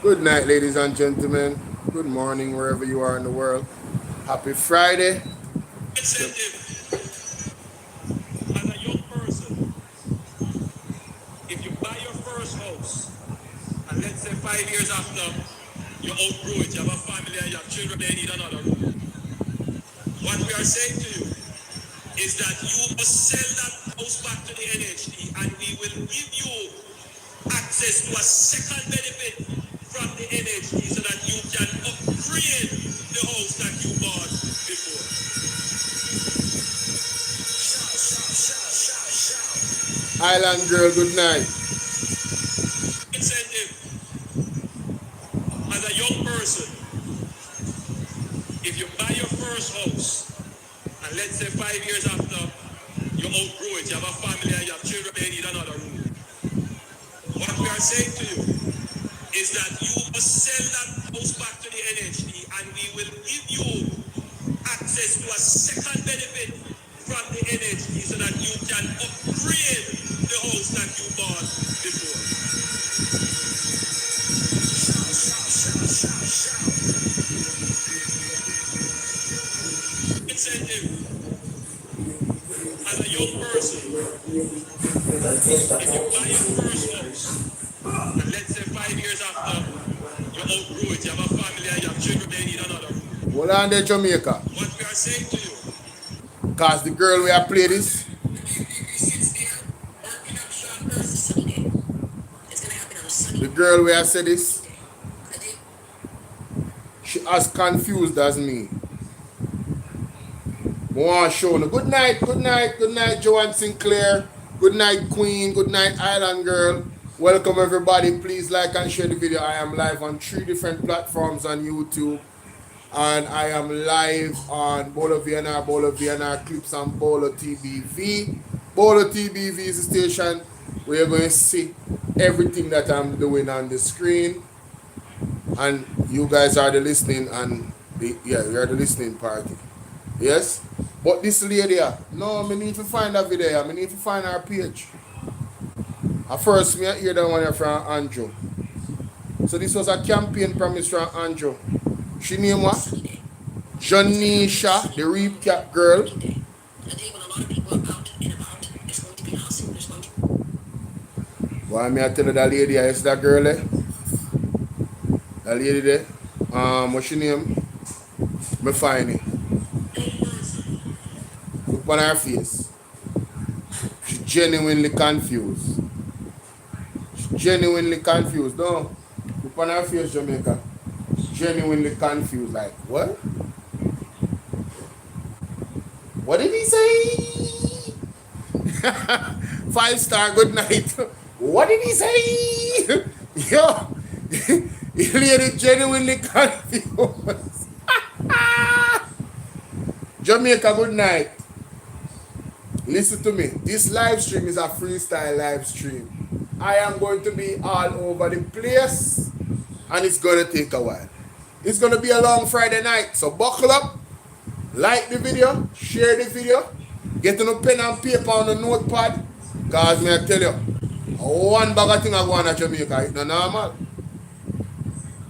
Good night, ladies and gentlemen. Good morning, wherever you are in the world. Happy Friday. Incentive as a young person, if you buy your first house and let's say 5 years after you outgrow it, you have a family and you have children, they need another room. What we are saying to you is that you must sell that house back to the NHD and we will give you access to a second benefit from the NHD so that you can upgrade the house that you bought before. Island girl, good night. Incentive as a young person, if you buy your first house and let's say 5 years after you outgrow it, you have a family and you have children, they need another room. What we are saying to you is that you must sell that house back to the NHD and we will give you access to a second benefit from the NHD so that you can upgrade the house that you bought before. Incentive as a young person, if you buy your first house and let's say 5 years after you outgrow it, you have a family and you have children, they need another room. Hold on there, Jamaica. What we are saying to you, Cause the girl we are play this. The girl we are say this. She as confused as me. Want show no. Good night, Joanne Sinclair. Good night, Queen. Good night, Island Girl. Welcome everybody. Please like and share the video. I am live on 3 different platforms on YouTube. And I am live on BOLO V&R Clips and BOLO TBV. BOLO TBV is the station where you're going to see everything that I'm doing on the screen. And you guys are the listening and you're the listening party. Yes? But this lady, no, I need to find that video. I need to find her page. At first, I hear that one from Andrew. So this was a campaign promise from Andrew. She named what? Janisha, the Reap Cat girl. Why me I tell her that lady is that girl there? That lady there? What's she name? Me find it. Look on her face. She's genuinely confused. No. Look on her face, Jamaica. Genuinely confused. Like, what? What did he say? 5-star, good night. What did he say? Yo, he lady genuinely confused. Jamaica, good night. Listen to me. This live stream is a freestyle live stream. I am going to be all over the place and it's going to take a while. It's going to be a long Friday night. So buckle up, like the video, share the video, get on a pen and paper on the notepad. Because me I tell you, one bag of thing I go on at Jamaica, it's not normal.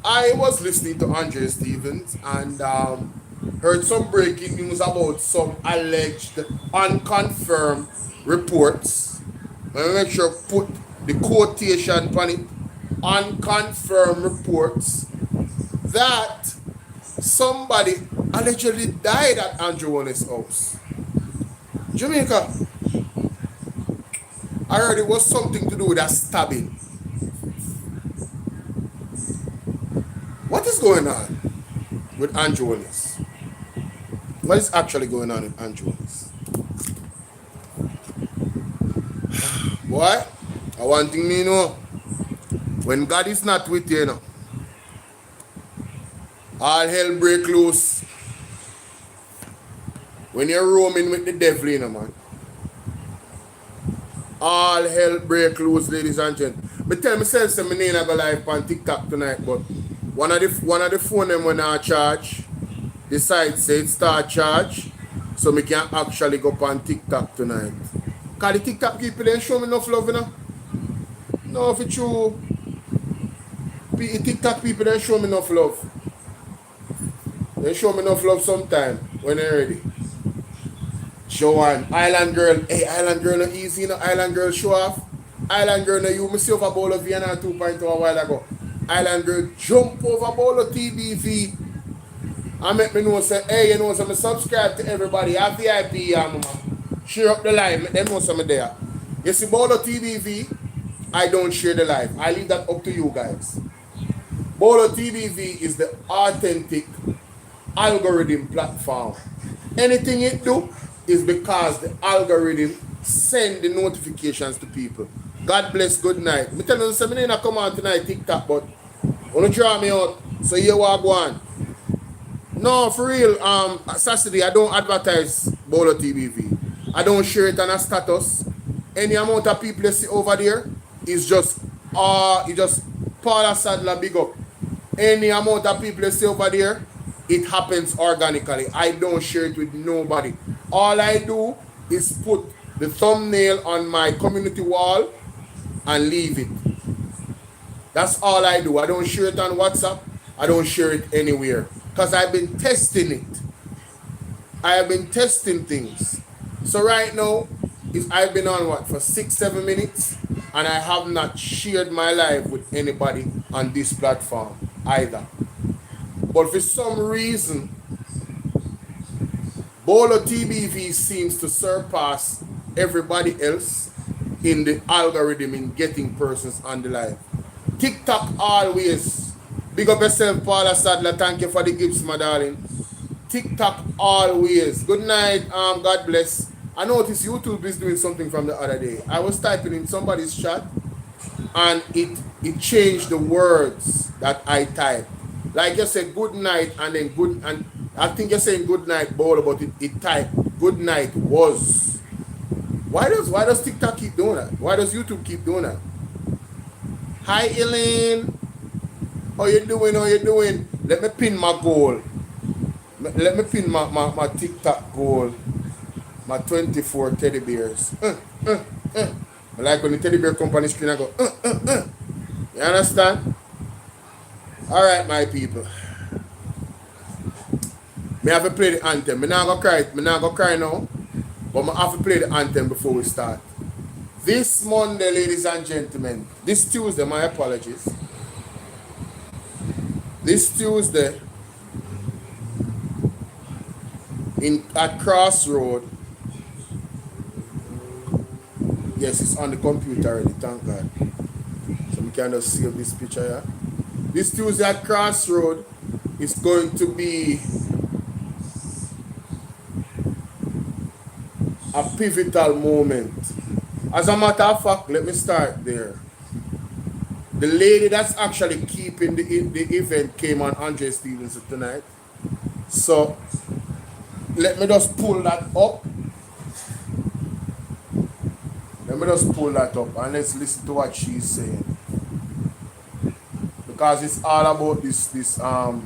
I was listening to Andre Stevens and heard some breaking news about some alleged unconfirmed reports. Let me make sure put the quotation on it. Unconfirmed reports that somebody allegedly died at Andrew Wallace's house. Jamaica. I heard it was something to do with a stabbing. What is going on with Andrew Wallace? What is actually going on with Andrew Wallace? Boy, I one thing me know. When God is not with you, all hell break loose. When you're roaming with the devil, man. All hell break loose, ladies and gentlemen. Me tell myself that I ain't go live on TikTok tonight, but one of the phone them when I charge, the site say it start charge, so me can actually go on TikTok tonight. Cause the TikTok people ain't show me enough love, No, if it's true. TikTok people, they show me enough love. They show me enough love sometime when they're ready. Show on Island Girl. Hey, Island Girl, no easy, no Island Girl show off. Island Girl, no you me see over BOLO V&R 2.0 a while ago. Island Girl jump over BOLO TBV and make me know say, hey, you know, so I subscribe to everybody. I VIP, share up the live, make them know some there. You see BOLO TBV, I don't share the live. I leave that up to you guys. BOLO TBV is the authentic algorithm platform. Anything it do is because the algorithm send the notifications to people. God bless, good night. Me tell you something, I come on tonight TikTok, but wanna draw me out, so you walk one. No, for real, Saturday I don't advertise BOLO TBV. I don't share it on a status. Any amount of people you see over there is just Paula Sadler big up. Any amount of people you see over there, it happens organically. I don't share it with nobody. All I do is put the thumbnail on my community wall and leave it. That's all I do. I don't share it on WhatsApp. I don't share it anywhere. Because I've been testing it. I have been testing things. So right now, I've been on what, for 6-7 minutes, and I have not shared my life with anybody on this platform either. But for some reason, BOLO TBV seems to surpass everybody else in the algorithm in getting persons on the live. TikTok always, big up yourself, Paula Sadler, thank you for the gifts, my darling. TikTok always, good night, God bless. I noticed YouTube is doing something from the other day. I was typing in somebody's chat, and it changed the words that I typed. Like you said, good night, and then good, and I think you're saying good night, BOLO, but it typed good night was. Why does TikTok keep doing that? Why does YouTube keep doing that? Hi, Elaine. How you doing? How you doing? Let me pin my goal. Let me pin my TikTok goal. My 24 teddy bears. I like when the teddy bear come on the screen, I go, You understand? All right, my people. Me have to play the anthem. Me not go cry now. But I have to play the anthem before we start. This Monday, ladies and gentlemen, this Tuesday, my apologies. This Tuesday, at Crossroad, yes, it's on the computer already, thank God. So we can just save this picture here. This Tuesday at Crossroad is going to be a pivotal moment. As a matter of fact, let me start there. The lady that's actually keeping the event came on Andre Stevenson tonight. So let me just pull that up. Let me just pull that up and let's listen to what she's saying. Because it's all about it's all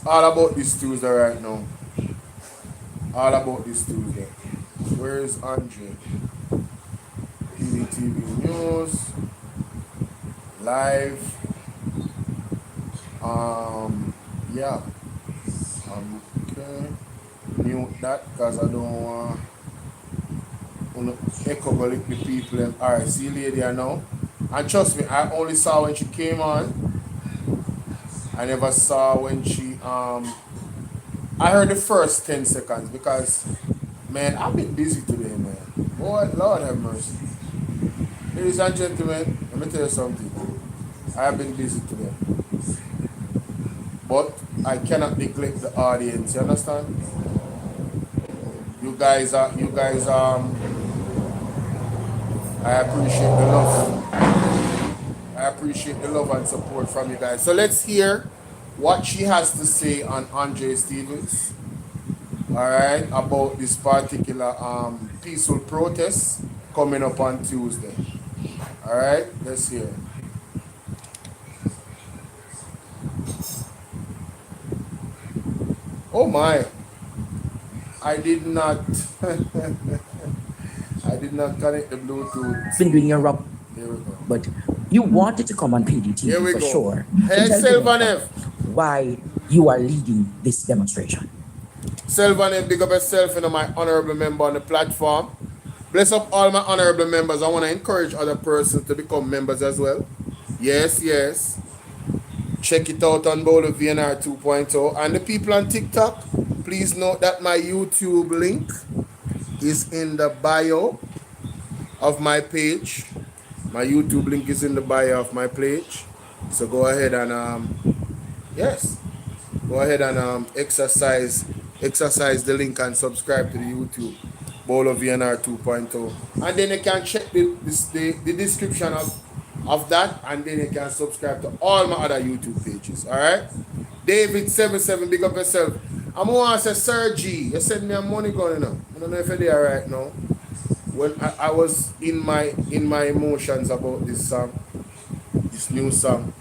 about this Tuesday right now. All about this Tuesday. Where is Andre? TV News. Live. Yeah. Okay. Mute that because I don't want to echo the people. And alright, see you later now. And trust me, I only saw when she came on. I never saw when she I heard the first 10 seconds because man, I've been busy today, man. Boy, Lord have mercy. Ladies and gentlemen, let me tell you something. I have been busy today. But I cannot neglect the audience, you understand? You guys I appreciate the love. I appreciate the love and support from you guys. So let's hear what she has to say on Andre Stevens. Alright, about this particular peaceful protest coming up on Tuesday. Alright, let's hear. Oh my, I did not I did not connect the Bluetooth. Been doing your job, There we go. but You wanted to come on Here PDTV we for go. sure Hey, to tell Sylvanev. Jamaica why you are leading this demonstration. Sylvanev, big up yourself, my honorable member on the platform. Bless up all my honorable members. I want to encourage other persons to become members as well. Yes, yes. Check it out on BOLO V&R 2.0. And the people on TikTok, please note that my YouTube link is in the bio of my page. My YouTube link is in the bio of my page. So go ahead and yes, go ahead and exercise the link and subscribe to the YouTube BOLO V&R 2.0. And then you can check the description of that, and then you can subscribe to all my other YouTube pages. Alright? David77, big up yourself. I'm gonna say, Sir G, you send me a money going on. I don't know if you're there right now. When I was in my emotions about this song, this new song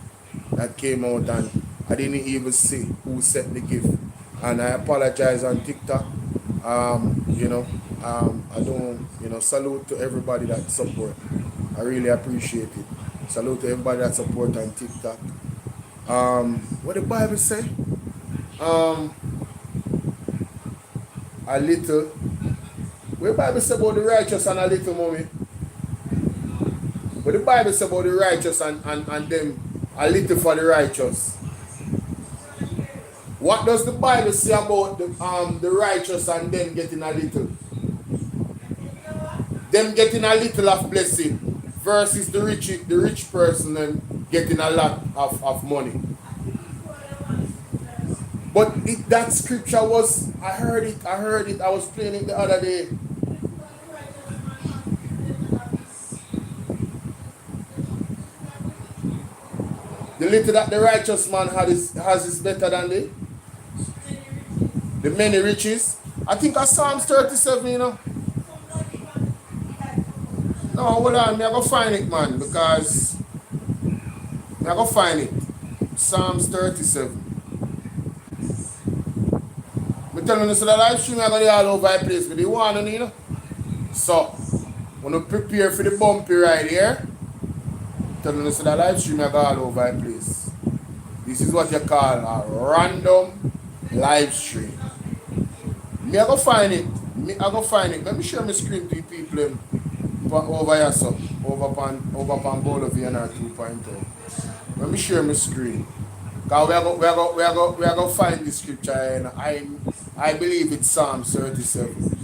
that came out, and I didn't even see who sent the gift. And I apologize on TikTok. I don't, salute to everybody that support. I really appreciate it. Salute to everybody that support on TikTok. What the Bible say? A little. What the Bible say about the righteous and a little, mommy? What the Bible say about the righteous and them a little for the righteous? What does the Bible say about the righteous and them getting a little? Them getting a little of blessing versus the rich person and getting a lot of money. But that scripture was, I heard it, I was playing it the other day. The little that the righteous man has is better than the many riches. I think I Psalms 37, No, hold on, I go find it, man, because I go find it. Psalms 37. I'm telling you, so the live stream I go all over the place, but you want to, So, when you prepare for the bumpy ride here, telling you, so the live stream I go all over the place. This is what you call a random live stream. I go find it. Let me share my screen to you people over here, so over upon BOLO V&R 2.0. Let me share my screen. Because we are going to find the scripture, and I believe it's Psalm 37.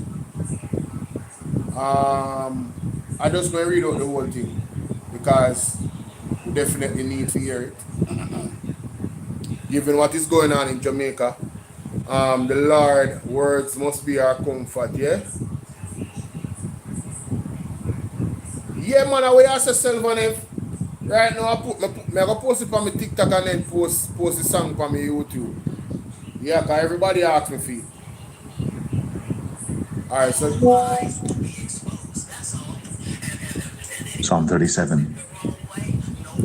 I just going to read out the whole thing because we definitely need to hear it. Given what is going on in Jamaica, the Lord words must be our comfort, yeah? Yeah, man, I will ask yourself on it. Right now, I'm going to post it on my TikTok and then post the song on my YouTube. Yeah, because everybody asks me for it. Alright, so... Psalm 37.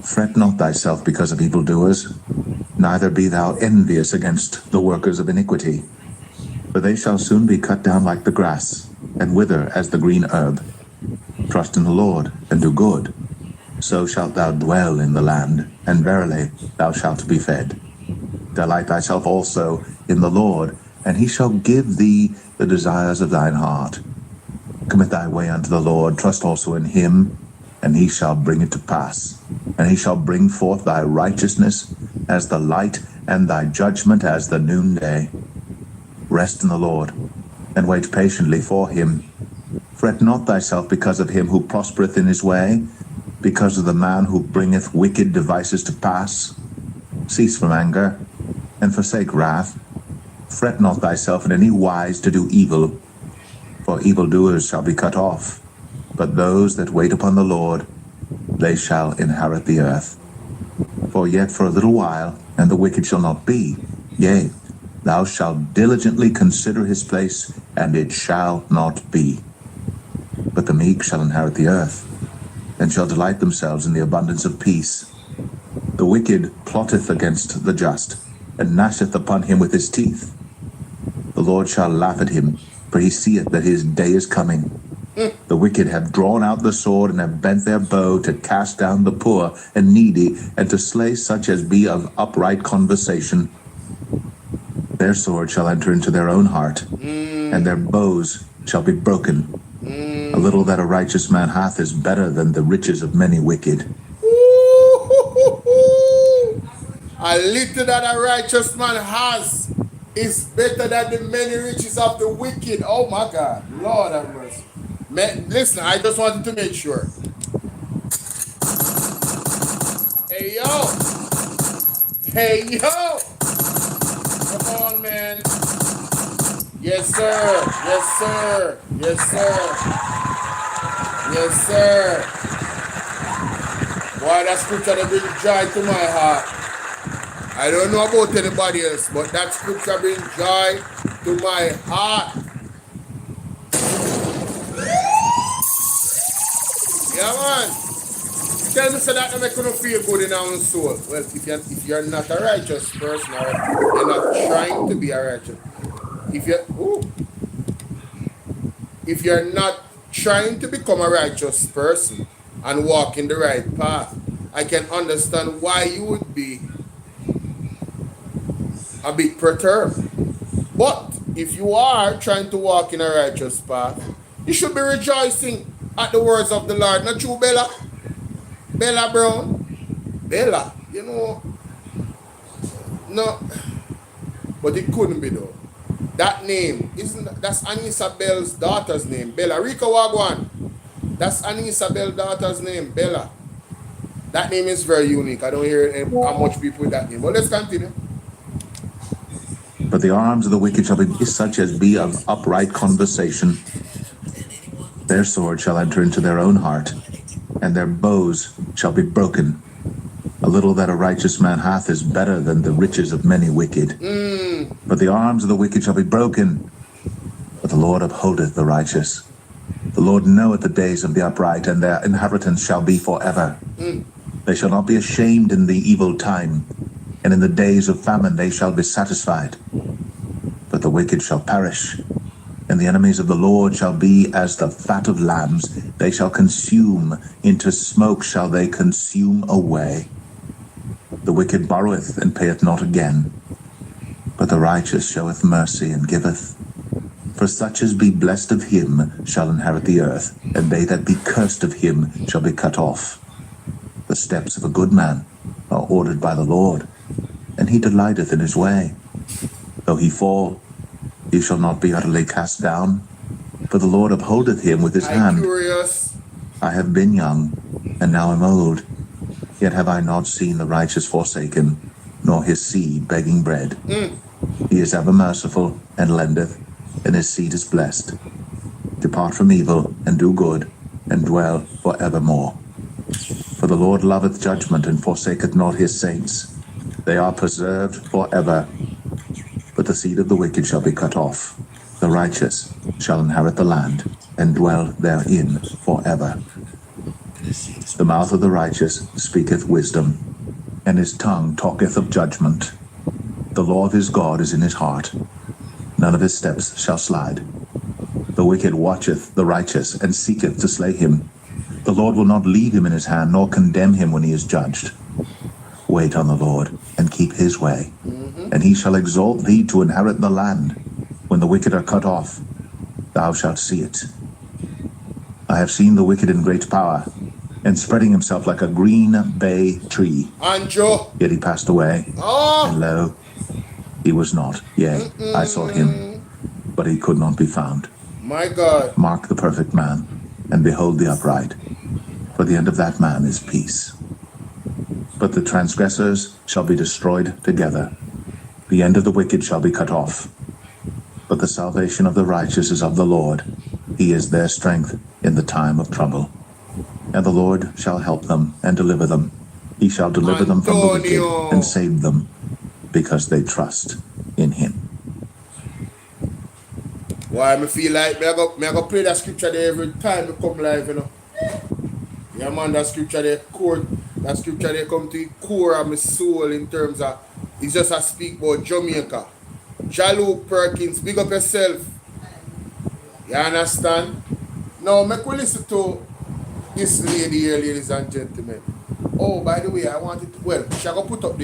Fret not thyself because of evildoers, neither be thou envious against the workers of iniquity. For they shall soon be cut down like the grass, and wither as the green herb. Trust in the Lord, and do good. So shalt thou dwell in the land, and verily thou shalt be fed. Delight thyself also in the Lord, and he shall give thee the desires of thine heart. Commit thy way unto the Lord, trust also in him, and he shall bring it to pass. And he shall bring forth thy righteousness as the light, and thy judgment as the noonday. Rest in the Lord, and wait patiently for him. Fret not thyself because of him who prospereth in his way, because of the man who bringeth wicked devices to pass. Cease from anger, and forsake wrath. Fret not thyself in any wise to do evil, for evildoers shall be cut off. But those that wait upon the Lord, they shall inherit the earth. For yet for a little while, and the wicked shall not be. Yea, thou shalt diligently consider his place, and it shall not be. But the meek shall inherit the earth, and shall delight themselves in the abundance of peace. The wicked plotteth against the just, and gnasheth upon him with his teeth. The Lord shall laugh at him, for he seeth that his day is coming. The wicked have drawn out the sword and have bent their bow to cast down the poor and needy and to slay such as be of upright conversation. Their sword shall enter into their own heart, and their bows shall be broken. A little that a righteous man hath is better than the riches of many wicked. A little that a righteous man has is better than the many riches of the wicked. Oh my God, Lord have mercy. Man, listen, I just wanted to make sure. Hey yo, hey yo, come on, man. Yes sir, yes sir, yes sir, yes sir. Boy, that scripture that brings joy to my heart. I don't know about anybody else, but that scripture brings joy to my heart. Yeah, man. Tell me so that to make you feel good in our soul. Well, if you're not a righteous person, or you're not trying to be a righteous, if you're not trying to become a righteous person and walk in the right path, I can understand why you would be a bit perturbed. But if you are trying to walk in a righteous path, you should be rejoicing at the words of the Lord. Not you, Bella? Bella Brown? Bella, you know. No. But it couldn't be though. That name, that's Anissa Bell's daughter's name. Bella. Rika Wagwan. That's Anissa Bell's daughter's name. Bella. That name is very unique. I don't hear how much people with that name. But let's continue. But the arms of the wicked shall be such as be of upright conversation. Their sword shall enter into their own heart, and their bows shall be broken. A little that a righteous man hath is better than the riches of many wicked. But the arms of the wicked shall be broken, but the Lord upholdeth the righteous. The Lord knoweth the days of the upright, and their inheritance shall be forever. They shall not be ashamed in the evil time, and in the days of famine they shall be satisfied. But the wicked shall perish, and the enemies of the Lord shall be as the fat of lambs. They shall consume, into smoke shall they consume away. The wicked borroweth and payeth not again, but the righteous showeth mercy and giveth. For such as be blessed of him shall inherit the earth, and they that be cursed of him shall be cut off. The steps of a good man are ordered by the Lord, and he delighteth in his way. Though he fall, he shall not be utterly cast down, for the Lord upholdeth him with his hand. Curious. I have been young, and now am old, yet have I not seen the righteous forsaken, nor his seed begging bread. He is ever merciful, and lendeth, and his seed is blessed. Depart from evil, and do good, and dwell for evermore. For the Lord loveth judgment, and forsaketh not his saints. They are preserved for ever. But the seed of the wicked shall be cut off. The righteous shall inherit the land, and dwell therein for ever. The mouth of the righteous speaketh wisdom, and his tongue talketh of judgment. The law of his God is in his heart. None of his steps shall slide. The wicked watcheth the righteous, and seeketh to slay him. The Lord will not leave him in his hand, nor condemn him when he is judged. Wait on the Lord, and keep his way, and he shall exalt thee to inherit the land. When the wicked are cut off, thou shalt see it. I have seen the wicked in great power, and spreading himself like a green bay tree. Anjo. Yet he passed away, and lo, he was not. Yea, I sought him, but he could not be found. My God. Mark the perfect man, and behold the upright, for the end of that man is peace. But the transgressors shall be destroyed together. The end of the wicked shall be cut off. But the salvation of the righteous is of the Lord. He is their strength in the time of trouble. And the Lord shall help them and deliver them. He shall deliver them from the wicked and save them, because they trust in him. Why me feel like me I go play that scripture there every time we come live, you know. Yeah man, that scripture there come to the core of my soul in terms of, it's just a speak about Jamaica. Jalou Perkins, big up yourself. You understand? Now, make we listen to this lady here, ladies and gentlemen. Oh, by the way, I wanted to, well, she's gonna put up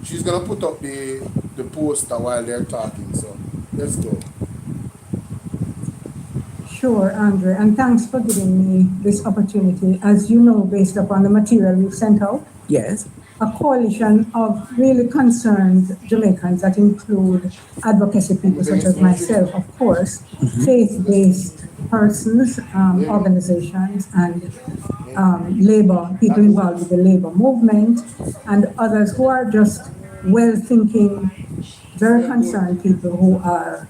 she's gonna put up the poster while they're talking. So let's go. Sure, Andre, and thanks for giving me this opportunity. As you know, based upon the material you sent out, Yes. a coalition of really concerned Jamaicans that include advocacy people such as myself, of course, faith-based persons, organizations, and labor, people involved with the labor movement, and others who are just well-thinking, very concerned people who are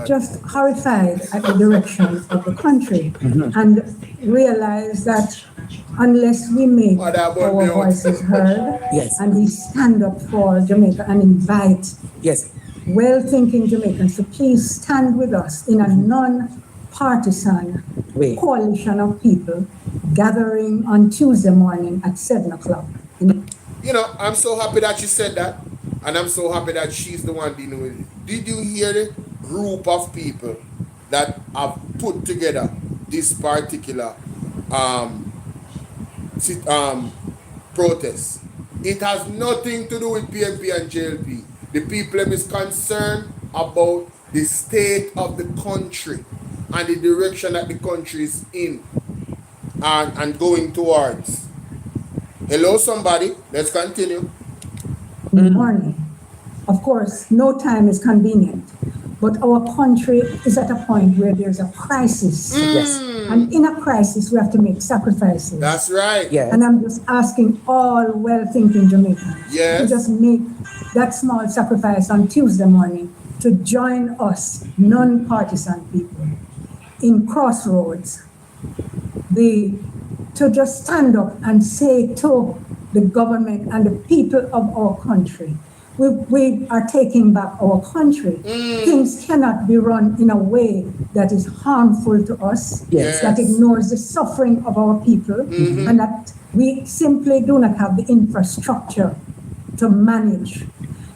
just horrified at the direction of the country and realize that unless we make our voices heard Yes. and we stand up for Jamaica and invite Yes. well-thinking Jamaicans to please stand with us in a non-partisan Way. coalition of people gathering on Tuesday morning at 7 o'clock. You know, I'm so happy that she said that, and I'm so happy that she's the one dealing with it. Did you hear the group of people that have put together this particular protest? It has nothing to do with PNP and JLP. The people is concerned about the state of the country and the direction that the country is in and going towards. Hello, somebody. Let's continue. In the morning. Of course, no time is convenient, but our country is at a point where there's a crisis. Yes. And in a crisis, we have to make sacrifices. That's right. Yes. And I'm just asking all well-thinking Jamaicans Yes. to just make that small sacrifice on Tuesday morning to join us, non-partisan people, in Crossroads, to just stand up and say to the government and the people of our country, we are taking back our country. Things cannot be run in a way that is harmful to us, Yes. that ignores the suffering of our people, and that we simply do not have the infrastructure to manage.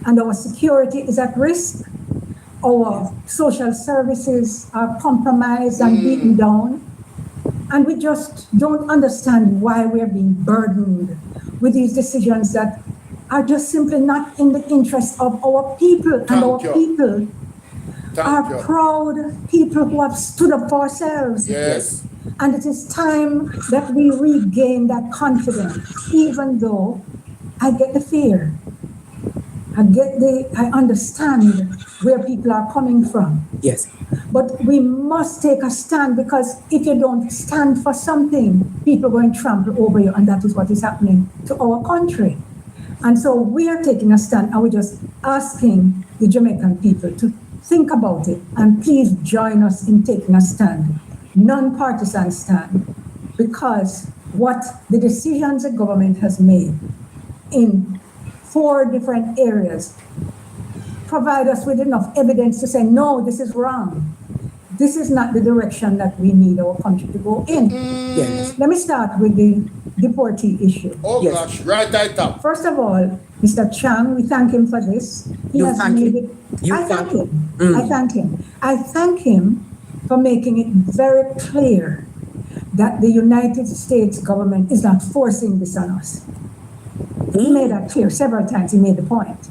And our security is at risk. Our social services are compromised and beaten down. And we just don't understand why we're being burdened with these decisions that are just simply not in the interest of our people. And our people are proud people who have stood up for ourselves. Yes. And it is time that we regain that confidence, even though I get the fear. I understand where people are coming from. Yes. But we must take a stand, because if you don't stand for something, people are going to trample over you, and that is what is happening to our country. And so we are taking a stand, and we're just asking the Jamaican people to think about it and please join us in taking a stand, non-partisan stand, because what the decisions the government has made in 4 different areas provide us with enough evidence to say, no, this is wrong. This is not the direction that we need our country to go in. Yes. Let me start with the deportee issue. Oh Yes. gosh, right at top. First of all, Mr. Chang, we thank him for this. He You has thank made him. it. You I thank thank him. I thank him. I thank him for making it very clear that the United States government is not forcing this on us. He made that clear several times. He made the point.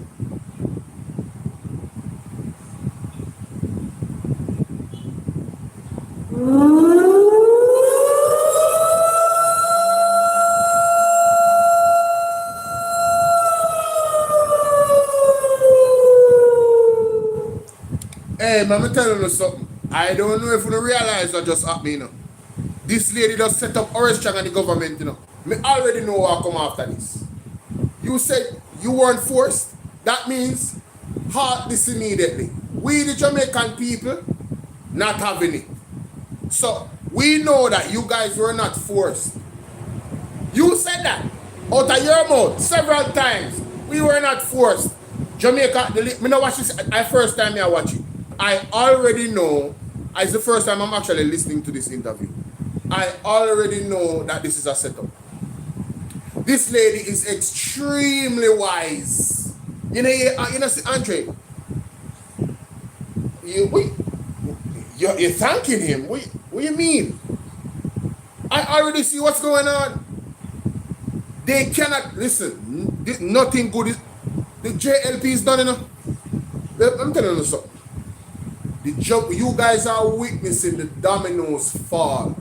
Hey, man, I'm telling you something. I don't know if you realize what just happened, you know. This lady just set up Orange Chang and the government, you know. Me already know what come after this. You said you weren't forced. That means halt this immediately. We, the Jamaican people, not having it. So, we know that you guys were not forced. You said that out of your mouth several times. We were not forced. Jamaica, me know watch this. The first time I watch it. I already know. It's the first time I'm actually listening to this interview. I already know that this is a setup. This lady is extremely wise. You know, see, Andre. You're thanking him. What you mean? I already see what's going on. They cannot listen. Nothing good is the JLP is done enough. I'm telling you something. You guys are witnessing the dominoes fall.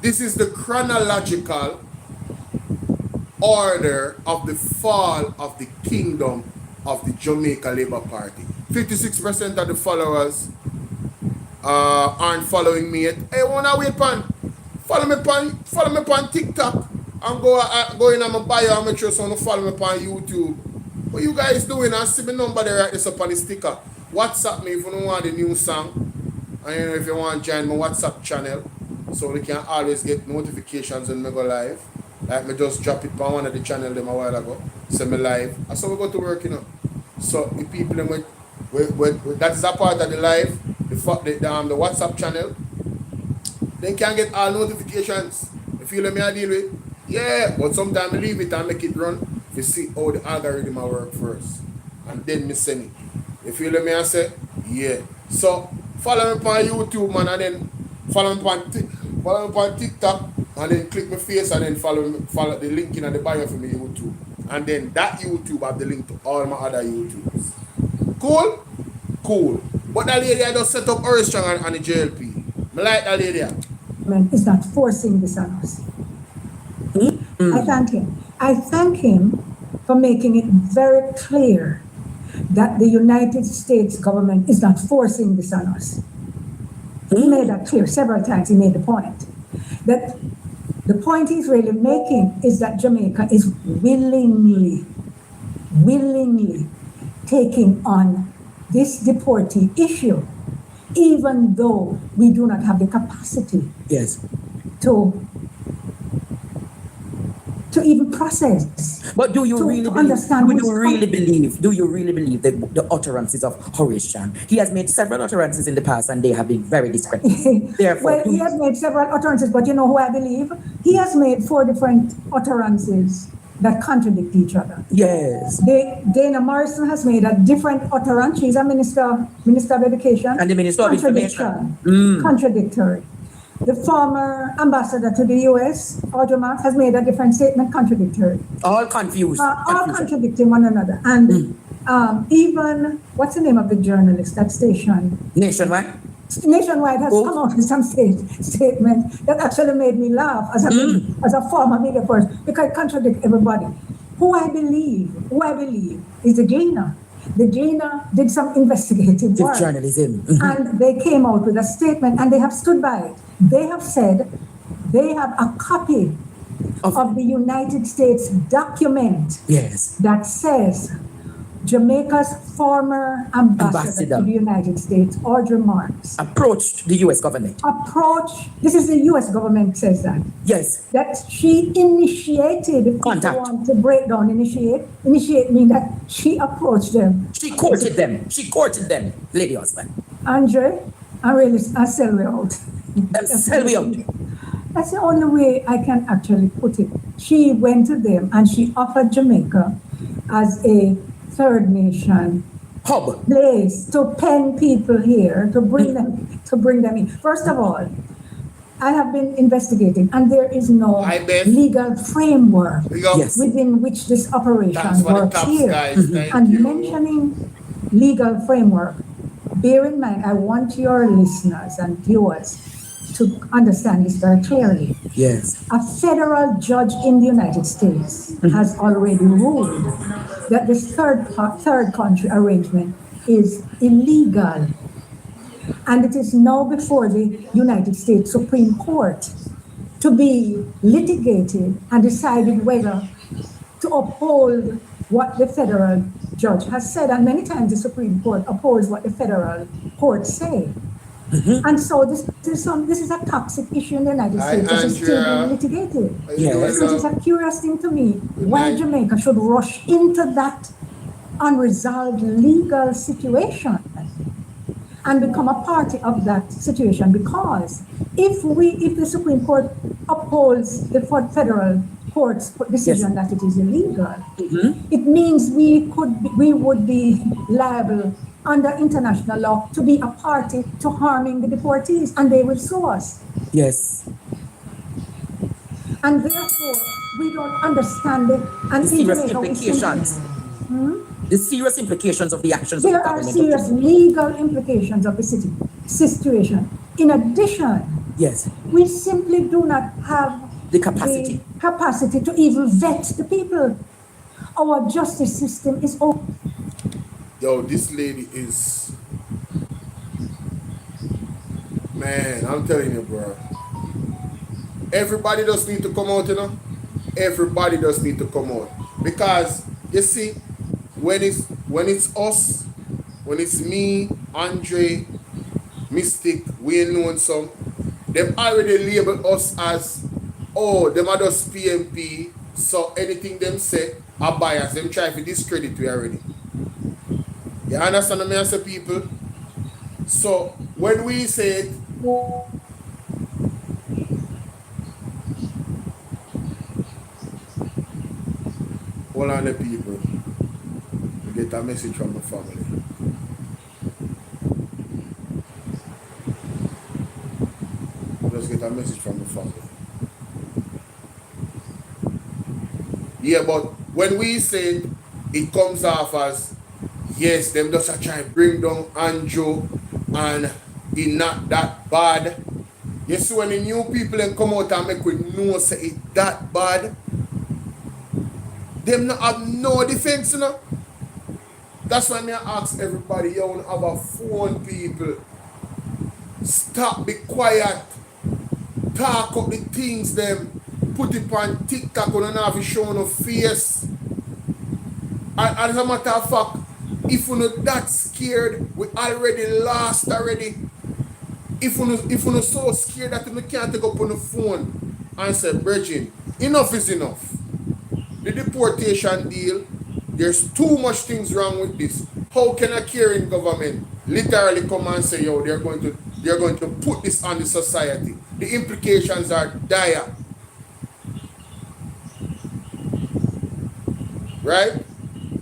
This is the chronological order of the fall of the kingdom of the Jamaica Labour Party. 56% of the followers aren't following me yet. Hey, wanna wait pan? Follow me on TikTok. I'm going on my bio and make sure someone follow me on YouTube. What you guys doing? I see my number there right this up on the sticker. WhatsApp me if you don't want the new song. And you know, if you want to join my WhatsApp channel, so you can always get notifications when I go live. Like me just drop it on one of the channel them a while ago. Send me live. And so we go to work, you know. So the people them with that is a part of the live, the WhatsApp channel. They can get all notifications. You feel me I deal with? Yeah, but sometimes I leave it and make it run to see how the algorithm work first. And then me send it. You feel me I say? Yeah. So follow me on YouTube, man, and then follow me on TikTok, and then click my face and then follow the link in the bio for my YouTube. And then that YouTube have the link to all my other YouTubes. Cool? Cool. But that lady I just set up her strong on the JLP. I like that lady. Is not forcing this on us. I thank him. I thank him for making it very clear that the United States government is not forcing this on us. He made that clear several times. He made the point that the point he's really making is that Jamaica is willingly taking on this deportee issue, even though we do not have the capacity to even process. But do you really believe that the utterances of Horace Chan? He has made several utterances in the past and they have been very discredited. Therefore, well, he has made several utterances, but you know who I believe? He has made 4 different utterances that contradict each other. Yes. Dana Morrison has made a different utterance. She's a minister of education. And the minister of information. Contradictory. The former ambassador to the US, Audrey Marks, has made a different statement, contradictory. All confused. All contradicting one another. And even, what's the name of the journalist, that station? Nationwide Has come out with some statement that actually made me laugh as a former media person, because it contradicts everybody. Who I believe is the Gleaner. The Gleaner did some investigative work. Journalism. And they came out with a statement and they have stood by it. They have said they have a copy of the United States document that says Jamaica's former ambassador to the United States, Audrey Marks, approached the US government. This is the US government says that. Yes. That she initiated contact. Want to break down, initiate means that she approached them. She courted them, lady husband. Andre, I sell me out. Sell me out. That's the only way I can actually put it. She went to them and she offered Jamaica as a third nation hub place to pen people here, to bring them in. First of all, I have been investigating, and there is no legal framework within which this operation works here. And mentioning legal framework, bear in mind, I want your listeners and viewers to understand this very clearly. Yes. A federal judge in the United States has already ruled that this third country arrangement is illegal. And it is now before the United States Supreme Court to be litigated and decided whether to uphold what the federal judge has said. And many times the Supreme Court upholds what the federal courts say. And so this is a toxic issue in the United States that is still being litigated. Yes. So it is a curious thing to me why Jamaica should rush into that unresolved legal situation and become a party of that situation, because if the Supreme Court upholds the federal court's decision that it is illegal, it means we would be liable under international law to be a party to harming the deportees, and they will sue us. Yes. And therefore, we don't understand it. And The serious Jamaica, we simply- implications. The serious implications of the actions of the There are government. serious legal implications of the situation. In addition, Yes. we simply do not have The capacity. the capacity to even vet the people. Our justice system is open. Yo, this lady is, man, I'm telling you, bro. Everybody does need to come out, you know. Everybody does need to come out, because you see, when it's us, when it's me, Andre, Mystic, Wayne Lonesome, them already label us as, oh, them are just PMP, so anything them say are biased. Them try to discredit we already. You understand what I say, people? So when we say it, hold on the people, we get a message from the family. Let's get a message from the family. Yeah, but when we say it comes off as, yes, them just a try bring down Andrew and he not that bad. You see, when the new people then come out and make we know say it that bad, them not have no defense, you know. That's why I ask everybody, you want to have a phone, people. Stop, be quiet. Talk up the things them. Put it on TikTok and have it show no face. And as a matter of fact, if you're not that scared, we already lost already. If you're not so scared that you can't take up on the phone and say, Bridget, enough is enough. The deportation deal, there's too much things wrong with this. How can a caring government literally come and say, yo, they're going to put this on the society? The implications are dire. Right?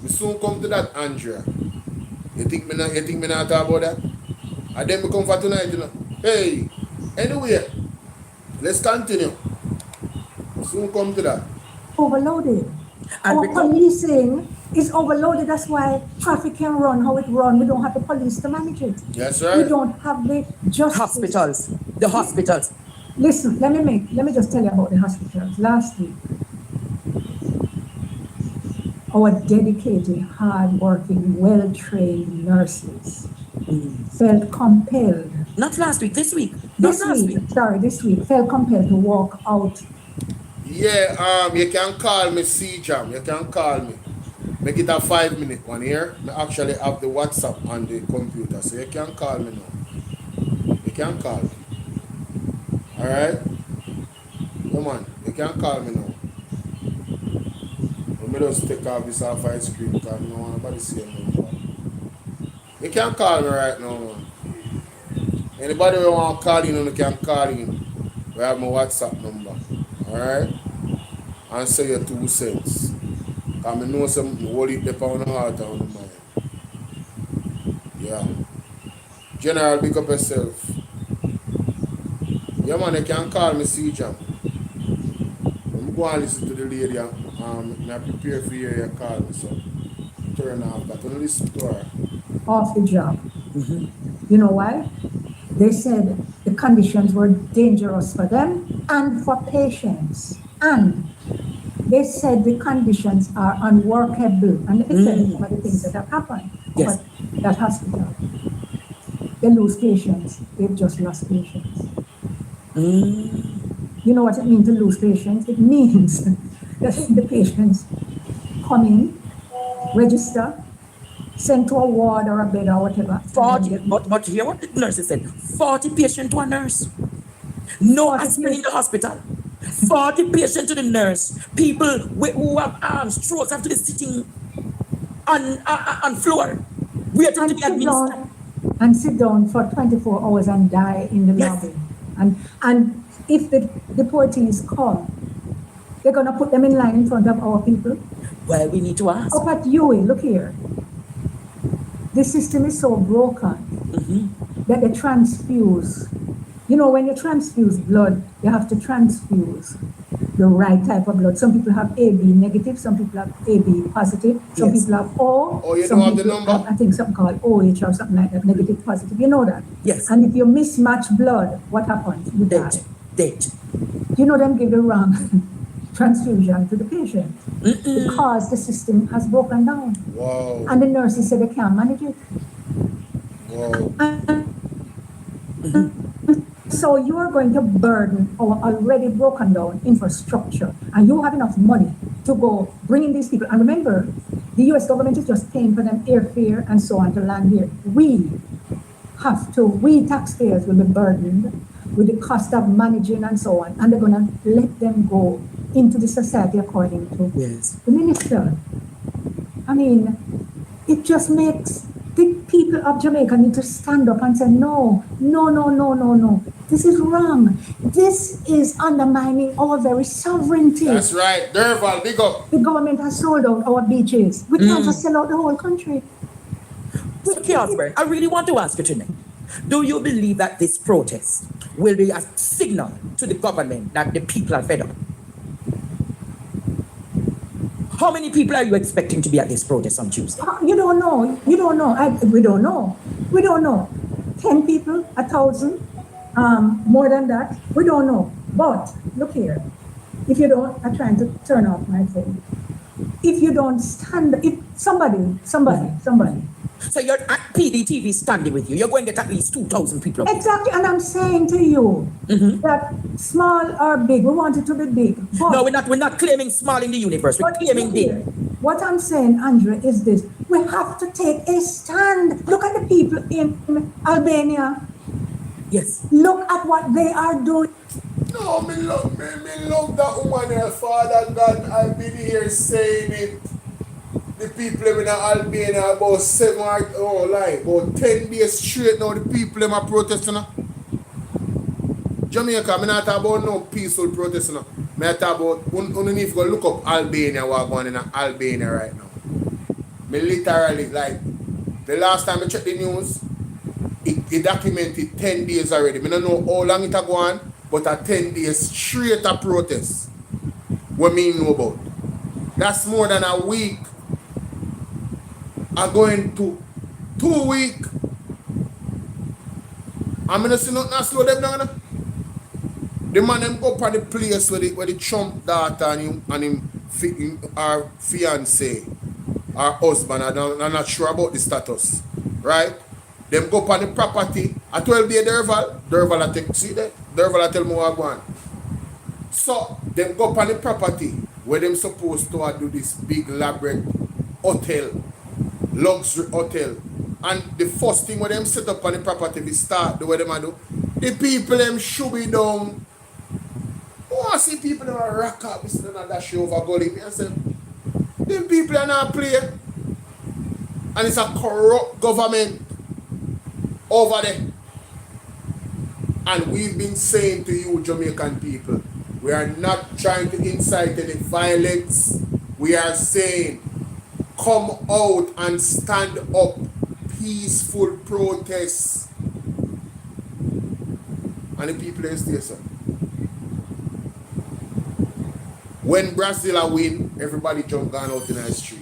We soon come to that, Andrea. You think me not talk about that? And then we come for tonight, you know. Hey, anyway, let's continue. We soon come to that. Overloaded. And Our policing is overloaded. That's why traffic can run how it runs. We don't have the police to manage it. That's We right. don't have the justice. hospitals. The hospitals. Listen, let me just tell you about the hospitals. Last week, our dedicated, hard-working, well-trained nurses felt compelled. Not last week, this week. This week, felt compelled to walk out. Yeah, you can call me C-Jam. You can call me. Make it a 5-minute one here. I actually have the WhatsApp on the computer, so you can call me now. You can call me. Alright? Come on, you can call me now. Let me just take off this off my screen because no one nobody see it now. You can call me right now, man. Anybody who want to call in, you can call in. We have my WhatsApp number. Alright? And say your 2 cents. Because I know some hold it up on the heart and on the mind. Yeah. General, pick up yourself. Yeah, man, you can call me C-Jam. I'm going to listen to the lady. I prepare for you, you call me, so turn off that. Don't listen to her. Off the job. You know why? They said the conditions were dangerous for them and for patients. And they said the conditions are unworkable. And they said some of the things that have happened. Yes. But that hospital, they lose patients. They've just lost patients. You know what it means to lose patients? It means that the patients come in, register, sent to a ward or a bed or whatever. 40, but hear what the nurses said. 40 patients to a nurse. No 40 aspirin in the hospital. 40 patients to the nurse. People who have strokes have to be sitting on floor. Waiting to be administered. And sit down for 24 hours and die in the Yes. lobby. And if the deportees come, they're going to put them in line in front of our people. Well, we need to ask. Up at Huey, look here. the system is so broken that they transfuse. You know, when you transfuse blood, you have to transfuse the right type of blood. Some people have AB negative, some people have AB positive, some Yes. people have O, Oh, you some don't have the people number? have, I think, something called OH or something like that, negative, positive. You know that? Yes. And if you mismatch blood, what happens? You die. Dead. You know, them give the wrong transfusion to the patient because the system has broken down. Wow. And the nurses say they can't manage it. Wow. So you are going to burden our already broken down infrastructure, and you have enough money to go bring in these people. And remember, the US government is just paying for them airfare and so on to land here. We taxpayers will be burdened with the cost of managing and so on, and they're going to let them go into the society according to Yes. the minister. I mean, it just makes the people of Jamaica need to stand up and say, no. This is wrong. This is undermining our very sovereignty. That's right. Derval, big up. The government has sold out our beaches. We can't just sell out the whole country. So, Kiosburn, I really want to ask you tonight, do you believe that this protest will be a signal to the government that the people are fed up? How many people are you expecting to be at this protest on Tuesday? You don't know. We don't know. 10 people, 1,000, more than that. We don't know. But look here. If you don't, I'm trying to turn off my phone. If you don't stand, if somebody. So your PDTV standing with you, you're going to get at least 2,000 people. Exactly, and I'm saying to you that small or big, we want it to be big. But, No, we're not claiming small in the universe. We're but claiming look big. here. What I'm saying, Andrea, is this. We have to take a stand. Look at the people in Albania. Yes. Look at what they are doing. No, me love that woman here, Father God. I've been here saying it. The people in Albania about 10 days straight now, the people in protesting. Jamaica, I'm not talking about no peaceful protest. I'm talking about, you need to go look up Albania, what's going on in Albania right now. Me literally, like, the last time I checked the news, it documented 10 days already. I don't know how long it has gone, but a 10 days straight a protest. What me know about. That's more than a week. I'm going to 2 weeks. I'm going to see nothing slow them down. The man them go up on the place where the Trump daughter and our fiance, our husband, I'm not sure about the status, right? Them go up on the property. I 12 day Derval I take, see that? Derval I tell me what I want. So, them go up on the property where them supposed to do this big elaborate hotel, luxury hotel. And the first thing when them set up on the property, we start the way them do, the people them should be down. I see people that are rock up, this and that show over gully. I said, them people are not play. And it's a corrupt government over there. And we've been saying to you, Jamaican people, we are not trying to incite any violence. We are saying, come out and stand up. Peaceful protests. And the people are still so. When Brazil win, everybody jump gone out in the street.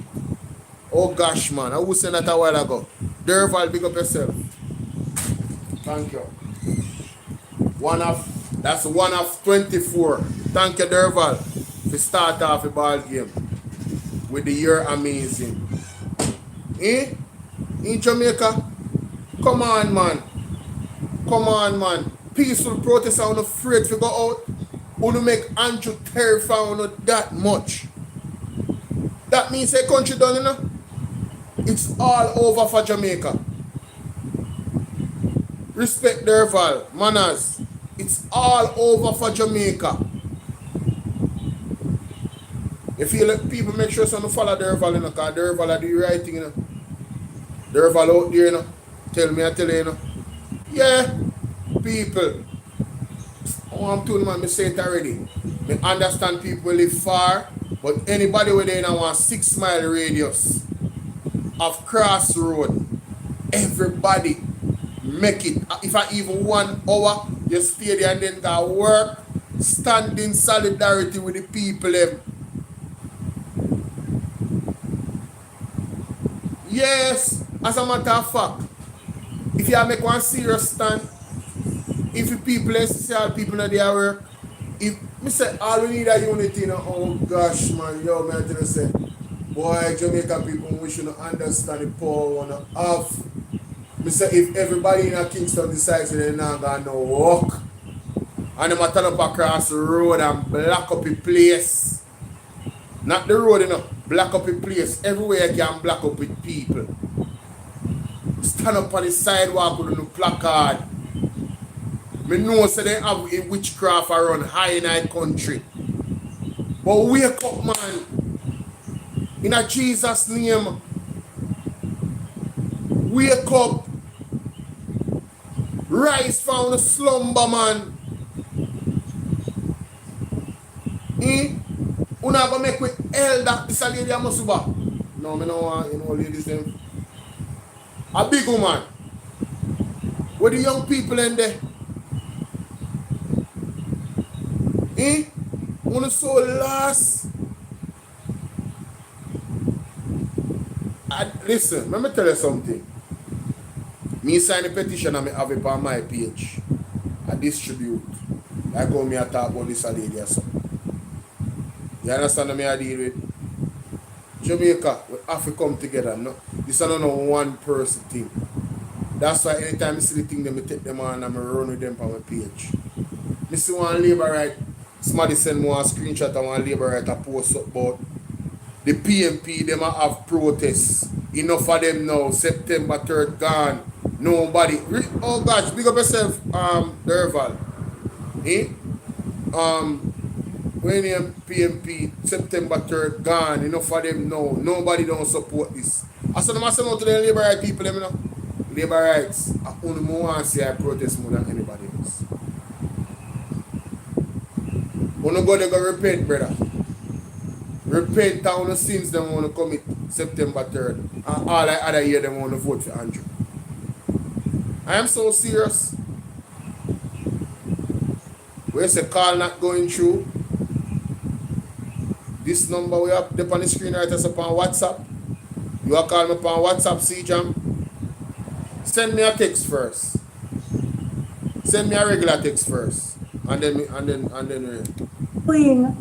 Oh gosh, man, I was saying that a while ago. Derval, big up yourself. Thank you. That's one of 24. Thank you, Derval, to start off the ball game with the year amazing. In Jamaica, come on, man. Peaceful protest are afraid to go out. Who make Andrew terrified that much. That means the country done, you know? It's all over for Jamaica. Respect Derval, manners. It's all over for Jamaica. You feel like people make sure someone follow Derval, you know, because Derval are the right thing, you know. Derval out there, you know. I tell you, you know. Yeah, people. Oh, I'm telling man, I say it already. I understand people live far, but anybody within a 1 6 mile radius of crossroad, everybody make it. If I even 1 hour, you stay there and then go work, stand in solidarity with the people. Yes, as a matter of fact, if you make one serious stand, if the people, all people in their work, if me say all we need a unity, you know, oh gosh, man, yo, man, I tell you say, boy, Jamaica people, we should understand the power we wanna have. Me say if everybody in a Kingston decides that they're not gonna no walk, and them a turn up across the road and block up the place. Not the road, you know, block up the place. Everywhere you can block up with people. Stand up on the sidewalk with a placard. Me know say they have a witchcraft around high in our country. But wake up, man. In a Jesus' name. Wake up. Rise from the slumber, man. Una go make with elder. This a lady a Masuba. No, me no want, you know, ladies them. A big woman. With the young people in there. Una so lost. Listen, let me tell you something. Me sign a petition and I have it on my page. I distribute. Like how me I talk about this a lady or something. You understand what I deal with? Jamaica, we have to come together. No? This is not a one person thing. That's why anytime I see the thing, I take them on and I run with them on my page. I see one labor right, somebody send me one screenshot of one labor right a post up about the PMP, them have protests. Enough of them now, September 3rd gone. Nobody. Oh gosh, big up yourself, Derval. When you PMP, September 3rd gone, enough of them now. Nobody don't support this. I said them I send out to the labor rights people, them, you know. Labor rights, I only want to see I protest more than anybody else. When you go, they go repent, brother. Repent down the sins they want to commit September 3rd. And all the other year they want to vote for Andrew. I am so serious. Where's the call not going through? This number we have up on the screen right us upon WhatsApp. You are calling me upon WhatsApp, CJAM. Send me a text first. Send me a regular text first. And then Doing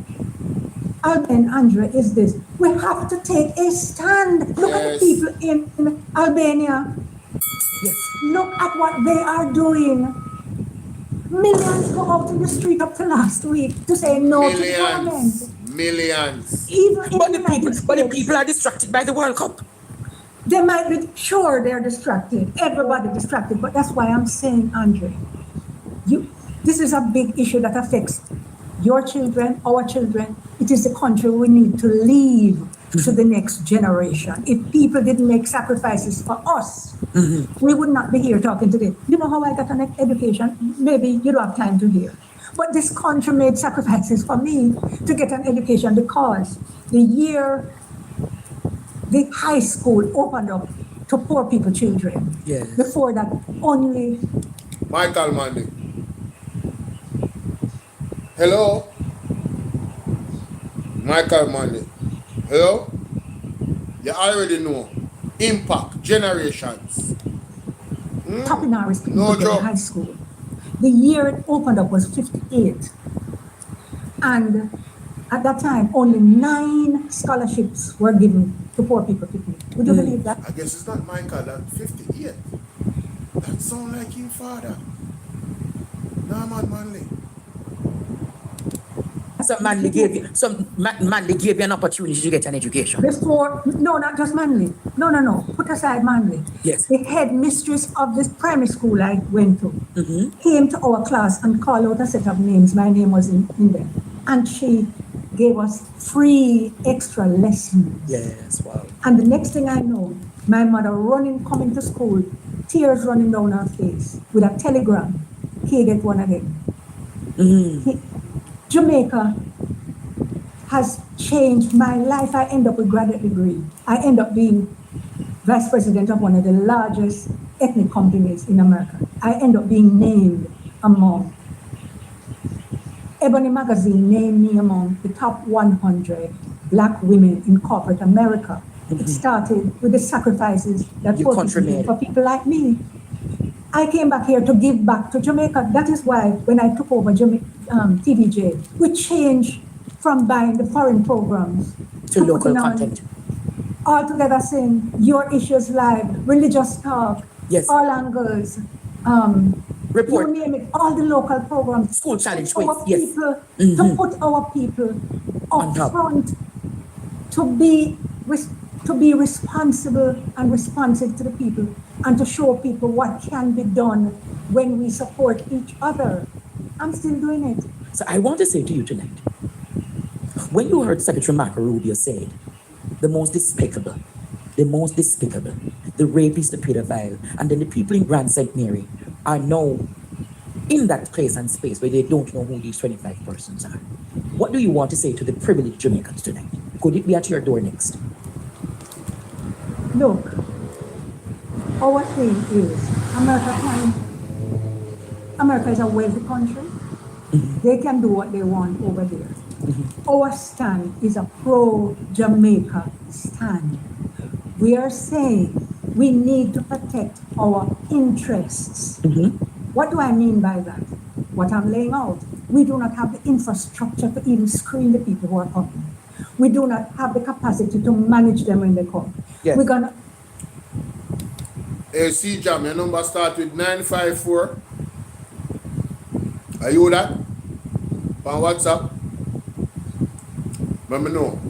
Alban Andrea is this. We have to take a stand. Look at the people in Albania. Yes. Look at what they are doing. Millions go out in the street up to last week to say no to the government. Millions. Even in But the United the States, people are distracted by the World Cup. they might be sure they're distracted. Everybody distracted. But that's why I'm saying, Andre, this is a big issue that affects your children, our children. It is the country we need to leave to the next generation. If people didn't make sacrifices for us, we would not be here talking today. You know how I got an education? Maybe you don't have time to hear. But this country made sacrifices for me to get an education because the year the high school opened up to poor people children. Yes. Before that, only... Michael Mandy. Hello? Michael Manley. Hello? You already know. Impact, generations. top in our school, No joke. high school. The year it opened up was 58. And at that time, only 9 scholarships were given to poor people. Would you believe that? I guess it's not Michael, that's 58. That sound like your father. Norman Manley. Manley gave you an opportunity to get an education. Before, no, not just Manley. No. Put aside Manley. Yes. The head mistress of this primary school I went to came to our class and called out a set of names. My name was in there. And she gave us free extra lessons. Yes, wow. And the next thing I know, my mother coming to school, tears running down her face with a telegram. He get one again. Jamaica has changed my life. I end up with graduate degree. I end up being vice president of one of the largest ethnic companies in America. I end up being named among, Ebony Magazine named me among the top 100 Black women in corporate America. It started with the sacrifices that Your folks country made made. for people like me. I came back here to give back to Jamaica. That is why when I took over TVJ, we changed from buying the foreign programs To local putting on content. all together saying your issues live, religious talk, Yes. all angles, Report. you name it, all the local programs. School challenge Put our quiz, yes. people, Mhm. to put our people On up top. front, to be responsible and responsive to the people, and to show people what can be done when we support each other. I'm still doing it. So I want to say to you tonight, when you heard Secretary Marco Rubio say, the most despicable, the rapist, the pedophile, and then the people in Grand St. Mary are now in that place and space where they don't know who these 25 persons are. What do you want to say to the privileged Jamaicans tonight? Could it be at your door next? Look, our thing is, America is a wealthy country. They can do what they want over there. Our stand is a pro-Jamaica stand. We are saying we need to protect our interests. What do I mean by that? What I'm laying out. We do not have the infrastructure to even screen the people who are coming. We do not have the capacity to manage them when they come. Yes. We're gonna. Hey, C-Jam, your number start with 954. Are you that? On WhatsApp? Let me know.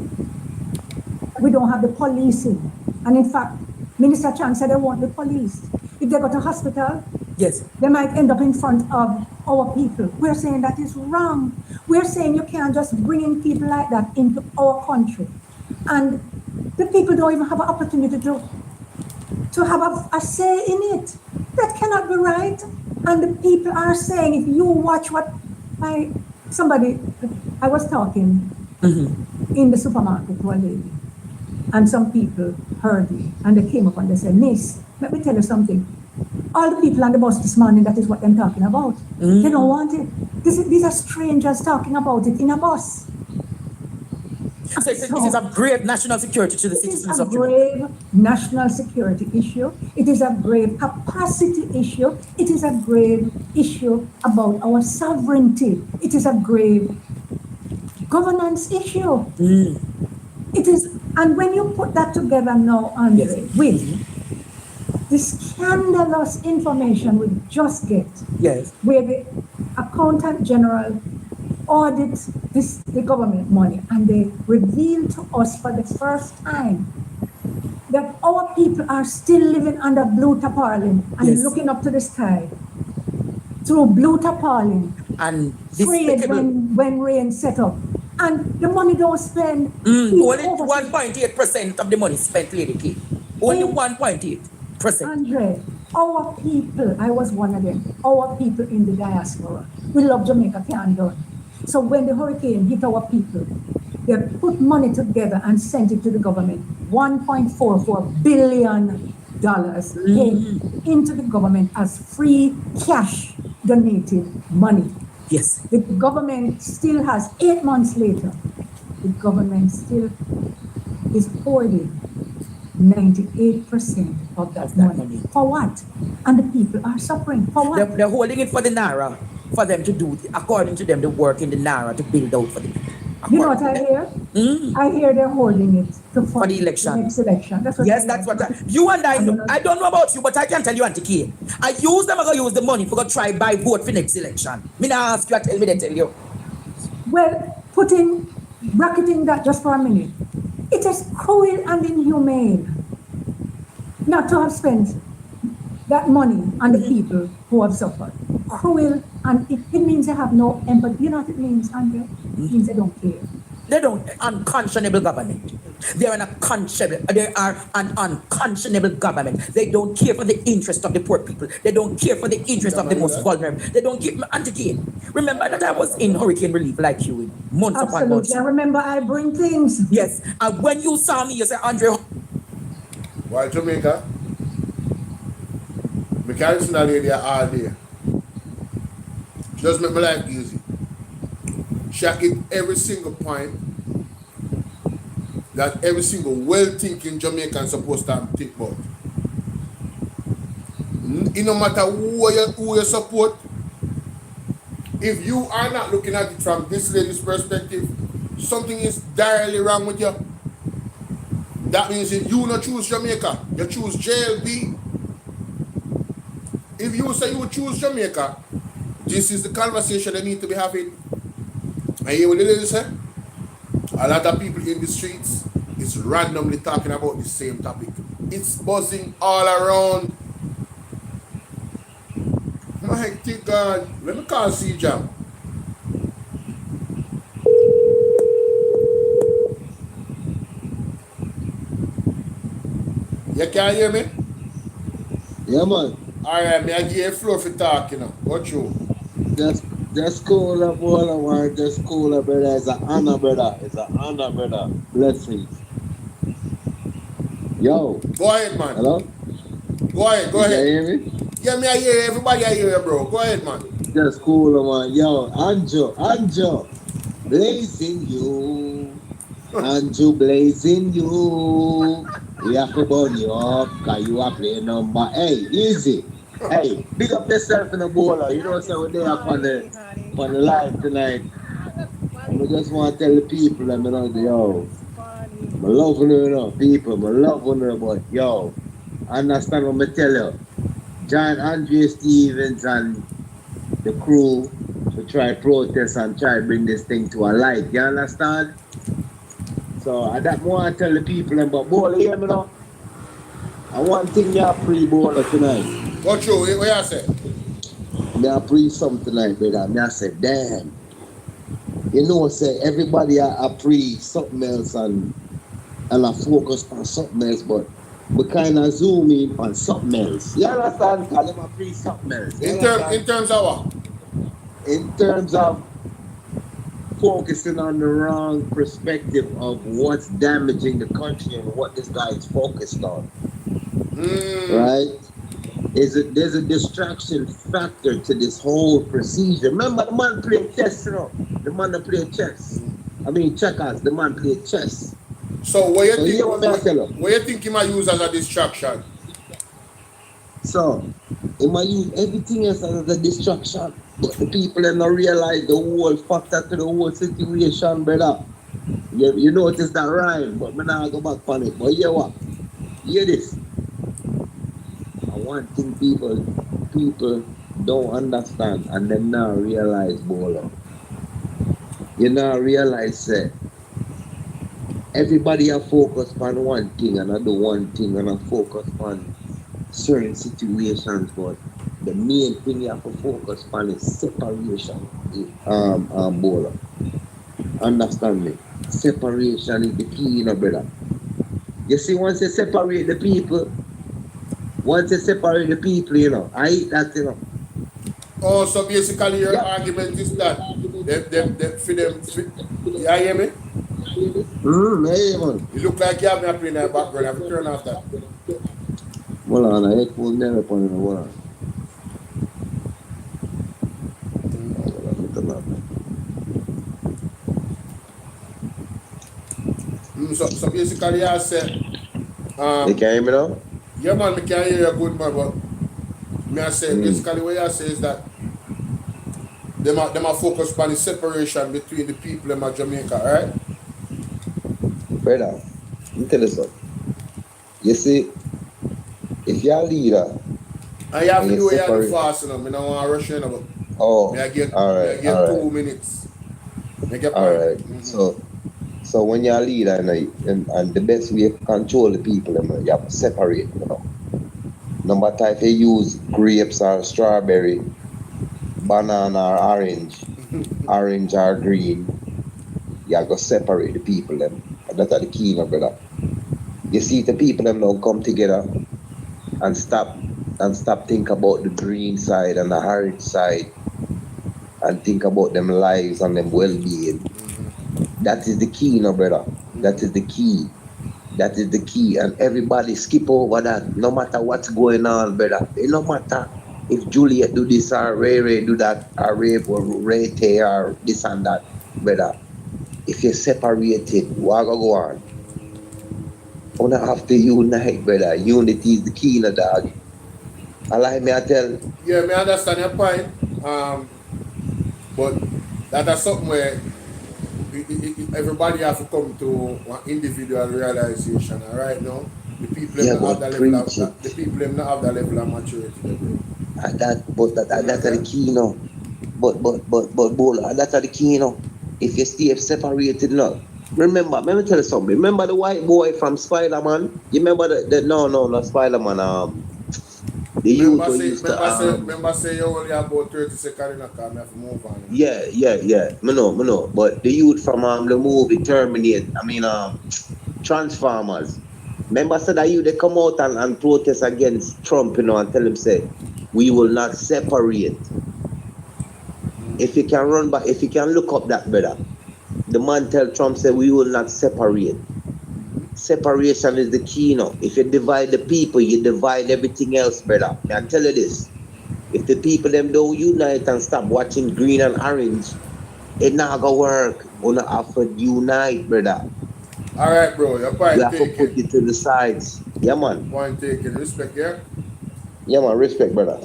We don't have the policing. And in fact, Minister Chan said they want the police. If they go to hospital, Yes. they might end up in front of our people. We're saying that is wrong. We're saying you can't just bring in people like that into our country. And the people don't even have an opportunity to have a say in it. That cannot be right. And the people are saying, if you watch what I was talking in the supermarket to a lady, and some people heard me, and they came up and they said, Miss, let me tell you something. All the people on the bus this morning, that is what they're talking about. They don't want it. These are strangers talking about it in a bus. So it is a grave national security to the It is citizens a of Jamaica. grave national security issue. It is a grave capacity issue. It is a grave issue about our sovereignty. It is a grave governance issue. It is, and when you put that together now, Andre, with the scandalous information we just get, Yes. where the accountant general audits the government money, and they reveal to us for the first time that our people are still living under blue tarpaulin and Yes. looking up to the sky through blue tarpaulin, And afraid despicable. when rain set up, and the money don't spend. Only 1.8% of the money spent, Lady K. Only 1.8%. Andre, our people, I was one of them, our people in the diaspora, we love Jamaica, can't done. So when the hurricane hit our people, they put money together and sent it to the government. $1.44 billion came into the government as free cash donated money. Yes. The government still has, 8 months later, the government still is hoarding 98% of that money. For what? And the people are suffering. For what? They're holding it for the Naira, for them to do, according to them, the work in the Naira to build out for the people. You know what I hear? I hear they're holding it to For the election. next election. That's what Yes, that's what you and I know. I don't know about you, but I can tell you, Auntie K. I use them, I go use the money for go try buy vote for next election. Me not ask you, I tell me, they tell you. Well, bracketing that just for a minute. It is cruel and inhumane not to have spent that money on the people who have suffered. Cruel, and it means they have no empathy. You know what it means, Andre? It means they don't care. They don't unconscionable government. They are an unconscionable government. They don't care for the interest of the poor people. They don't care for the interest of the most vulnerable. They don't care. Auntie, remember that I was in hurricane relief like you months upon months. Absolutely. I remember I bring things. Yes. And when you saw me, you said, Andre. Why Jamaica? can't listen to that lady all day. Just make my life easy. She hit every single point that every single well-thinking Jamaican supposed to think about. It no matter who you support, if you are not looking at it from this lady's perspective, something is directly wrong with you. That means if you not choose Jamaica, you choose JLB. If you say you choose Jamaica, this is the conversation they need to be having. And hear what the lady say? A lot of people in the streets is randomly talking about the same topic. It's buzzing all around. My God, let me call C-Jam. You can hear me? Yeah, man. Alright, me I give you a floor for talking now. What you? Just cool up, all just cool up, brother. It's an honor, brother. It's an honor, brother. Blessings. Yo. Go ahead, man. Hello? Go ahead, go You ahead. hear me? Yeah, me I hear you. Everybody I hear you, bro. Go ahead, man. Just cool, man. Yo, Anjo. Blazing you. Anjo blazing you. We have to burn you up, cause you are playing number. Hey, easy. Hey, big up yourself in the bowler. You know what I'm saying? We're there on the live tonight. I just want to tell the people that, yo, I love you, people. I love you, but yo, understand what I tell you. John Andre Stevens and the crew to try protest and try bring this thing to a light. You understand? So I don't want to tell the people, but bowler, hear me now? And one thing you free bowler tonight. What you? What you say? Me I pre something tonight, brother. Me I say, damn. You know, say everybody I pre something else and I focus on something else, but we kind of zoom in on something else. You understand? Because them I pre something else. In terms of what? In terms of focusing on the wrong perspective of what's damaging the country and what this guy is focused on. Right? There's a distraction factor to this whole procedure. Remember, the man played chess, you know? The man that played chess. I mean, checkers, the man played chess. So what you think? What What you think he might use as a distraction? So, he might use everything else as a distraction. But the people that don't realize the whole factor to the whole situation, brother. You notice that rhyme, but me not go back on it. But hear what? Hear this. One thing people don't understand and them now realize, bowler. You now realize that everybody are focused on one thing and I do one thing and I focus on certain situations, but the main thing you have to focus on is separation, bowler. Understand me? Separation is the key, you know, brother. You see, once you separate the people, you know, I eat that, you know. Oh, so basically your argument is that you hear me? Hey, man. You look like you have me up in the background. Have to turn off that. Hold on, I headphone never upon it. Hold on. So basically I said You can hear me now? yeah, man, I can hear you good, man, but me I say basically what I say is that them are focused on the separation between the people in Jamaica, alright? Brother, let me tell you something. You see, if you're a leader, And you have to and do you what you have to separate. fast, you know. I don't want to rush in, but Oh, I get alright, 2 minutes. I get alright. Mm-hmm. So when you're a leader, and the best way to control the people, you have to separate, you know. No matter if you use grapes or strawberry, banana or orange or green, you have to separate the people, them. And that's the key, no, brother. You see, the people them don't come together and stop think about the green side and the orange side and think about them lives and them well-being. That is the key, no, brother. That is the key. That is the key, and everybody skip over that. No matter what's going on, brother. It no matter if Juliet do this or Ray Ray do that or Rape or Ray Tay or this and that, brother. If you're separated, what go on? Una have to unite, brother. Unity is the key, in the dog. I like me, I tell. Yeah, me understand your point. But that is something where everybody have to come to one individual realization. And right now, the people Yeah, not have but the level preach it. of, the people not have the level of maturity. That's the key, you know. But Bola, that's the key, you know. If you stay separated, no. Remember, let me tell you something. Remember the white boy from Spider-Man? You remember no, Spider-Man, the youth who used to Remember say you only have about 30 seconds in a car, I have to move on. Yeah. Me know. But the youth from the movie Terminator, Transformers. Remember said that you they come out and protest against Trump, you know, and tell him say, we will not separate. If you can run back, if you can look up that, brother. The man tell Trump say we will not separate. Separation is the key, you know. If you divide the people, you divide everything else, brother. I tell you this. If the people them don't unite and stop watching green and orange, it not gonna work. We not have to unite, brother. Alright, bro, your point We have to taken. put it to the sides. Yeah, man. Point taken. Respect, yeah? Yeah, man. Respect, brother.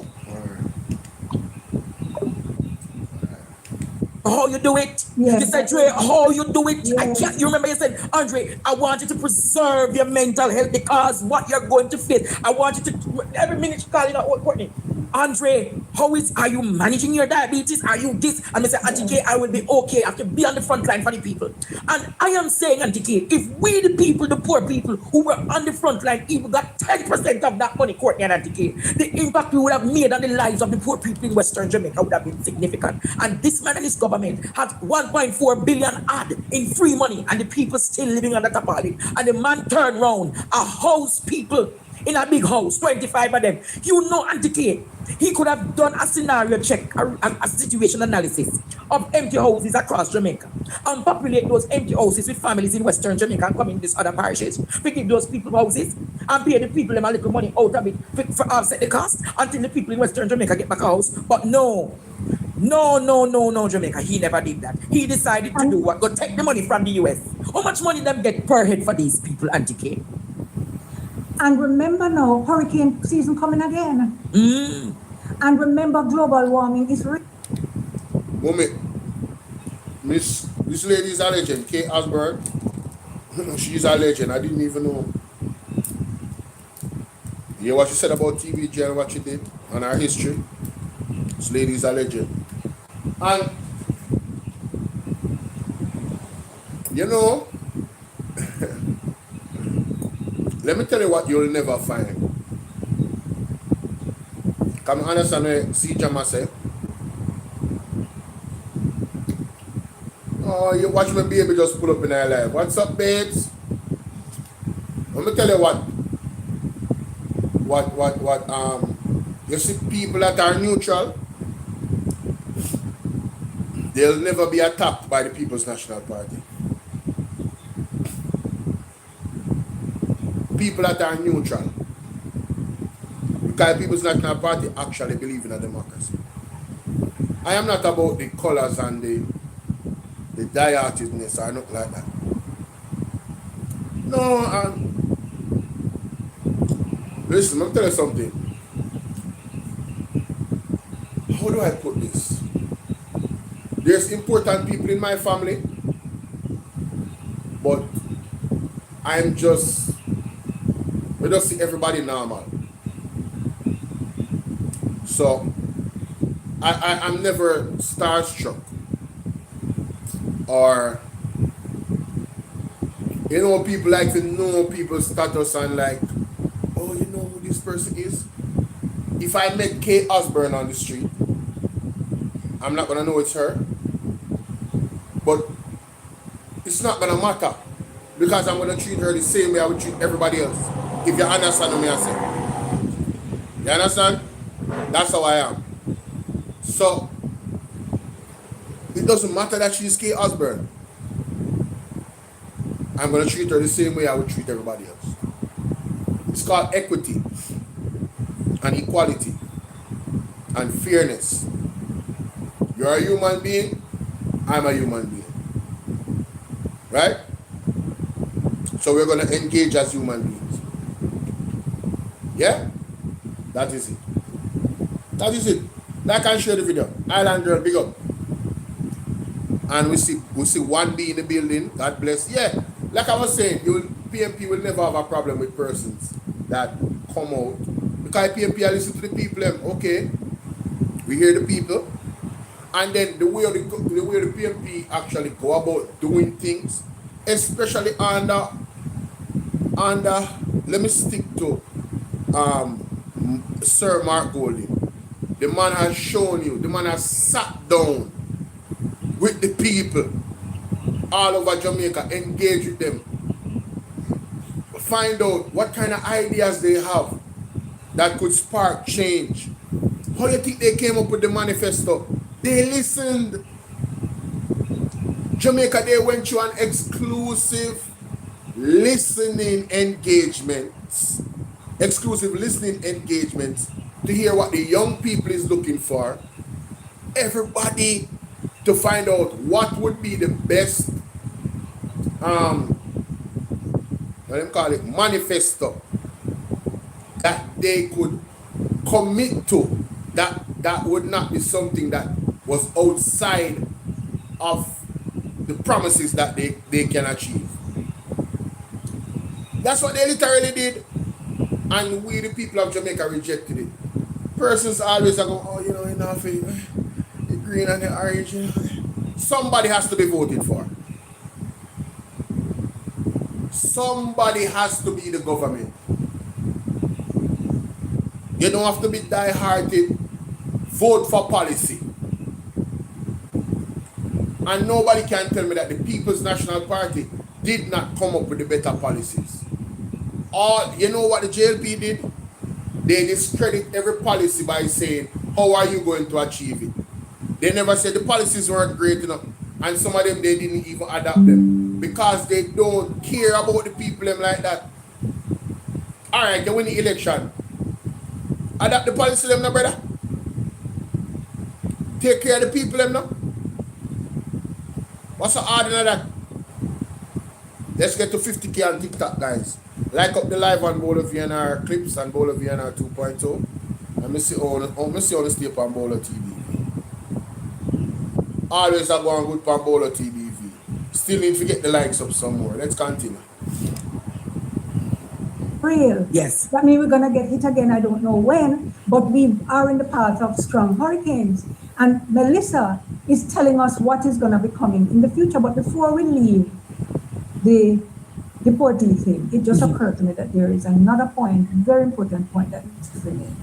How you do it? Yes. You said, Dre, how you do it? I Yes. can't. You remember you said, Andre, I want you to preserve your mental health because what you're going to face. I want you to every minute you call it out, Courtney. Andre, are you managing your diabetes? Are you this? And I say, Auntie K, I will be okay. I have to be on the front line for the people. And I am saying, Auntie K, if we the people, the poor people who were on the front line, even got 10% of that money, Courtney and Auntie K, the impact we would have made on the lives of the poor people in Western Jamaica would have been significant. And this man and his government had 1.4 billion odd in free money, and the people still living on the top of it. And the man turned around, a house people in a big house, 25 of them. You know, Auntie K, he could have done a scenario check, a situation analysis of empty houses across Jamaica and populate those empty houses with families in Western Jamaica and come in these other parishes. We give those people houses and pay the people them a little money out of it for offset the cost until the people in Western Jamaica get back a house. But no, Jamaica. He never did that. He decided to do what? Go take the money from the US. How much money them get per head for these people, Auntie K? And remember now, hurricane season coming again. And remember, global warming is real. Moment. This lady is a legend, Kate Osborne. She's a legend. I didn't even know. You hear what she said about TVJ and what she did and her history? This lady is a legend. And you know, let me tell you what you'll never find. Can you understand what see Jama say? Oh, you watch my baby just pull up in her life. What's up, babes? Let me tell you you see people that are neutral, they'll never be attacked by the People's National Party. People that are neutral. Because the People's National Party actually believe in a democracy. I am not about the colors and the diartedness or nothing like that. No, listen, let me tell you something. How do I put this? There's important people in my family, but we just see everybody normal. So I'm never starstruck or you know, people like to know people's status and like, oh, you know who this person is? If I met Kate Osborne on the street, I'm not gonna know it's her. But it's not gonna matter because I'm gonna treat her the same way I would treat everybody else. If you understand what I say. You understand? That's how I am. So it doesn't matter that she's Kate Osborne. I'm going to treat her the same way I would treat everybody else. It's called equity and equality and fairness. You're a human being, I'm a human being. Right? So we're going to engage as human beings. Yeah? That is it. That is it. Like I share the video. Island girl, big up. And we see one B in the building. God bless. Yeah. Like I was saying, PMP will never have a problem with persons that come out. Because PMP I listen to the people. Okay. We hear the people. And then the way the PMP actually go about doing things, especially under let me stick to Sir Mark Golding. The man has shown you, the man has sat down with the people all over Jamaica, engage with them, find out what kind of ideas they have that could spark change. How do you think they came up with the manifesto? They listened. Jamaica, they went through an exclusive listening engagements, to hear what the young people is looking for. Everybody to find out what would be the best manifesto that they could commit to, that would not be something that was outside of the promises that they can achieve. That's what they literally did, and we the people of Jamaica rejected it. Persons always are going, oh, you know, enough the green and the orange. Somebody has to be voted for. Somebody has to be the government. You don't have to be die-hearted. Vote for policy. And nobody can tell me that the People's National Party did not come up with the better policies. Or, you know what the JLP did? They discredit every policy by saying, how are you going to achieve it? They never said the policies weren't great enough. And some of them, they didn't even adapt them. Because they don't care about the people them like that. Alright, you win the election. Adapt the policy them now, brother. Take care of the people them now. What's the order of that? Let's get to 50K on TikTok, guys. Like up the live on BOLO V&R clips and BOLO V&R 2.0. And me see all the stay up on BOLO TV. Always are going good on BOLO TV. Still need to get the likes up some more. Let's continue. Real. Yes. That means we're going to get hit again, I don't know when, but we are in the path of strong hurricanes. And Melissa is telling us what is going to be coming in the future. But before we leave the deportee thing, it just occurred to me that there is another point, very important point that needs to be made.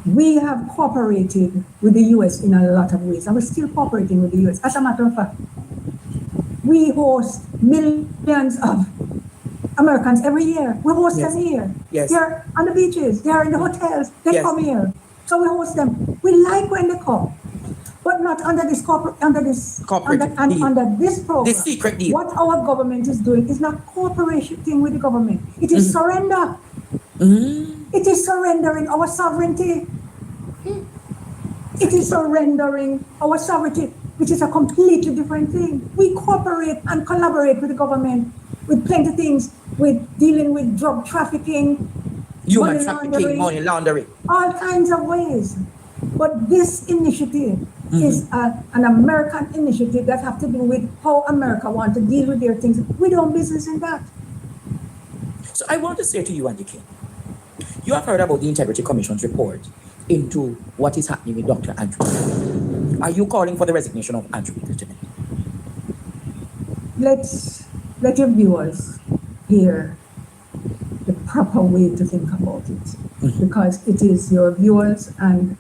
We have cooperated with the US in a lot of ways, and we're still cooperating with the US. As a matter of fact, we host millions of Americans every year. We host them here. Yes. They're on the beaches, they're in the hotels, they come here. So we host them. We like when they come, but not under this under this program. This secret deal. What our government is doing is not cooperation thing with the government. It is surrender. It is surrendering our sovereignty. It is surrendering our sovereignty, which is a completely different thing. We cooperate and collaborate with the government with plenty of things, with dealing with drug trafficking, Human trafficking, money laundering. all kinds of ways. But this initiative is an American initiative that have to do with how America want to deal with their things. We don't business in that. So I want to say to you, Andy King, you have heard about the Integrity Commission's report into what is happening with Dr. Andrew. Are you calling for the resignation of Andrew today? Let your viewers hear the proper way to think about it, because it is your viewers and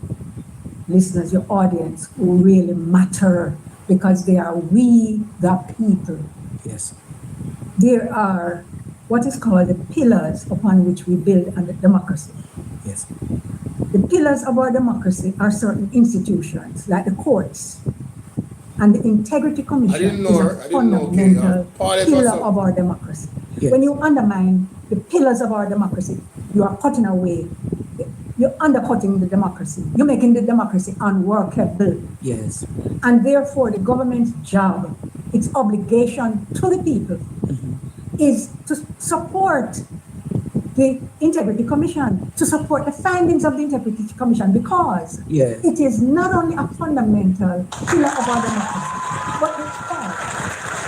listeners, your audience, who really matter, because they are we the people. Yes. There are what is called the pillars upon which we build a democracy. Yes. The pillars of our democracy are certain institutions, like the courts And the Integrity Commission is a fundamental pillar of our democracy. Yes. When you undermine the pillars of our democracy, you are cutting away, you're undercutting the democracy. You're making the democracy unworkable. Yes. And therefore, the government's job, its obligation to the people, is to support the Integrity Commission, to support the findings of the Integrity Commission, because Yes. it is not only a fundamental pillar of our democracy, but it's part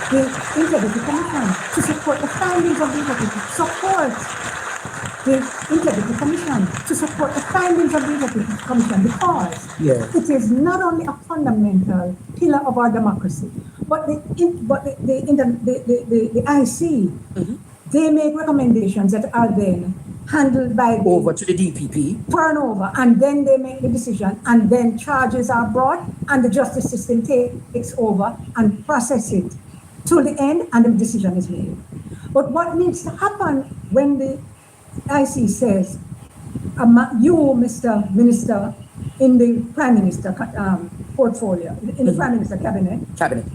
the Integrity Commission to support the findings of the Integrity, support the Integrity Commission to support the findings of the Integrity Commission, because Yes. it is not only a fundamental pillar of our democracy, but the IC, they make recommendations that are then handled by the Over to the DPP. turnover, and then they make the decision, and then charges are brought, and the justice system takes over and process it to the end, and the decision is made. But what needs to happen when the IC says, you, Mr. Minister, in the Prime Minister portfolio, in the Prime Minister cabinet,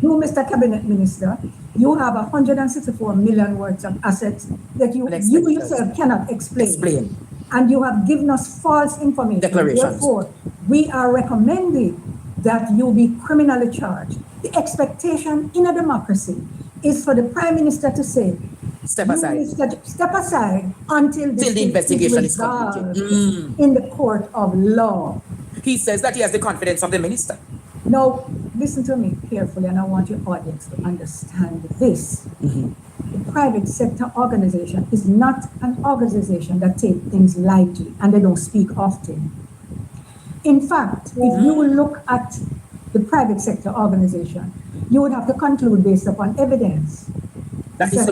you, Mr. Cabinet Minister, you have 164 million worth of assets that you yourself cannot explain. And you have given us false information. Declarations. Therefore, we are recommending that you be criminally charged. The expectation in a democracy is for the Prime Minister to say, Step aside. Step aside until the investigation is completed. In the court of law. He says that he has the confidence of the minister. Now, listen to me carefully, and I want your audience to understand this. The private sector organization is not an organization that takes things lightly, and they don't speak often. In fact, if you look at the private sector organization, you would have to conclude based upon evidence. It is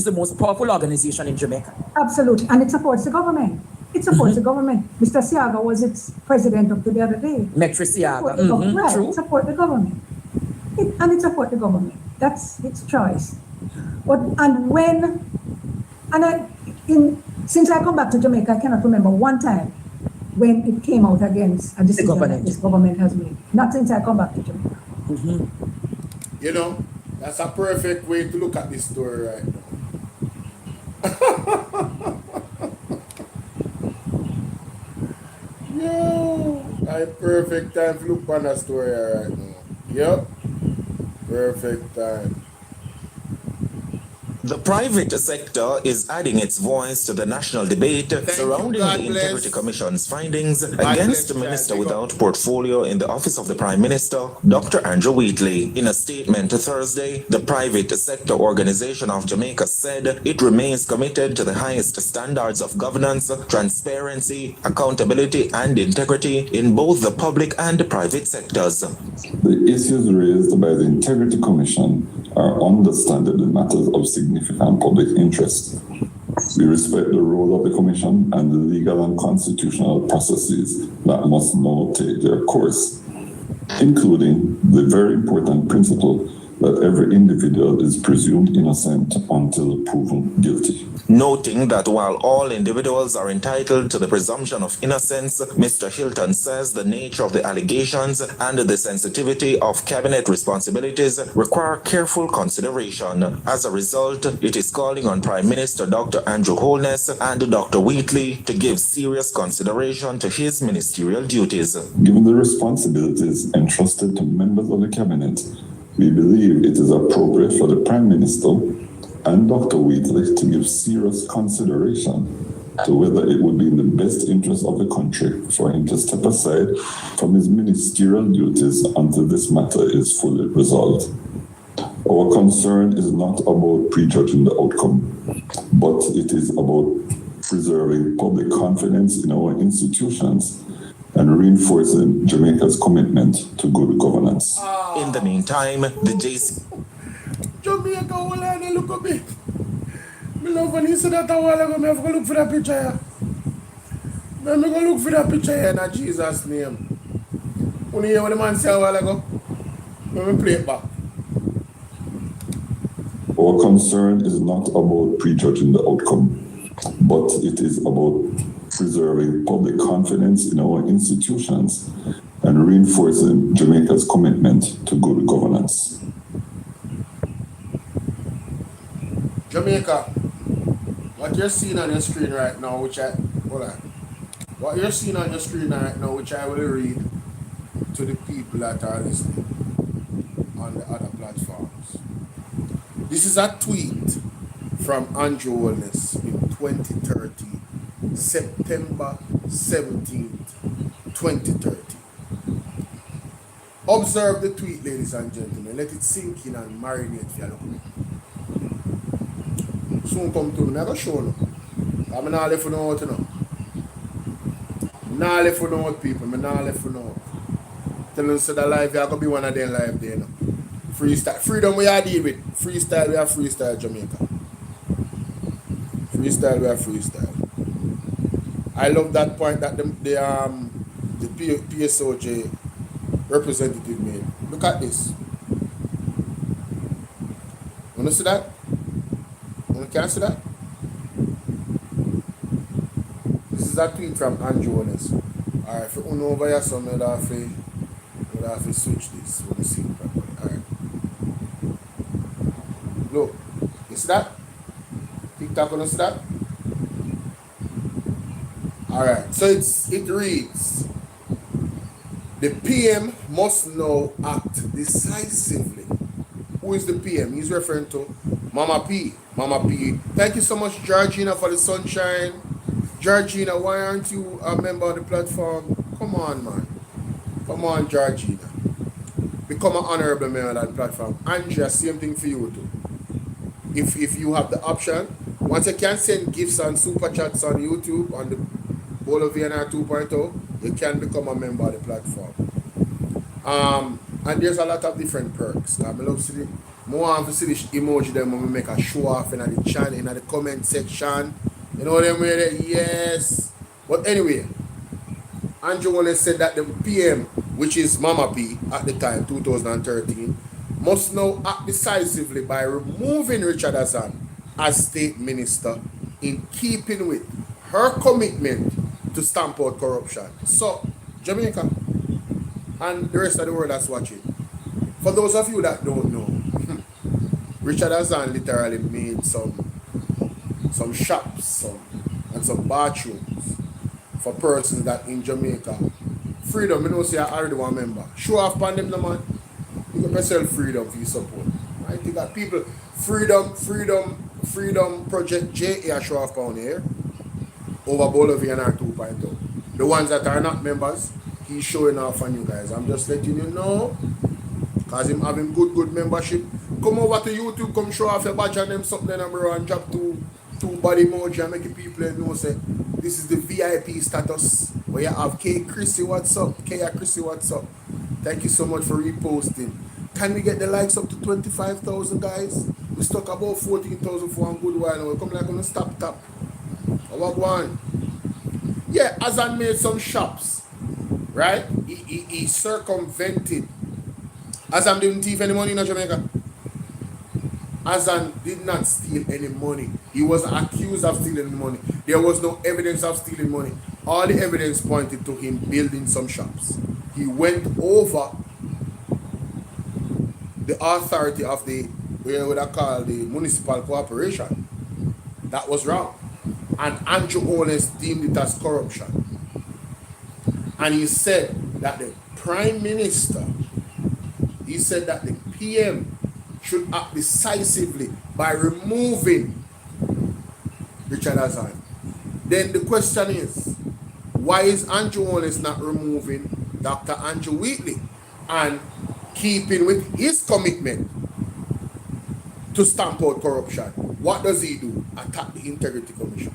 the most powerful organization in Jamaica. Absolutely, and it supports the government. It supports the government. Mr. Siaga was its president up to the other day. Metri Siaga. Right, True. support the government. It support the government. That's its choice. Since I come back to Jamaica, I cannot remember one time when it came out against a decision that this government has made. Not since I come back to Jamaica. You know, that's a perfect way to look at this story right now. Yo, a perfect time to look on that story right now. Yep, perfect time. The private sector is adding its voice to the national debate surrounding the Integrity Commission's findings against the Minister without Portfolio in the Office of the Prime Minister, Dr. Andrew Wheatley. In a statement Thursday, the private sector organization of Jamaica said it remains committed to the highest standards of governance, transparency, accountability, and integrity in both the public and private sectors. The issues raised by the Integrity Commission are understandably matters of significant public interest. We respect the role of the Commission and the legal and constitutional processes that must now take their course, including the very important principle that every individual is presumed innocent until proven guilty. Noting that while all individuals are entitled to the presumption of innocence, Mr. Hilton says the nature of the allegations and the sensitivity of cabinet responsibilities require careful consideration. As a result, it is calling on Prime Minister Dr. Andrew Holness and Dr. Wheatley to give serious consideration to his ministerial duties. Given the responsibilities entrusted to members of the cabinet, we believe it is appropriate for the Prime Minister and Dr. Wheatley to give serious consideration to whether it would be in the best interest of the country for him to step aside from his ministerial duties until this matter is fully resolved. Our concern is not about prejudging the outcome, but it is about preserving public confidence in our institutions and reinforcing Jamaica's commitment to good governance. In the meantime, the JC... Jamaica, hold on, look at me. Me love when you said that a while ago, me have to look for that picture here. Me go look for that picture here in Jesus' name. When you hear what the man said a while ago, me play it back. Our concern is not about prejudging the outcome, but it is about preserving public confidence in our institutions and reinforcing Jamaica's commitment to good governance. Jamaica, what you're seeing on your screen right now, which I what you're seeing on your screen right now, which I will read to the people that are listening on the other platforms. This is a tweet from Andrew Wellness in 2030, September 17th, 2030. Observe the tweet, ladies and gentlemen. Let it sink in and marinate for you. Soon come to me, I go show you. I'm not left for no out, you know. Not left for no out, people. I'm not left for no out. Tell them so the life, you're going to be one of them live there, you know. Freestyle. Freedom we are deal with. Freestyle, we are freestyle Jamaica. Freestyle, we are freestyle. I love that point that the PSOJ representative made. Look at this. Want to see that? Can you see that? This is a tweet from Andrew Wellness. Alright, for uno over here, so we'll have to switch this. We'll see it properly. Alright. Look, you see that? TikTok, you see that? Alright, so it reads, the PM must now act decisively. Who is the PM? He's referring to Mama P. Mama P. Thank you so much, Georgina, for the sunshine. Georgina, why aren't you a member of the platform? Come on, man. Come on, Georgina. Become an honorable member of that platform. Andrea, same thing for you too. If you have the option, once you can send gifts and super chats on YouTube on the BOLO V&R 2.0, you can become a member of the platform. And there's a lot of different perks. I love to see the more to see the emoji them when we make a show off in the channel, in the comment section. You know them way, yes. But anyway, Andrew Wallace said that the PM, which is Mama P at the time, 2013, must now act decisively by removing Richard Hassan as state minister in keeping with her commitment to stamp out corruption. So, Jamaica and the rest of the world that's watching, for those of you that don't know, Richard Hassan literally made some shops and some bathrooms for persons that in Jamaica. Freedom, you know, say I already one member. Show off on them, no man. You got yourself freedom for your support. Right? You got people, freedom Project JA show off on here over BOLO V&R 2.0. The ones that are not members, he's showing off on you guys. I'm just letting you know, because him having good membership. Come over to YouTube, come show off your badge and them something and bro, and drop two body emoji and make the people know say this is the VIP status where you have K Chrissy, what's up? K Chrissy, what's up? Thank you so much for reposting. Can we get the likes up to 25,000 guys? We stuck about 14,000 for one good while now. We come like on a stop tap. I walk one. Yeah, Hassan made some shops, right? He circumvented. Hassan didn't thief any money in Jamaica. Hassan did not steal any money. He was accused of stealing money. There was no evidence of stealing money. All the evidence pointed to him building some shops. He went over the authority of the, what would I call, the municipal corporation. That was wrong. And Andrew Owens deemed it as corruption. And he said that the Prime Minister, he said that the PM should act decisively by removing Richard Hassan. Then the question is, why is Andrew Owens not removing Dr. Andrew Wheatley and keeping with his commitment to stamp out corruption? What does he do? Attack the Integrity Commission.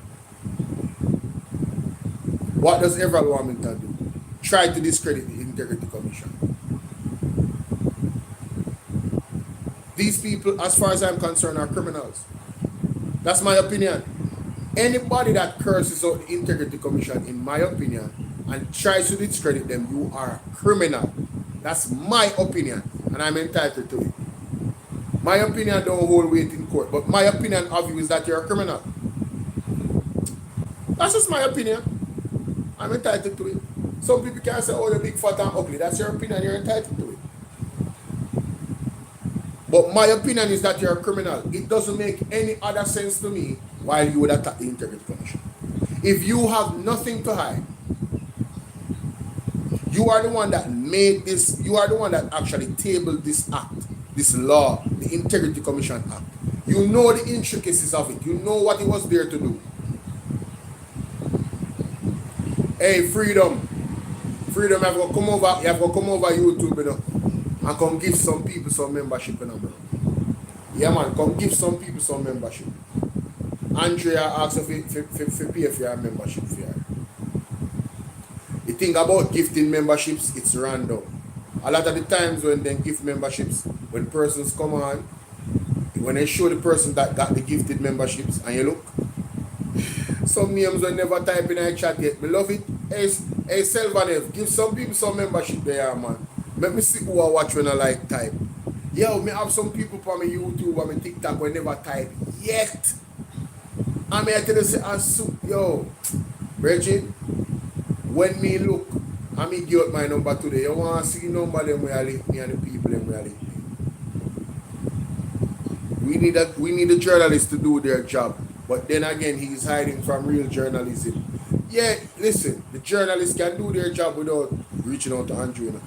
What does Everett Wilmington do? Try to discredit the Integrity Commission. These people, as far as I'm concerned, are criminals. That's my opinion. Anybody that curses out the Integrity Commission, in my opinion, and tries to discredit them, you are a criminal. That's my opinion, and I'm entitled to it. My opinion don't hold weight in court, but my opinion of you is that you're a criminal. That's just my opinion. I'm entitled to it. Some people can say, oh, you're big, fat, and ugly. That's your opinion. You're entitled to it. But my opinion is that you're a criminal. It doesn't make any other sense to me why you would attack the Integrity Commission. If you have nothing to hide, you are the one that made this, you are the one that actually tabled this act, this law, the Integrity Commission Act. You know the intricacies of it. You know what it was there to do. Hey, Freedom, you have to come over YouTube, you know, and come give some people some membership, you know, bro. Yeah, man, come give some people some membership. Andrea asked if you pay for your membership fee. The thing about gifting memberships, it's random. A lot of the times when they give memberships, when persons come on, when they show the person that got the gifted memberships, and you look, some names will never type in a chat yet. We love it. Hey, Selvanev, give some people some membership there, man. Let me see who I watch when I like type. Yo, me have some people on my YouTube and my TikTok will never type yet. I'm here to say, yo, Reggie, when me look, I me give out my number today. You want to see the number them where I live, me and the people them where I live. We need a journalist to do their job. But then again, he's hiding from real journalism. Yeah, listen, the journalists can do their job without reaching out to Andrew. You know?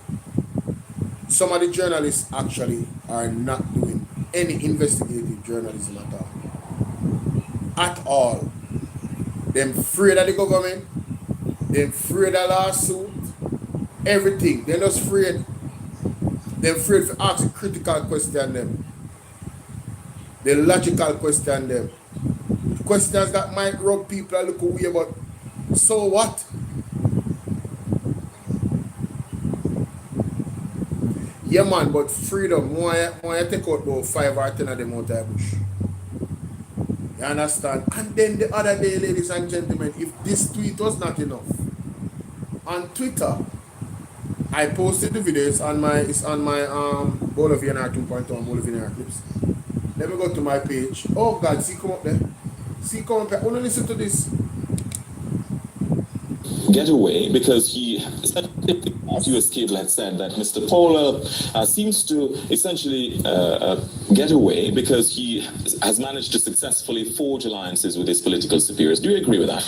Some of the journalists actually are not doing any investigative journalism at all. At all. They're afraid of the government. They're afraid of lawsuit. Everything. They're just afraid. They're afraid to ask a critical question them. The logical question them. Questions that might rub people a little weird, but so what? Yeah, man, but Freedom, why take out about 5 or 10 of them out of the bush? You understand? And then the other day, ladies and gentlemen, if this tweet was not enough, on Twitter, I posted the video. It's on my BOLO V&R 2.1 BOLO V&R clips. Let me go to my page. Oh God, see, come up there. See, come up there. I want to listen to this. Get away because he US cable had said that Mr. Powell seems to essentially get away because he has managed to successfully forge alliances with his political superiors. Do you agree with that?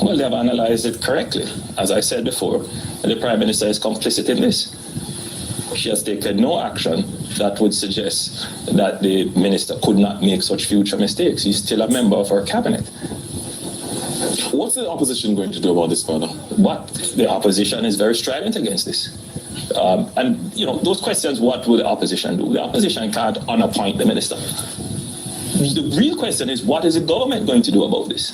Well, they have analyzed it correctly. As I said before, the Prime Minister is complicit in this. She has taken no action that would suggest that the Minister could not make such future mistakes. He's still a member of her cabinet. What's the opposition going to do about this further? What? The opposition is very strident against this. And, you know, those questions, what will the opposition do? The opposition can't unappoint the minister. The real question is, what is the government going to do about this?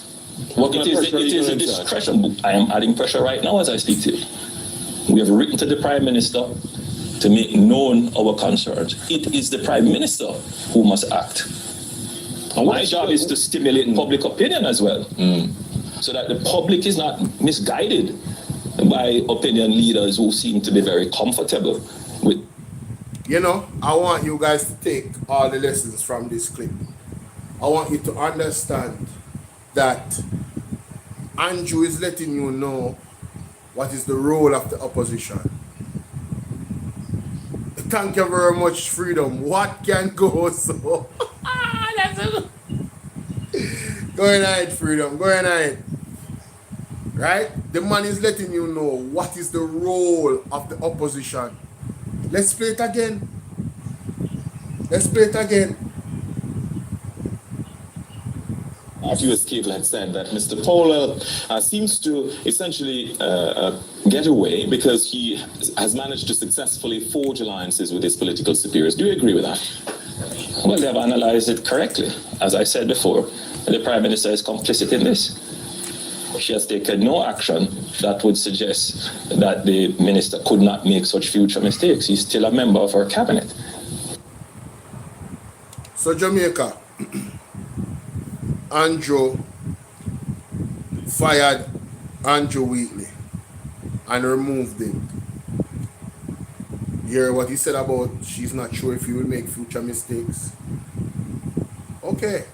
It is a discretion. I am adding pressure right now as I speak to you. We have written to the Prime Minister to make known our concerns. It is the Prime Minister who must act. And my job is to stimulate public opinion as well. So that the public is not misguided by opinion leaders who seem to be very comfortable with. You know, I want you guys to take all the lessons from this clip. I want you to understand that Andrew is letting you know what is the role of the opposition. Thank you very much, Freedom. What can go so? Go ahead, Freedom. Go ahead. Right? The man is letting you know what is the role of the opposition. Let's play it again. Let's play it again. US cable had said that Mr. Powell seems to essentially get away because he has managed to successfully forge alliances with his political superiors. Do you agree with that? Well, they have analyzed it correctly. As I said before, the Prime Minister is complicit in this. She has taken no action that would suggest that the Minister could not make such future mistakes. He's still a member of her cabinet. So Jamaica, Andrew fired Andrew Wheatley and removed him. You hear what he said about she's not sure if he will make future mistakes? Okay.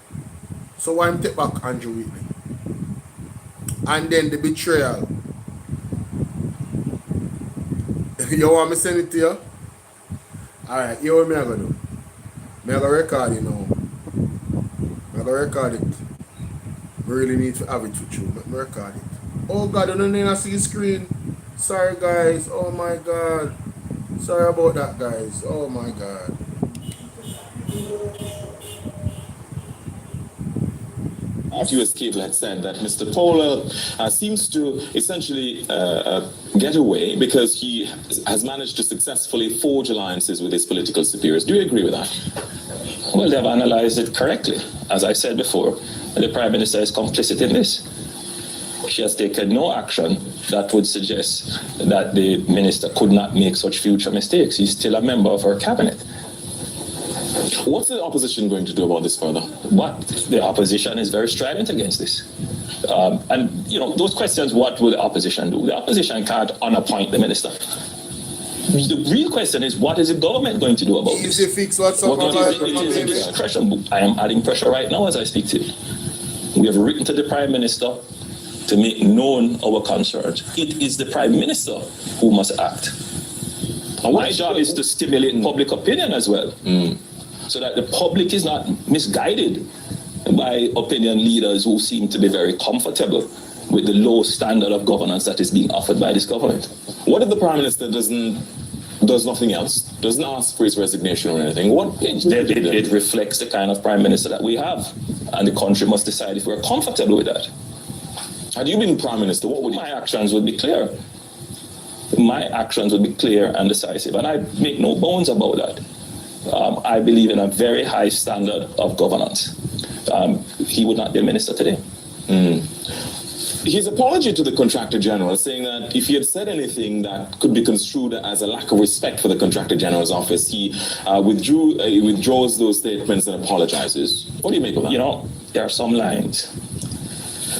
So why take back Andrew Wheatley? And then the betrayal. You want me to send it to you? Alright, here what me I gonna do. Me I gonna record it now. I gonna record it. We really need to have it with you. Let me record it. Oh God, I don't need to see the screen. Sorry guys. Oh my God. Sorry about that guys. Oh my God. US cable had said that Mr. Powell seems to essentially get away because he has managed to successfully forge alliances with his political superiors. Do you agree with that? Well, they have analyzed it correctly. As I said before, the Prime Minister is complicit in this. She has taken no action that would suggest that the Minister could not make such future mistakes. He's still a member of her cabinet. What's the opposition going to do about this further? What? The opposition is very strident against this. And, those questions, what will the opposition do? The opposition can't unappoint the minister. The real question is, what is the government going to do about this? Easy fix what's up. It is pressure. I am adding pressure right now as I speak to you. We have written to the Prime Minister to make known our concerns. It is the Prime Minister who must act. And my job is to stimulate public opinion as well. So that the public is not misguided by opinion leaders who seem to be very comfortable with the low standard of governance that is being offered by this government. What if the Prime Minister does nothing else, doesn't ask for his resignation or anything? It reflects the kind of Prime Minister that we have, and the country must decide if we're comfortable with that. Had you been Prime Minister, what would my actions would be clear? My actions would be clear and decisive, and I make no bones about that. I believe in a very high standard of governance. He would not be a minister today. His apology to the Contractor General, saying that if he had said anything that could be construed as a lack of respect for the Contractor General's office, he withdraws those statements and apologizes. What do you make of that? There are some lines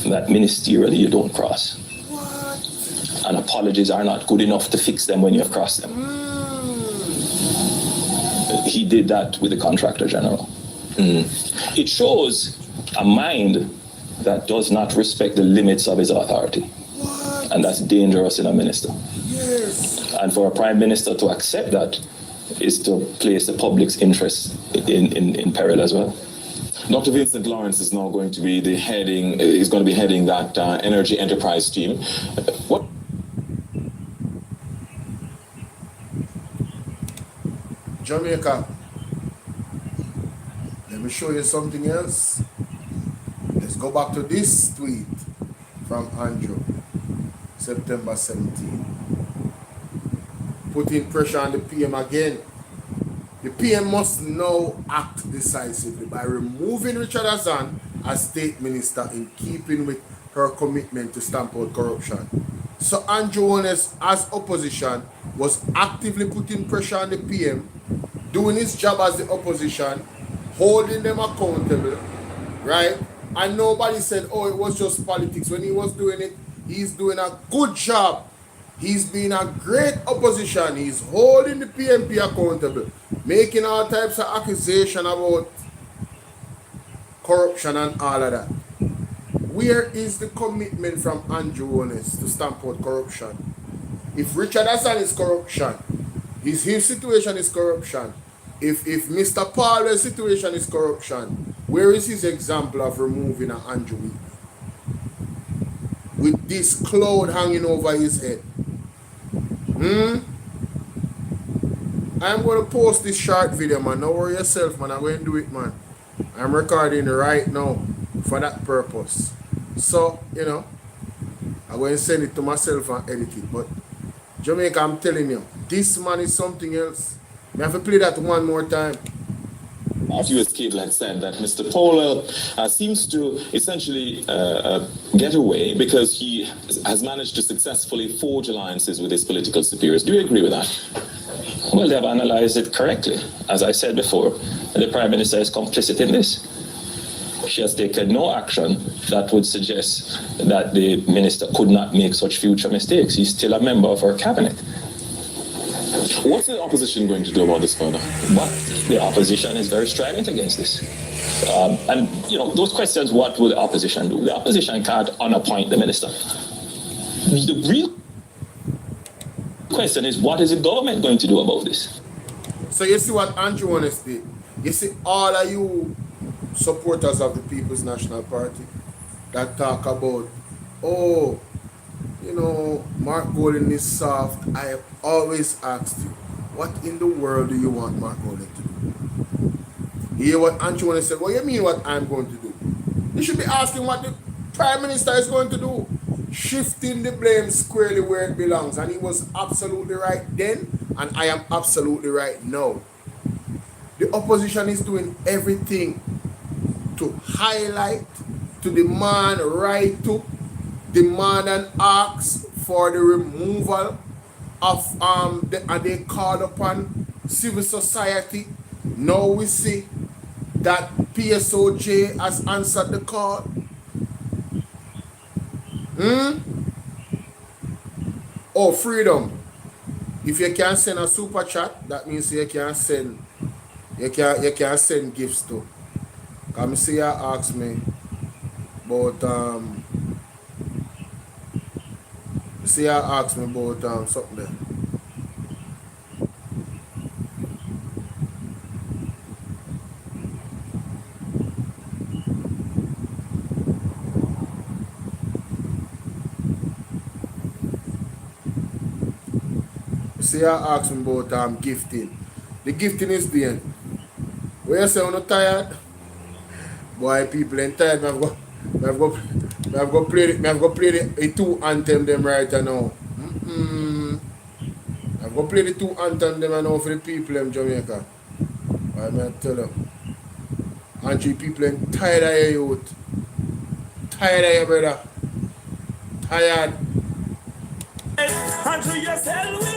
that ministerially you don't cross. What? And apologies are not good enough to fix them when you have crossed them. He did that with the Contractor General. It shows a mind that does not respect the limits of his authority. What? And that's dangerous in a minister. Yes. And for a Prime Minister to accept that is to place the public's interest in peril as well. Dr. Vincent Lawrence is now going to be heading that energy enterprise team. What? Jamaica, let me show you something else. Let's go back to this tweet from Andrew, September 17. Putting pressure on the PM again. The PM must now act decisively by removing Richard Azan as State Minister in keeping with her commitment to stamp out corruption. So Andrew Holness, as opposition, was actively putting pressure on the PM, doing his job as the opposition, holding them accountable, right? And nobody said, oh, it was just politics. When he was doing it, he's doing a good job. He's been a great opposition. He's holding the PMP accountable, making all types of accusations about corruption and all of that. Where is the commitment from Andrew Holness to stamp out corruption? If Richard Hassan is corruption, his situation is corruption. If Mr. Paul's situation is corruption, where is his example of removing an Andrew with this cloud hanging over his head? I'm going to post this short video, man. Don't worry yourself, man. I'm going to do it, man. I'm recording it right now for that purpose. So, I'm going to send it to myself and edit it. But Jamaica, I'm telling you, this man is something else. I have to play that one more time. US cable had said that Mr. Powell seems to essentially get away because he has managed to successfully forge alliances with his political superiors. Do you agree with that? Well, they have analyzed it correctly. As I said before, the Prime Minister is complicit in this. She has taken no action that would suggest that the Minister could not make such future mistakes. He's still a member of her cabinet. What's the opposition going to do about this further? What? The opposition is very strident against this. And, those questions, what will the opposition do? The opposition can't unappoint the minister. The real question is, what is the government going to do about this? So you see what Andrew Honest did? You see all of you supporters of the People's National Party that talk about, oh, you know, Mark Golden is soft. I have always asked you, what in the world do you want Mark Golden to do? You hear what Andrew Honest said? What do you mean what I'm going to do? You should be asking what the Prime Minister is going to do. Shifting the blame squarely where it belongs. And he was absolutely right then, and I am absolutely right now. The opposition is doing everything to highlight, to demand right to, demand and ask for the removal of they called upon civil society. Now we see that PSOJ has answered the call. Oh, freedom. If you can send a super chat, that means you can send gifts too. Come see you ask me about something there. See, I asked me about gifting. The gifting is there. Where you say I'm not tired? Boy, people ain't tired. I've got play the two anthem them right now. I've got play the two anthem them now for the people in Jamaica. I may tell them. And you people ain't tired of your youth. Tired of your brother. Tired. Unto yourself we are.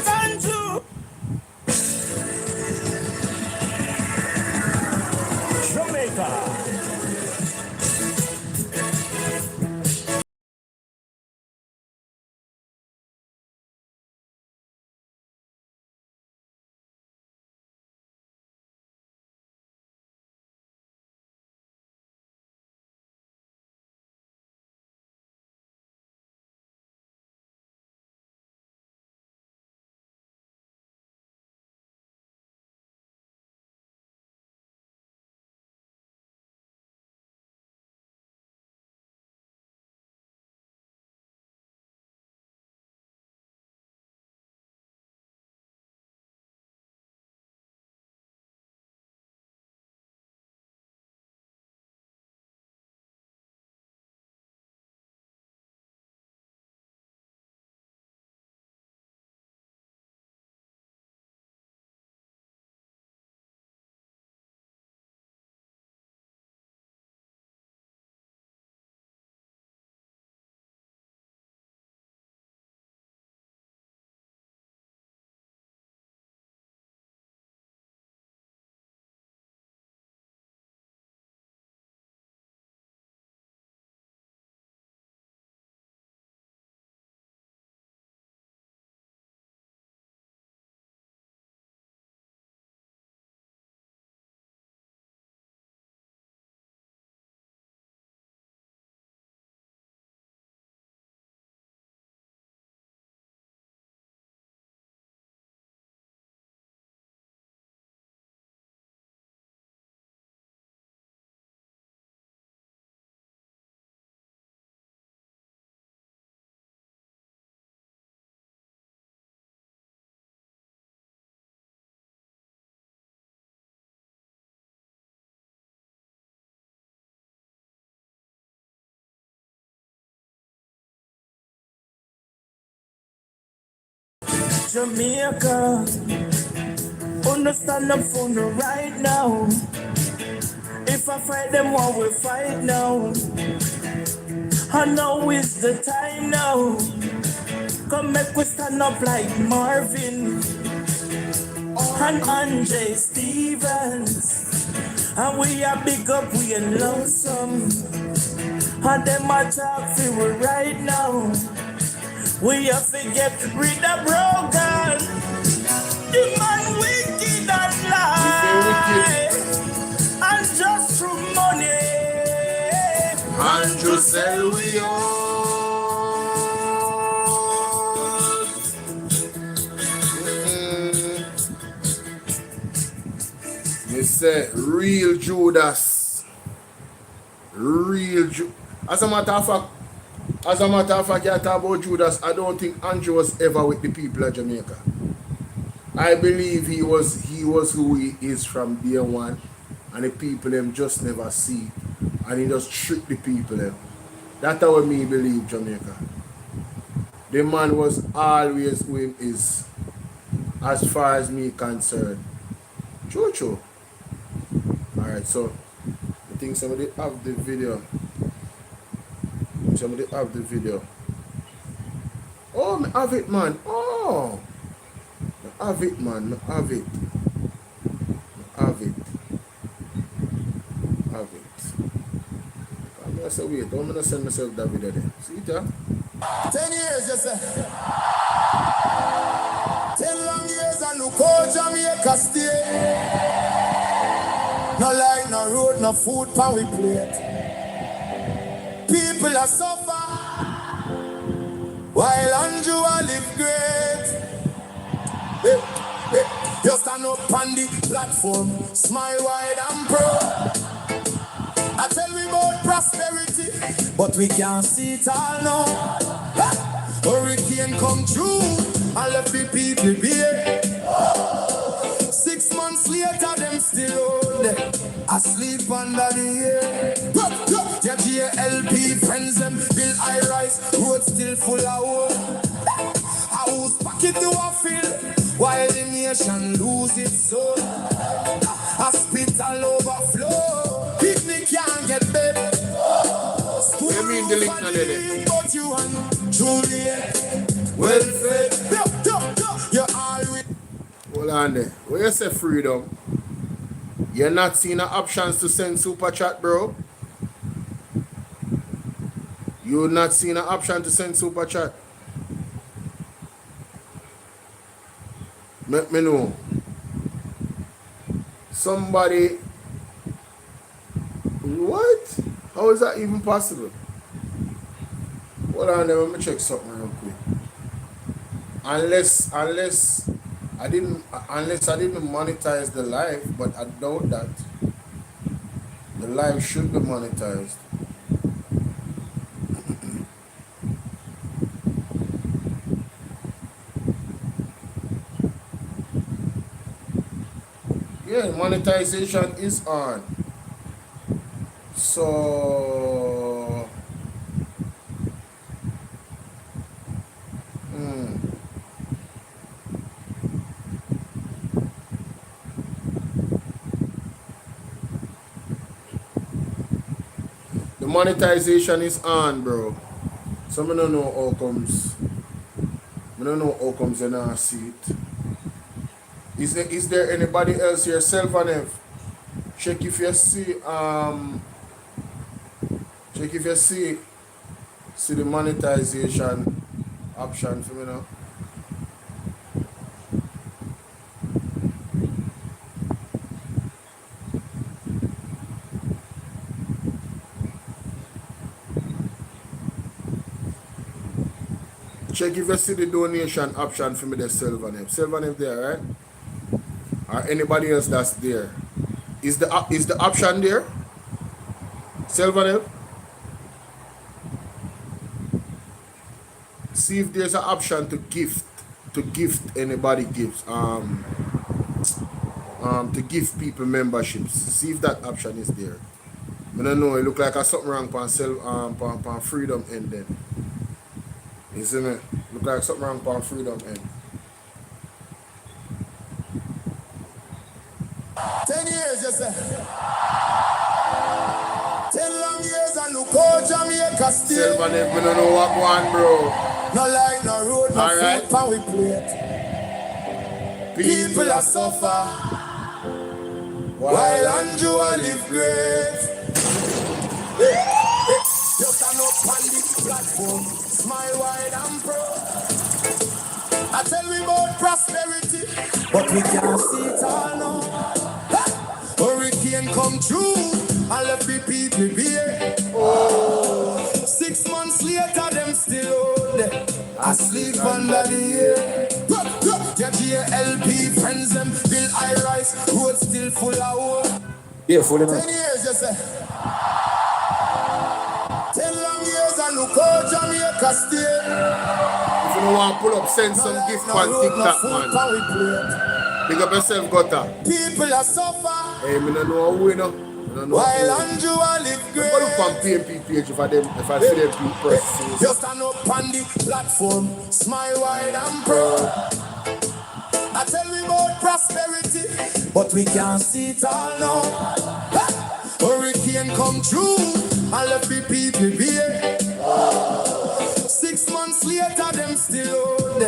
Unto Jamaica. Jamaica, understand up for the right now. If I fight them, what we fight now. I know it's the time now. Come make we stand up like Marvin and Andre Stevens. And we are big up, we are lonesome. And them a talk for we right now. We have to get rid of broken. The man wicked and lie. And just through money. And just sell we all. It's a real Judas. Real Judas. As a matter of fact, you talk about Judas, I don't think Andrew was ever with the people of Jamaica. I believe he was who he is from day one, and the people them just never see, and he just trick the people them. That's how me believe Jamaica. The man was always who him is, as far as me concerned. True. Alright, so I think somebody have the video. Oh, me have it, man. Oh, me have it, man. Have it. I'm gonna say wait. I'm gonna send myself that video there. See it, huh? 10 years, you say. 10 long years and look how Jamaica stay. No light, no road, no food pan we plate. People are suffer while Andrew live great. You stand up on the platform, smile wide and proud. I tell we about prosperity, but we can't see it all now. Hurricane come through and left the people bare. 6 months later, them still old, asleep under the air. Their JLP friends them build high rise, road still full of hope. House pocket to a fill, while the nation lose its soul. Hospital overflow, picnic can't get bed. You mean the link now there? But you and Juliet, well fed. You're always. Hold on there. When you say freedom, you're not seeing the options to send super chat, bro. You're not seeing an option to send super chat. Let me know. Somebody. What? How is that even possible? Hold on there, let me check something real quick. Unless I didn't monetize the live, but I doubt that. The live should be monetized. Yeah, monetization is on. So the monetization is on, bro. So I don't know how comes. I don't know how comes and I see it. Is there anybody else here? Self-and-F. Check if you see the monetization option for me now. Check if you see the donation option for me, the Self-and-F. Self-and-F there, right? Or anybody else that's there. Is the option there? Self-and-F? See if there's an option to gift anybody gifts. To give people memberships. See if that option is there. I don't know, it look like something wrong on freedom end then. You see me? Look like something wrong on freedom end. 10 years, you say. 10 long years and look how Jamaica stay. Self-and-F, I don't know what one, bro. No light, no road, no Alright. food pan we plate. People are suffer while Andrew live great. You stand up on the platform, smile wide and proud. I tell we about prosperity, but we can't see it all now. Hurricane come through and left the people bare. 6 months later, them still old, asleep under the air. Your JLP friends them build high rise, road still full of holes. Yeah, fully 10 years, you say. 10 long years and look how Jamaica stay. If you don't want to pull up, send some gift on TikTok, man. Big up yourself, Gutter. People are suffer. Hey, I don't know who, you know. While Andrew live great. I'm going to come PMP page if I see them people. You stand up on the platform, smile wide and proud. I tell we about prosperity, but we can't see it all now. Hurricane come through, and let the people be here. 6 months later, them still old,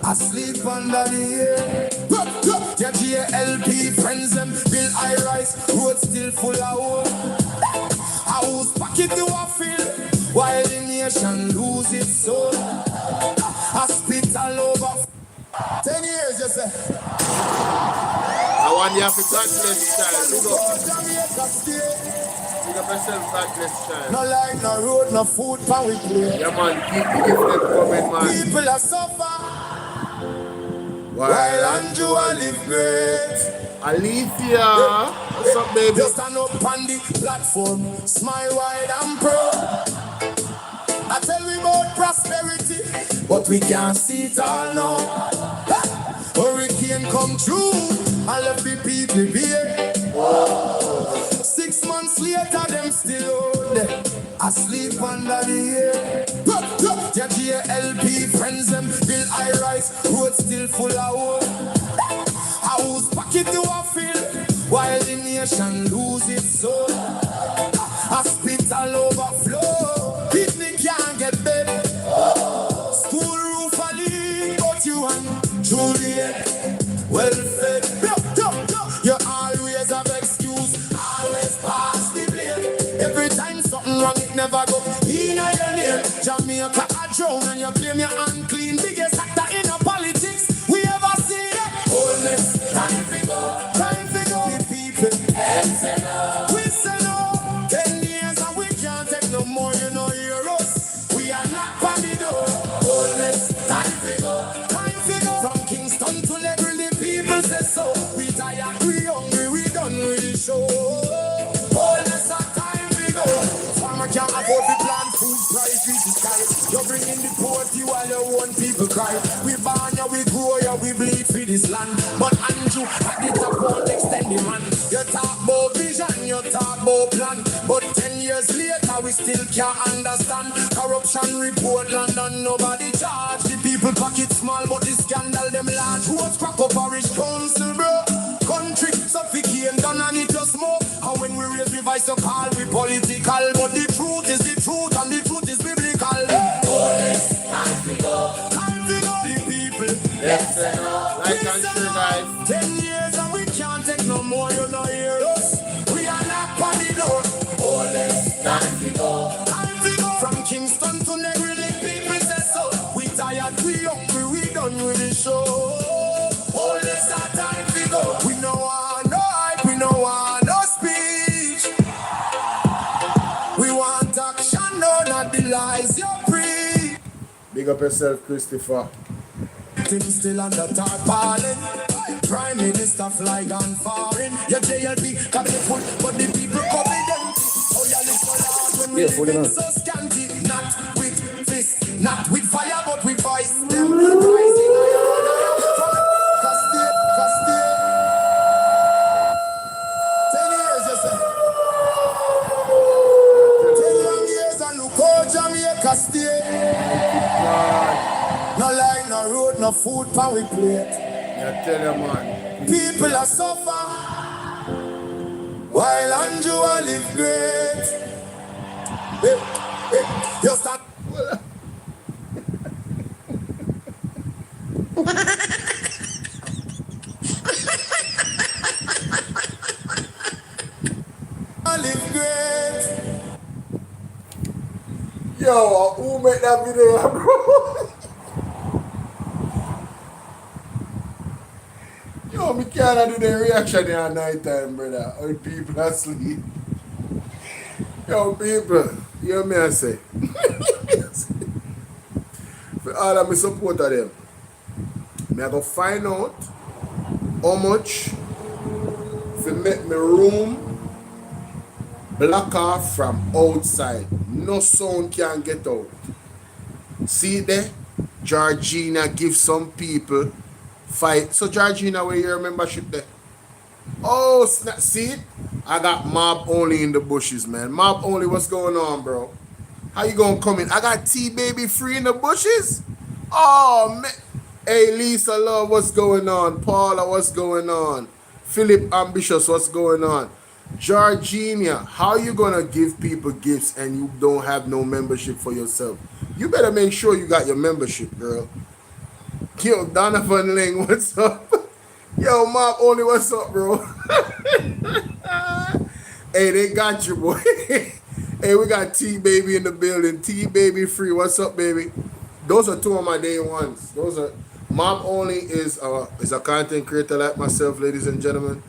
asleep under the air. Their JLP friends them build high rise, road still full of holes. House pocket to a fill, while the nation lose its soul. Hospital over 10 years, you say. I want you to bless child. Big up yourself, bless child. No light, no road, no food, pan we play. Yeah, man, keep the gift them coming, man. People are suffer, while Andrew live great. Alethea, what's up, baby? Just stand up on the platform, smile wide and proud. I tell we about prosperity, but we can't see it all now. Hurricane come through, and let the people be here. 6 months later, them still old, asleep under the air. Their JLP friends them build high rise, road still full of holes. House pocket to a fill, while the nation lose its soul. Hospital overflow, picnic can't get bed. School roof a leak, but you and Juliet well fed. You always have excuse, always pass the blame. Every time something wrong, it never go in your name. Jamaica a drown and you claim you're unclean. Biggest actor in the politics we ever see it. Wholeness, time to go, the people. We say no, 10 years and we can't take no more, you know, hear us. We are not on the door. Wholeness, time to go. From Kingston to Level, the people say so. We tired, we hungry, we done with the show. Wholeness, time to go. Farmer can't afford the plant, food price reach the sky. You're bringing the poverty while your own people cry. We born ya, we grow ya, we bleed for this land. But Andrew, at the top won't extend the man. You talk about vision, you talk about plan. But 10 years later, we still can't understand. Corruption report London, nobody charge. The people pocket small, but the scandal them large. Who's crack up parish council, bro? Country suffocating, done and it just more. And when we raise the voice, so call we political. But the truth is the truth, and the truth is biblical. Police, time to go, the people. Yes, like and share, guys. 10 years and we can't take no more, you know, hear us. We are not on the door. Police, time to go. From Kingston to Negril, people say so. We tired, we hungry, we done with the show. Police, time to go. We no want no hype, we no want no speech. We want action, no, not the lies you preach. Big up yourself, Christopher. Still under tarpaulin. Prime Minister fly gone foreign. Your JLP come the foot, but the people coming them. Oh, yeah, little loud when we live so scanty. Not with fist, not with fire, but with voice. Them rising higher. Castile. 10 years, you say. 10 long years and look how Jamaica stay. No line, no road, no food, pan we plate. Yeah, tell you, man. People are suffer, while Andrew live great. You start. Live great. Yo, who made that video, bro? Yo, me can't do the reaction here at night time, brother. When people are asleep. Yo, people, you hear me I say? For all of my support of them, I Me I go find out how much to make my room block off from outside. No sound can get out. See there? Georgina give some people fight. So Georgina, where your membership there? Oh, see it? I got mob only in the bushes, man. Mob only, what's going on, bro? How you gonna come in? I got T-Baby free in the bushes? Oh, man. Hey, Lisa Love, what's going on? Paula, what's going on? Philip Ambitious, what's going on? Georgina, how you gonna give people gifts and you don't have no membership for yourself? You better make sure you got your membership, girl. Yo, Donovan Ling, what's up? Yo, Mob Only, what's up, bro? Hey, they got you, boy. Hey, we got T-Baby in the building. T-Baby free, what's up, baby? Those are two of my day ones. Those are Mob Only is a content creator like myself, ladies and gentlemen.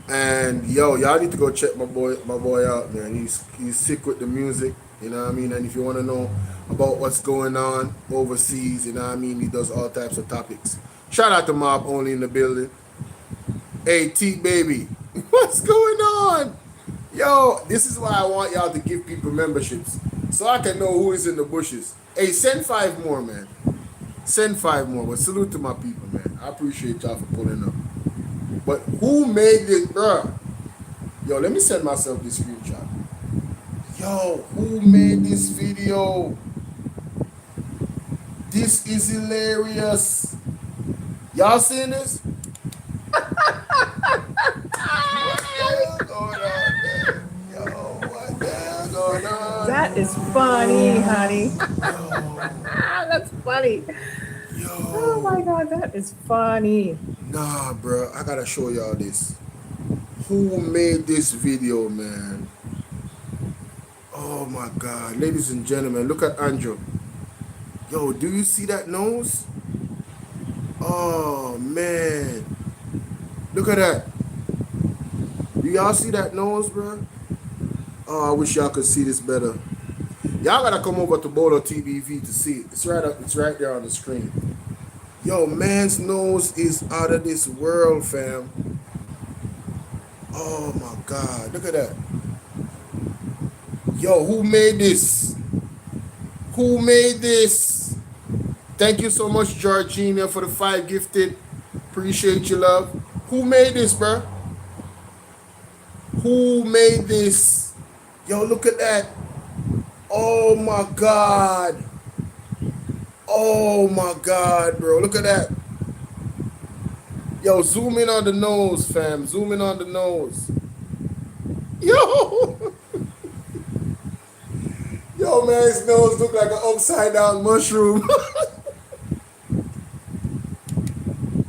And yo, y'all need to go check my boy out, man. He's sick with the music, you know what I mean? And if you want to know about what's going on overseas, you know what I mean, he does all types of topics. Shout out to Mob Only in the building. Hey, T-Baby, what's going on? Yo, this is why I want y'all to give people memberships, so I can know who is in the bushes. Hey, send 5 more, man. Send 5 more. But salute to my people, man. I appreciate y'all for pulling up. But who made this, bro? Yo, let me send myself this screenshot. Yo, who made this video? This is hilarious. Y'all seen this? What the hell going on, man? Yo, what the hell going on? That is funny, honey. That's funny. Yo. Oh my God, that is funny. Nah, bro, I gotta show y'all this. Who made this video, man? Oh my God, ladies and gentlemen, look at Andrew. Yo, do you see that nose? Oh man, look at that. Do y'all see that nose, bro? Oh, I wish y'all could see this better. Y'all gotta come over to Bolo TBV to see it. It's right there on the screen. Yo, man's nose is out of this world, fam. Oh my God, look at that. Yo, who made this? Who made this? Thank you so much, Georgina, for the 5 gifted. Appreciate you, love. Who made this, bro? Who made this? Yo, look at that. Oh my God. Oh my God, bro. Look at that. Yo, zoom in on the nose, fam. Zoom in on the nose. Yo. Yo, man, his nose look like an upside down mushroom.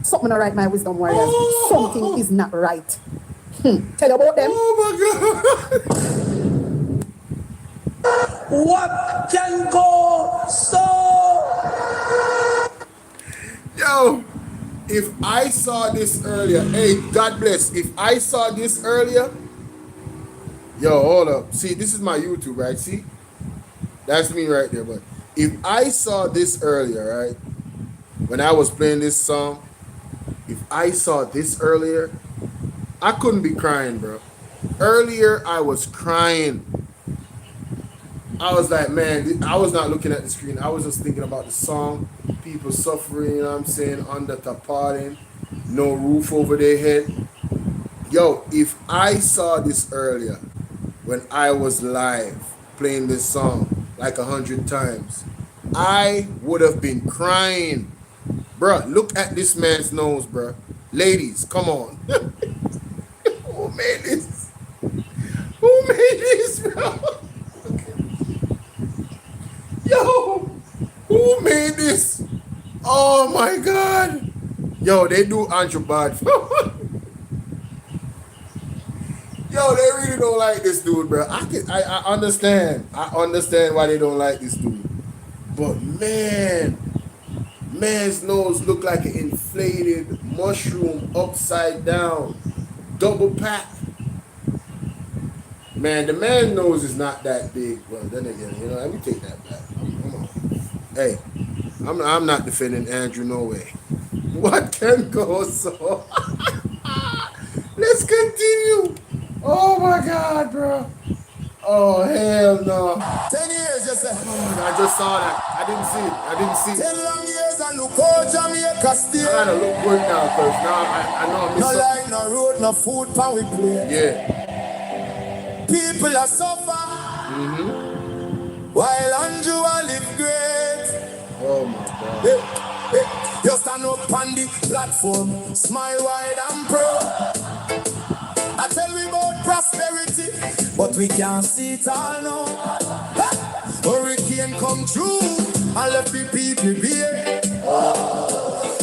Something not right, my wisdom warriors. Oh. Something is not right. Tell about them. Oh my God. What can go so? Yo, if I saw this earlier, hey, God bless. If I saw this earlier, yo, hold up. See, this is my YouTube, right? See? That's me right there. But if I saw this earlier, right? When I was playing this song, if I saw this earlier, I couldn't be crying, bro. Earlier, I was crying. I was like, man, I was not looking at the screen. I was just thinking about the song. People suffering, you know what I'm saying, under tarpaulin, no roof over their head. Yo, if I saw this earlier when I was live playing this song like 100 times, I would have been crying. Bruh, look at this man's nose, bruh. Ladies, come on. Who made this? Who made this, bro? Yo, who made this? Oh my God. Yo, they do Andrew bad. Yo, they really don't like this dude, bro. I understand. I understand why they don't like this dude. But man, man's nose look like an inflated mushroom upside down. Double pack. Man, the man's nose is not that big. Well, then again, let me take that back. Come on. Hey, I'm not defending Andrew, no way. can go so. Let's continue. Oh my God, bro. Oh, hell no. 10 years, you say. I just saw that. I didn't see it. 10 long years and look how Jamaica stay. I gotta look good now, because now I know I'm no light, no road, no food, pan we play. Yeah. People are suffer. While Andrew I live great. Oh my God. You stand up on the platform, smile wide and proud. I tell we about prosperity, but we can't see it all now. Hurricane come through and left the people bare.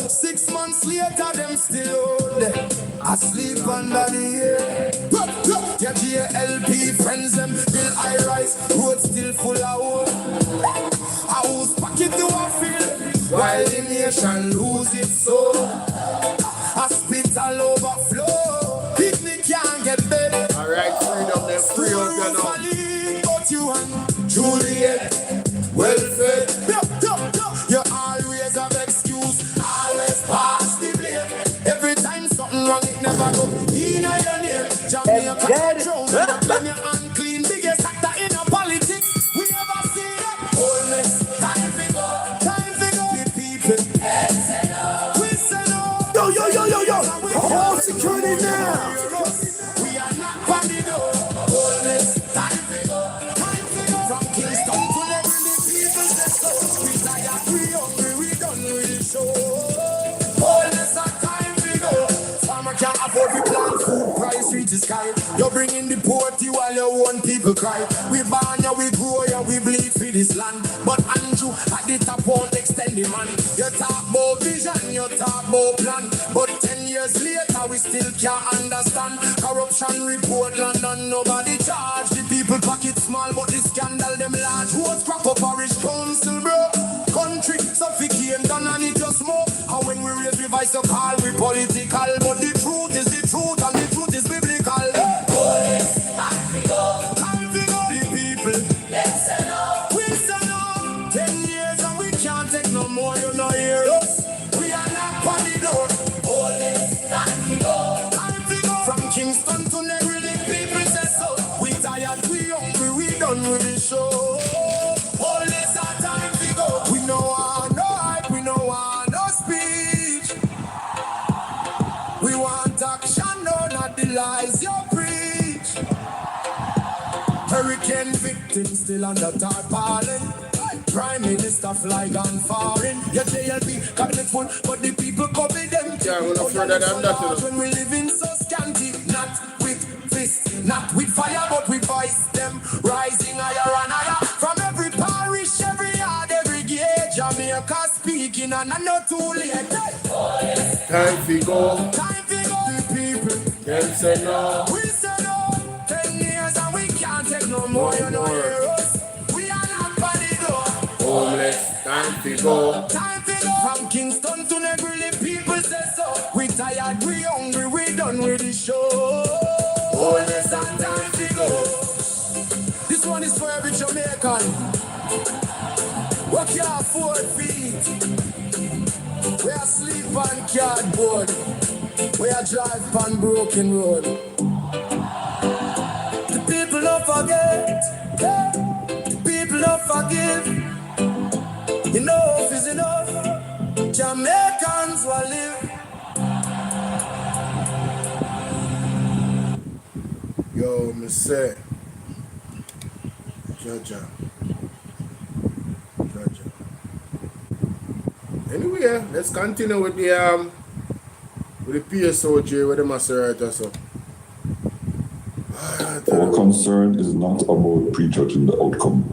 6 months later, them still out there, asleep under the air. Your JLP friends, them build high rise, road still full of hope. A house pocket to a field, while the nation lose its soul. Hospital overflow, picnic can't get better. Alright, freedom, them free out there now. But you and Juliet, well fed. You always have excuse, always pass the blame. Every time something wrong, it never go in your name. Jamaica drown, blame you unclean. Biggest actor in a politics, we ever see that. Wholeness, time to go, the people. We say no. Yo. Hold security now. We are not funny though. Wholeness, time to go. From Kingston to Lebanon, the people say so. We tired, we hungry, we done with the show. Wholeness, time to go. Farmer can't afford to plant food, price reach the sky. You're bringing the poverty while your own people cry. We born ya, we grow ya, we bleed for this land. But Andrew at the top won't extend the man. You talk about vision, you talk about plan. But 10 years later, we still can't understand. Corruption report London, nobody charge. The people pocket small, but the scandal them large. Who's crap up parish council, bro? Country suffocate, done and it just more. And when we raise the voice of call, we political. But the truth is the truth, and the truth is biblical. Police, time to go. The people, let's say no. We say no. 10 years and we can't take no more, you know hear us. We are not on the door. Police, time to go. From Kingston to Negri, the people say so. We tired, we hungry, we done with the show. Police, our time to go. We know our no hype, we know our no speech. We want action, no, not the lies you preach. Hurricane victims still under tarpaulin. Prime Minister fly gone foreign. Your JLP cabinet full, but the people copy them. Yeah, we're not further than that. When we live in so scanty, not with fists, not with fire, but with voice them rising higher and higher. From every parish, every yard, every gate, Jamaica speaking, and I'm not too late. Time to go. The people, Them say no. we say no. 10 years and we can't take no more, you know hear us. We are not funny though. Homeless, time to go. From Kingston to Negri, the people say so. We tired, we hungry, we done with the show. Homeless and time to go. This one is for every Jamaican. What can't afford feet? We are sleep on cardboard. We are drive on broken road. The people don't forget. The people don't forgive. Enough is enough. Jamaicans will live. Yo, me say. Judge. Anyway, let's continue with the PSOJ with the Maserati so. Our concern is not about prejudging the outcome,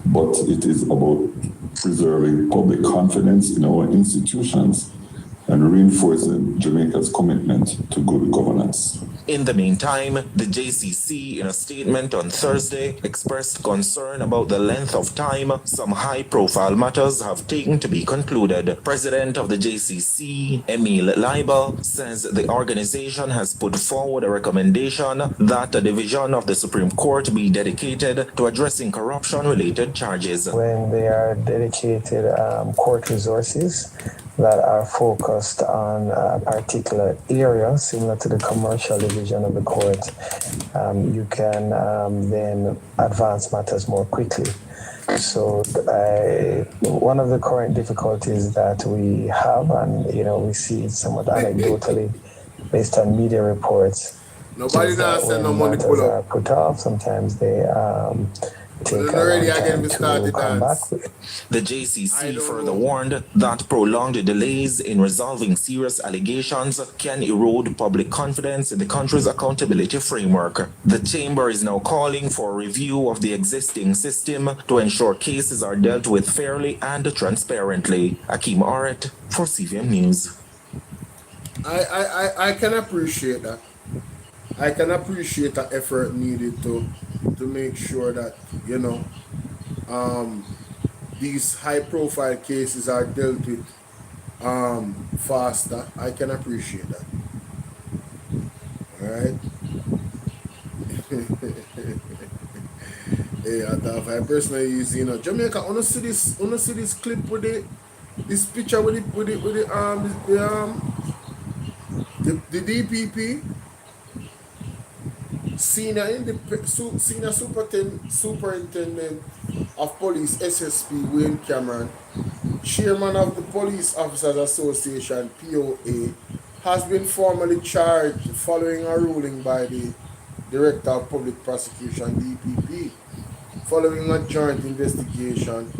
but it is about preserving public confidence in our institutions and reinforcing Jamaica's commitment to good governance. In the meantime, the JCC, in a statement on Thursday, expressed concern about the length of time some high-profile matters have taken to be concluded. President of the JCC, Emil Leibel, says the organization has put forward a recommendation that a division of the Supreme Court be dedicated to addressing corruption-related charges. When they are dedicated court resources, that are focused on a particular area, similar to the commercial division of the court, you can then advance matters more quickly. So one of the current difficulties that we have, and we see it somewhat anecdotally based on media reports, nobody is now that send no when money matters pull are up. put off, sometimes they take a Already long again time we to started come back dance. with. The JCC further warned that prolonged delays in resolving serious allegations can erode public confidence in the country's accountability framework. The chamber is now calling for a review of the existing system to ensure cases are dealt with fairly and transparently. Akeem Aret for CVM News. I can appreciate that. I can appreciate the effort needed to make sure that, these high profile cases are dealt with faster. I can appreciate that. Alright? Hey, I personally use, Jamaica, wanna see this clip with this picture with the DPP senior superintendent of police SSP Wayne Cameron, chairman of the Police Officers Association POA, has been formally charged following a ruling by the Director of Public Prosecution DPP, following a joint investigation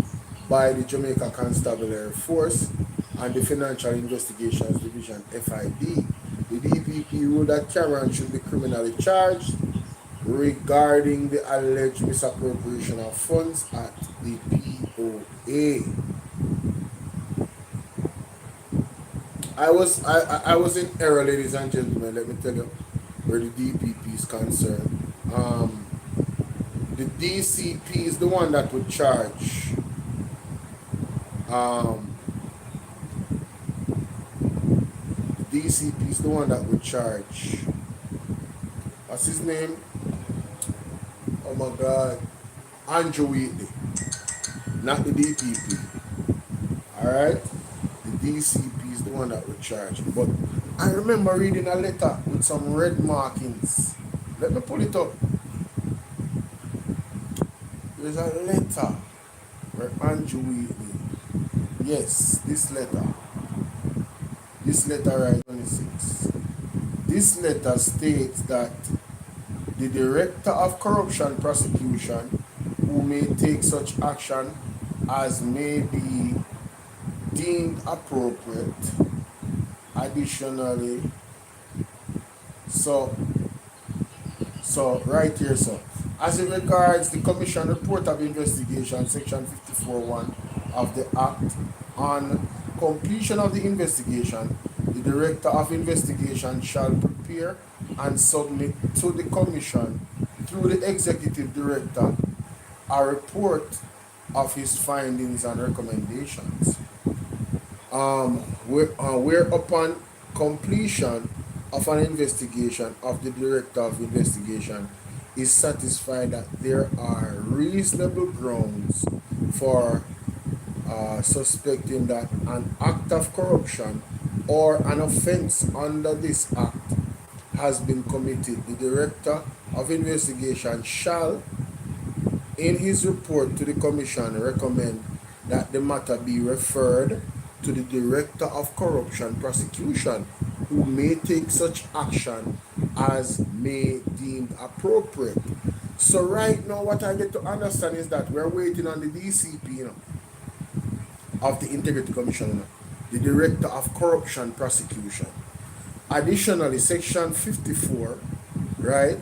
by the Jamaica Constabulary Force and the Financial Investigations Division FID. The DPP ruled that Cameron should be criminally charged regarding the alleged misappropriation of funds at the POA. I was in error, ladies and gentlemen. Let me tell you where the DPP is concerned. The DCP is the one that would charge. The DCP is the one that would charge. What's his name? Oh my God. Andrew Wheatley. Not the DPP. Alright? The DCP is the one that would charge. But I remember reading a letter with some red markings. Let me pull it up. There's a letter where Andrew Wheatley. Yes, this letter. This letter right 26. This letter states that the Director of Corruption Prosecution, who may take such action as may be deemed appropriate, additionally, so right here, so as it regards the Commission Report of Investigation, Section 54.1 of the Act, on completion of the investigation, the Director of Investigation shall prepare and submit to the Commission through the Executive Director a report of his findings and recommendations. Where upon completion of an investigation of the Director of Investigation is satisfied that there are reasonable grounds for suspecting that an act of corruption or an offense under this act has been committed, the Director of Investigation shall, in his report to the Commission, recommend that the matter be referred to the Director of Corruption Prosecution, who may take such action as may deemed appropriate. So right now what I get to understand is that we're waiting on the DCP, of the Integrity Commission, the Director of Corruption Prosecution. Additionally, Section 54, right,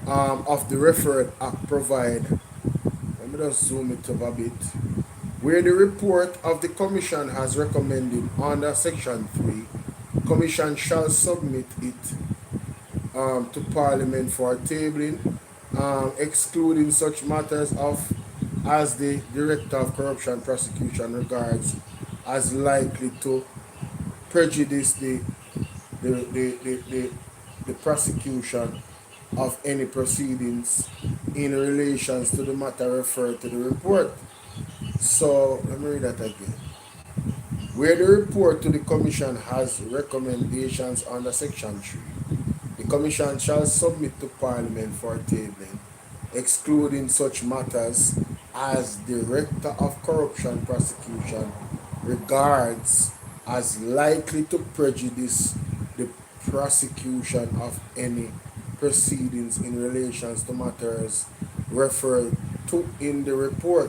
of the Referred Act provide, let me just zoom it up a bit, where the report of the Commission has recommended under Section 3, Commission shall submit it to Parliament for tabling, excluding such matters as the Director of Corruption Prosecution regards as likely to prejudice the prosecution of any proceedings in relation to the matter referred to the report. So let me read that again. Where the report to the Commission has recommendations under Section 3, the Commission shall submit to Parliament for tabling, excluding such matters as Director of Corruption Prosecution regards as likely to prejudice the prosecution of any proceedings in relation to matters referred to in the report.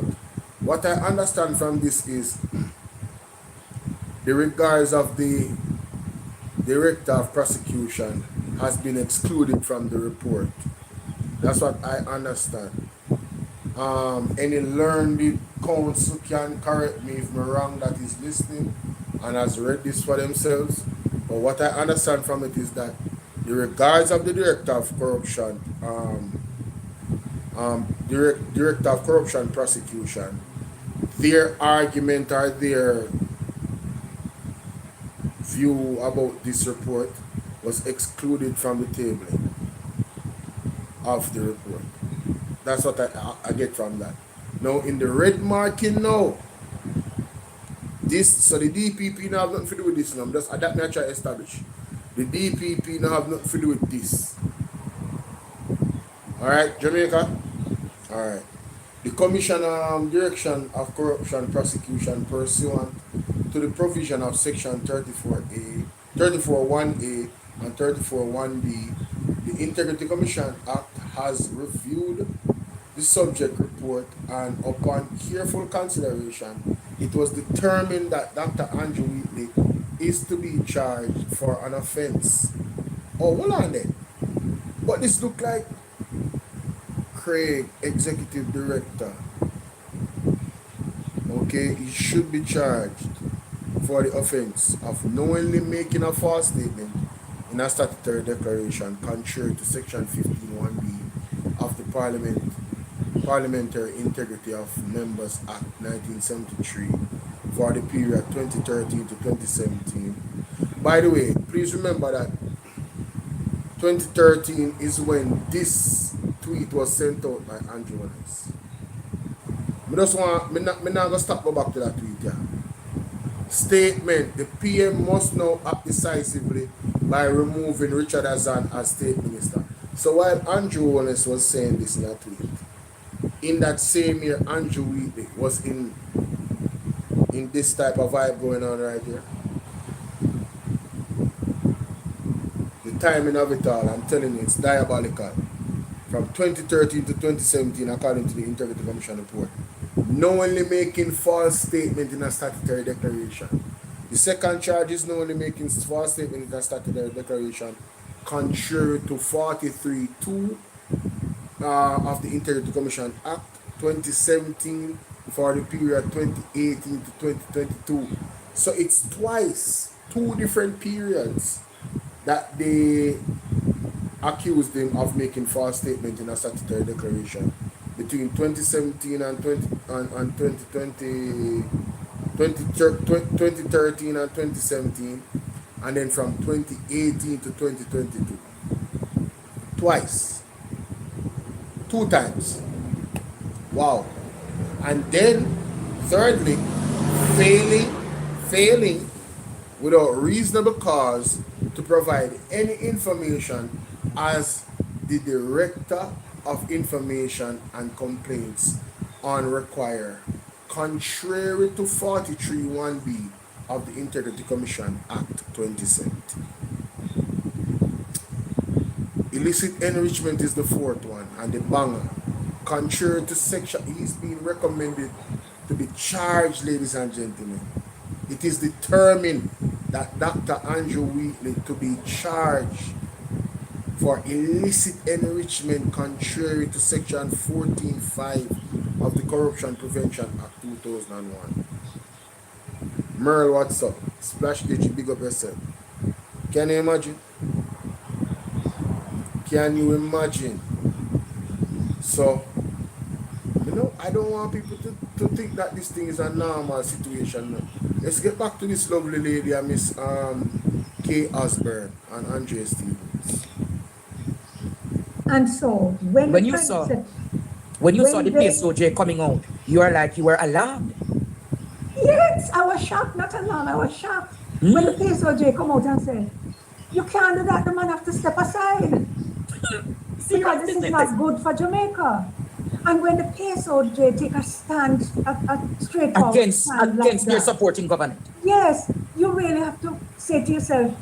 What I understand from this is the regards of the Director of Prosecution has been excluded from the report. That's what I understand. Any learned counsel can correct me if I'm wrong that is listening and has read this for themselves. But what I understand from it is that the regards of the Director of Corruption, Director of Corruption Prosecution, their argument or their view about this report was excluded from the tabling of the report. That's what I get from that. Now in the red marking now, so the DPP now have nothing to do with this now. Just that me I try to establish. The DPP now have nothing to do with this. Alright, Jamaica? Alright. The Commission Direction of Corruption Prosecution pursuant to the provision of Section 34A, 34.1A and 34.1B, the Integrity Commission Act has reviewed the subject report, and upon careful consideration, it was determined that Dr. Andrew Wheatley is to be charged for an offense. Oh, hold on then. But this look like Craig, Executive Director. Okay, he should be charged for the offense of knowingly making a false statement in a statutory declaration contrary to Section 15.1b of the Parliamentary Integrity of Members Act 1973 for the period 2013 to 2017. By the way, please remember that 2013 is when this tweet was sent out by Andrew Willis. Me not gonna stop go back to that tweet, yeah. Statement: the PM must now act decisively by removing Richard Azan as State Minister. So while Andrew Willis was saying this in that tweet, in that same year, Andrew Wheatley was in this type of vibe going on right here. The timing of it all, I'm telling you, it's diabolical. From 2013 to 2017, according to the Integrity Commission report, knowingly making false statement in a statutory declaration. The second charge is knowingly making false statement in a statutory declaration contrary to 43.2 of the Integrity Commission Act 2017 for the period 2018 to 2022. So it's twice, 2 different periods that they accused him of making false statement in a statutory declaration between 2017 and 2013 and 2017, and then from 2018 to 2022. Twice. 2 times. Wow. And then, thirdly, failing without reasonable cause to provide any information as the Director of Information and Complaints on require, contrary to 43.1b of the Integrity Commission Act 2017. Illicit enrichment is the 4th one, and the banger. Contrary to section, he's being recommended to be charged, ladies and gentlemen. It is determined that Dr. Andrew Wheatley to be charged for illicit enrichment contrary to section 14.5 of the Corruption Prevention Act 2001. Merle, what's up? Splash Gitchy, big up yourself. Can you imagine? Can you imagine? So, I don't want people to think that this thing is a normal situation. No. Let's get back to this lovely lady, Miss Kay Osborne and Andrea Stevens. And so, when you saw the PSOJ coming out, you were alarmed. Yes. Yes, I was shocked, not alarmed, I was shocked. When the PSOJ come out and said, you can't do that, the man have to step aside. Because this is not good for Jamaica. And when the PSOJ take a stand, a straightforward Against stand like their that, supporting government. yes, you really have to say to yourself,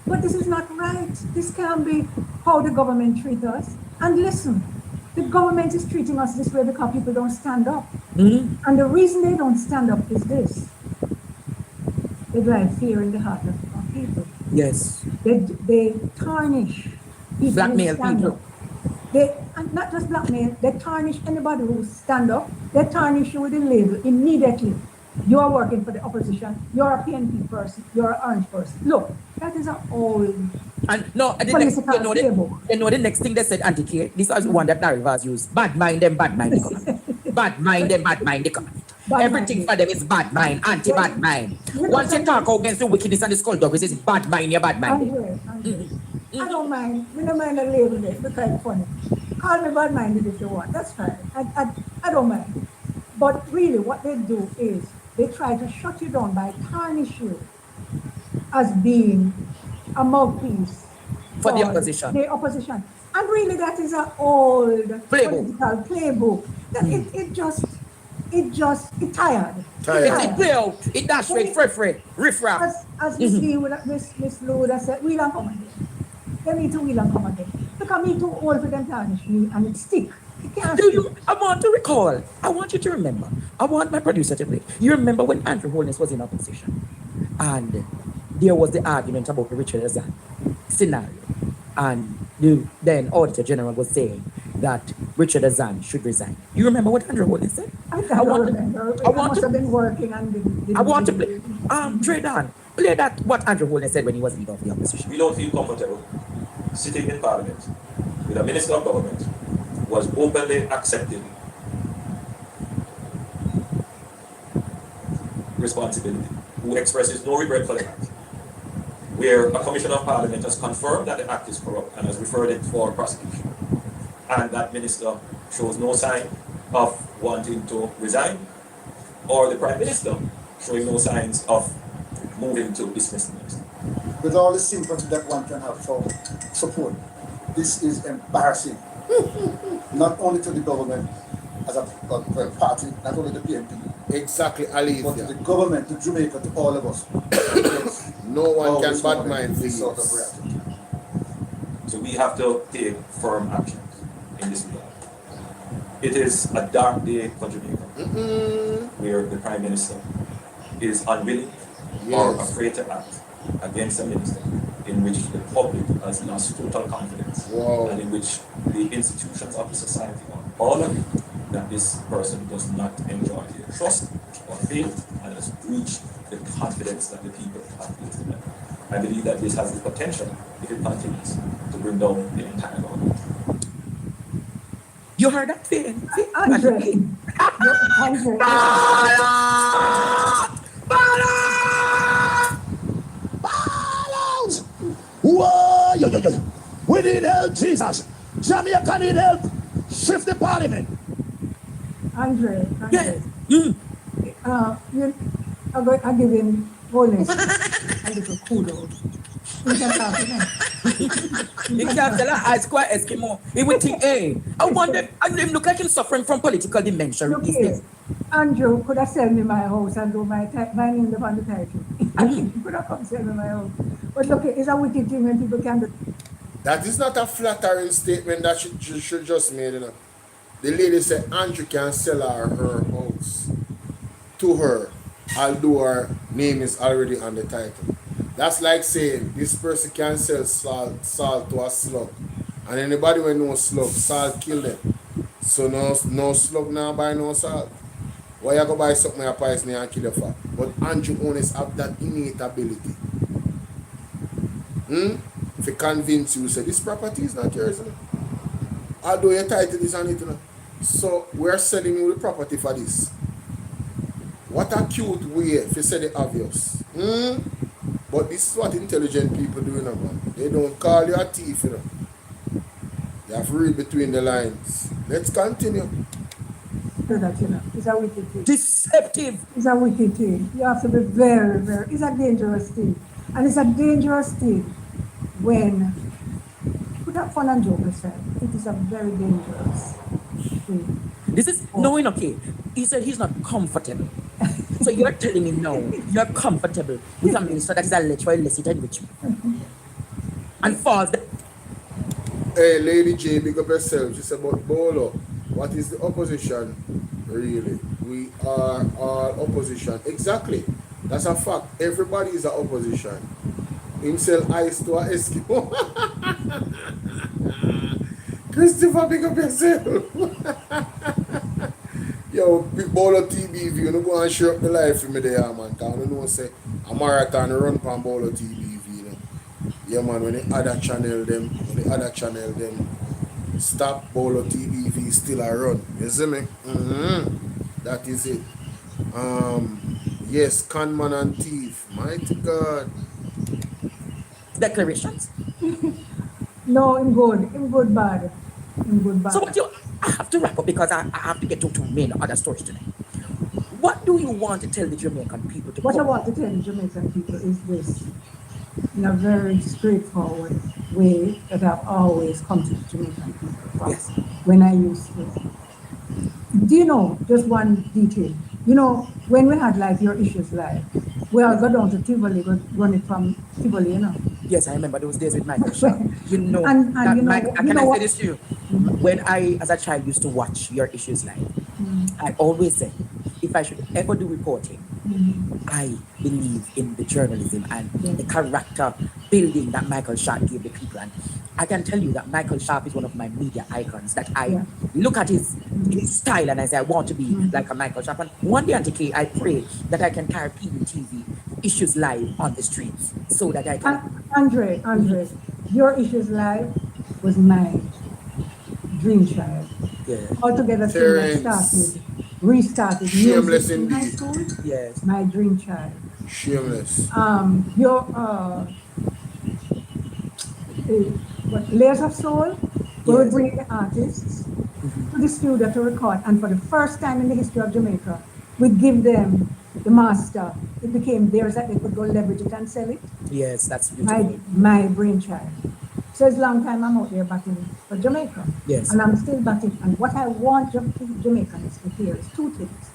but this is not right. This can't be how the government treats us. And listen, the government is treating us this way because people don't stand up. And the reason they don't stand up is this. They drive fear in the heart of people. Yes. They tarnish people. Blackmail who stand people. up. And not just blackmail, they tarnish anybody who stand up. They tarnish you with a label immediately. You are working for the opposition. You're a PNP person. You're an orange person. Look, that is an old. And no, and the political next, playbook. you know the next thing they said, Anti-K, this was the one that Narivas used. Bad mind them, bad mind the government. Bad mind them, bad mind the government. Bad Everything mind. for them is bad mind, anti-bad mind. Once you talk against the wickedness and the skullduggery, it's bad mind, you're bad mind. I don't mind. We don't mind a label there because it's funny. Call me bad minded if you want. That's fine. I don't mind. But really, what they do is they try to shut you down by tarnish you as being a mouthpiece For the opposition. The opposition. And really, that is an old Playbook. political playbook. That it tired. It play out, it dash straight, free, riff-raff. As Miss Lee, Miss Luda said, wheel and come again. They need to wheel and come again. Because me too old for them to tarnish me and it stick. It can't stick. I want to recall, I want you to remember, I want my producer to play. You remember when Andrew Holness was in opposition and there was the argument about the Richard Azan scenario. And then Auditor General was saying that Richard Azan should resign. You remember what Andrew Holness said? I don't remember. I must have been working and I want to play. Trey Dan, play that what Andrew Holness said when he was leader of the opposition. We don't feel comfortable sitting in Parliament with a Minister of Government who was openly accepting responsibility, who expresses no regret for the act, where a Commissioner of Parliament has confirmed that the act is corrupt and has referred it for prosecution, and that Minister shows no sign of wanting to resign, or the Prime Minister showing no signs of moving to dismiss the Minister. With all the sympathy that one can have for support, this is embarrassing. Not only to the government as a party, not only the PNP. Exactly, Ali. But to the government, to Jamaica, to all of us. No one can bad mind this sort of reaction. reaction. So we have to take firm actions in this regard. It is a dark day for Jamaica, where the Prime Minister is unwilling or afraid to act against a minister in which the public has lost total confidence, and in which the institutions of the society are all agree that this person does not enjoy their trust or faith and has breached the confidence that the people have placed in them. I believe that this has the potential, if it continues, to bring down the entire government. You heard that thing? Andre. Whoa, yo. We need help, Jesus. Jamaica need help. Shift the Parliament. Andre. I give him Holness a little kudos. He can talk to He can't tell her I quite Eskimo. He would think, hey, I wonder, and him look like he's suffering from political dementia. Look here, Andrew could have sell me my house and do my name on the title. He could have come sell me my house. But look, it's a wicked thing when people can do. That is not a flattering statement that she just made, you know. The lady said Andrew can sell her house to her, although her name is already on the title. That's like saying this person can sell salt to a slug. And anybody when knows slug, salt kill them. So no slug now buy no salt. Why you go buy something a poison and kill the fat? But Andrew owners have that innate ability. If he convince you, say this property is not yours. Although your title is on it. So we're selling you the property for this. What a cute way if you say the obvious. But this is what intelligent people do, man. They don't call you a thief, you know. You have to read between the lines. Let's continue. do that, you know. It's a wicked thing. Deceptive. It's a wicked thing. You have to be very, very, it's a dangerous thing. And it's a dangerous thing when, put that fun and joke aside, it is a very dangerous thing. This is knowing, okay. He said he's not comfortable. So you're telling me now, you're comfortable with a minister that is alleged for illicit enrichment. And false. Hey, Lady J, big up yourself. She said about Bolo. What is the opposition, really? We are all opposition. Exactly. That's a fact. Everybody is an opposition. Him sell ice to a Eskimo. Christopher, big up yourself. Yo, big Bolo TBV, you know, go and share up the life for me there, man. Because I know say a marathon run from Bolo TBV, you know. Yeah, man, when the other channel them, stop Bolo TBV still a run. You see me? That is it. Yes, conman and thief. Mighty God. Declarations. No, in good bad. In good bad. So what I have to wrap up because I have to get to main other stories tonight. What do you want to tell the Jamaican people to What I want to tell the Jamaican people is this, in a very straightforward way that I've always come to the Jamaican people from when I used to. Do you know, just one detail, you know, when we had like Your Issues Live, we all got down to Tivoli, run it from Tivoli, you know. Yes, I remember those days with Michael Shaw. You know, and that you know, Mike, you can know I what? say this to you? When I, as a child, used to watch Your Issues Live, I always said, if I should ever do reporting, I believe in the journalism and the character building that Michael Sharp gave the people. And I can tell you that Michael Sharp is one of my media icons that I look at his style and I say, I want to be like a Michael Sharp. And one day, Auntie K, I pray that I can carry PBTV Issues Live on the streets so that I can. Andre, Your Issues Live was my dream child. Yeah. Altogether, restarted. Shameless music in high indeed. school. Yes. My dream child. Shameless. Layers of Soul, we would bring the artists to the studio to record, and for the first time in the history of Jamaica, we'd give them the master. It became theirs that they could go leverage it and sell it. Yes, that's beautiful. My brainchild. So it's a long time I'm out there batting for Jamaica. Yes. And I'm still batting. And what I want Jamaicans to hear is two things.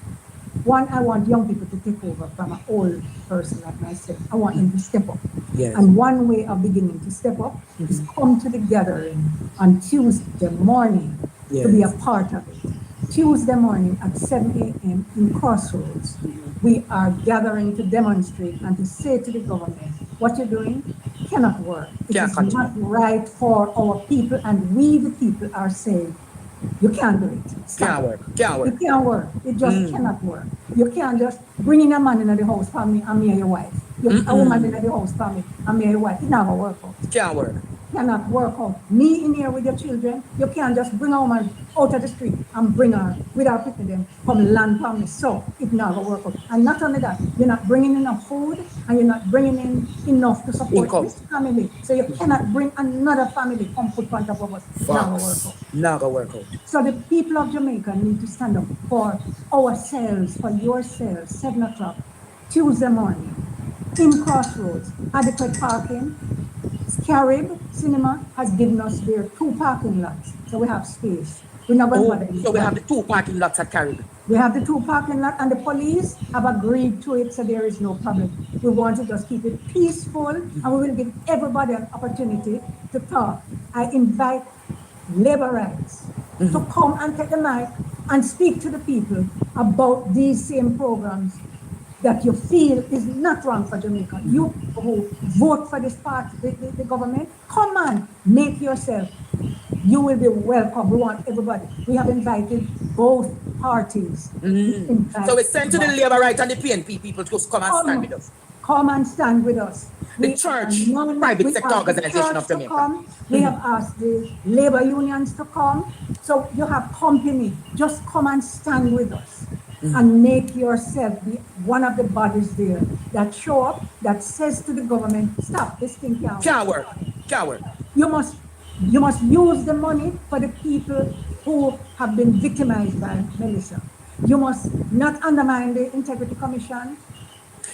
One, I want young people to take over from an old person like myself. I want them to step up. Yes. And one way of beginning to step up is come to the gathering on Tuesday morning to be a part of it. Tuesday morning at 7 a.m. in Crossroads, we are gathering to demonstrate and to say to the government, what you're doing cannot work. It is not right for our people, and we the people are saying, you can't do it. Can't work. It can't work. It just cannot work. You can't just bring in a man in the house for me and me and your wife. A woman in the house for me and me and your wife. It never work out. Can't work. Cannot work out. Me in here with your children, you can't just bring a woman out of the street and bring her without picking them come land for me. So it never work out. And not only that, you're not bringing enough food and you're not bringing in enough to support this family. So you cannot bring another family come put on top of us. Never work out. Never work out. So the people of Jamaica need to stand up for ourselves, for yourselves, 7 o'clock, Tuesday morning, in Crossroads, adequate parking. Carib Cinema has given us their 2 parking lots, so we have space. We're not going to so we have the 2 parking lots at Carib. We have the 2 parking lots, and the police have agreed to it, so there is no problem. We want to just keep it peaceful, and we will give everybody an opportunity to talk. I invite labor rights to come and take the mic and speak to the people about these same programs that you feel is not wrong for Jamaica. You who vote for this party, the government, come on, make yourself. You will be welcome. We want everybody. We have invited both parties. So it's sent to the Labour Right and the PNP people to come and stand with us. Come and stand with us. The church, private sector organization of Jamaica. We have asked the labor unions to come. So you have company. Just come and stand with us. And make yourself be one of the bodies there that show up, that says to the government, stop, this thing can't work. Can't work. You must use the money for the people who have been victimized by Melissa. You must not undermine the Integrity Commission.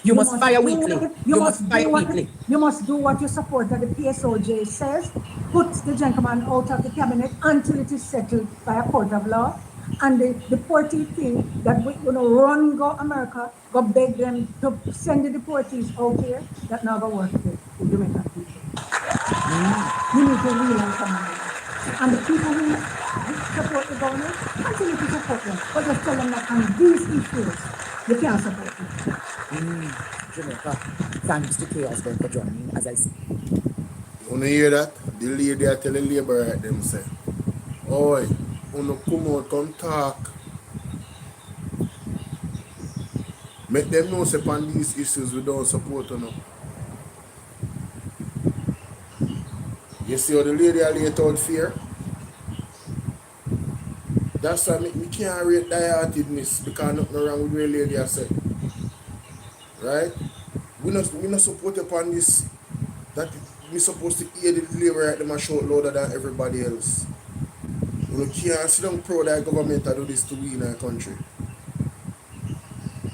You must fire weekly. You must fire weekly. You must do what you support that the PSOJ says. Put the gentleman out of the cabinet until it is settled by a court of law. And the deportee thing that we run go America, go beg them to send the deportees out here, that never works with Jamaican people. You need to realize something. And the people who support the government, continue to support them. But just tell them that on these issues, you can't support them. Jamaica, thanks to Chaos for joining, as I said. You hear that? The lady I tell the labor right them say, oi, you come out, come talk. Make them know say upon these issues we don't support enough. You see how the lady I laid out fear? That's why we can't rate die-heartedness because nothing wrong with the lady I said. Right? We not support upon this that we're supposed to hear the labor right them a shout louder than everybody else. We can't sit down proud that government to do this to we in our country.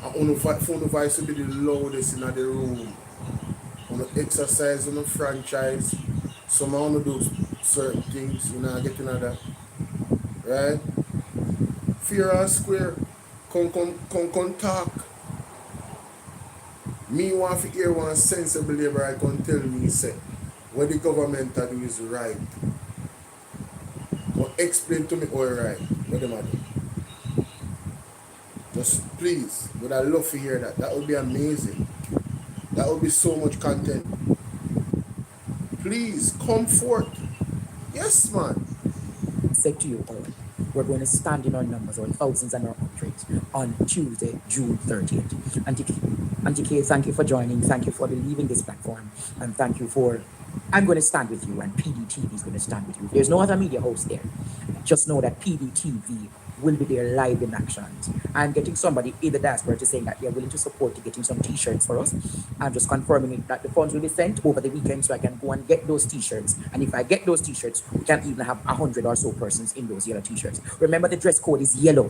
And on the voice will be the loudest in the room. On the exercise, on the franchise. Some want to do certain things, you know, getting at that. Right? Fair and square. Come talk. Me want to hear one sensible labor I can tell me say what the government do is right. But explain to me all right what them do. Just please, would I love to hear that. That would be amazing. That would be so much content. Please come forth. Yes, man. Say to you, all right, we're going to stand in our numbers, our thousands and our hundreds on Tuesday, June 30th. Auntie K, thank you for joining. Thank you for leaving this platform. And thank you for, I'm going to stand with you and PDTV is going to stand with you. There's no other media host there. Just know that PDTV will be there live in actions. I'm getting somebody in the diaspora to saying that they're willing to support to getting some t-shirts for us. I'm just confirming it that the funds will be sent over the weekend so I can go and get those t-shirts. And if I get those t-shirts, we can even have 100 or so persons in those yellow t-shirts. Remember the dress code is yellow.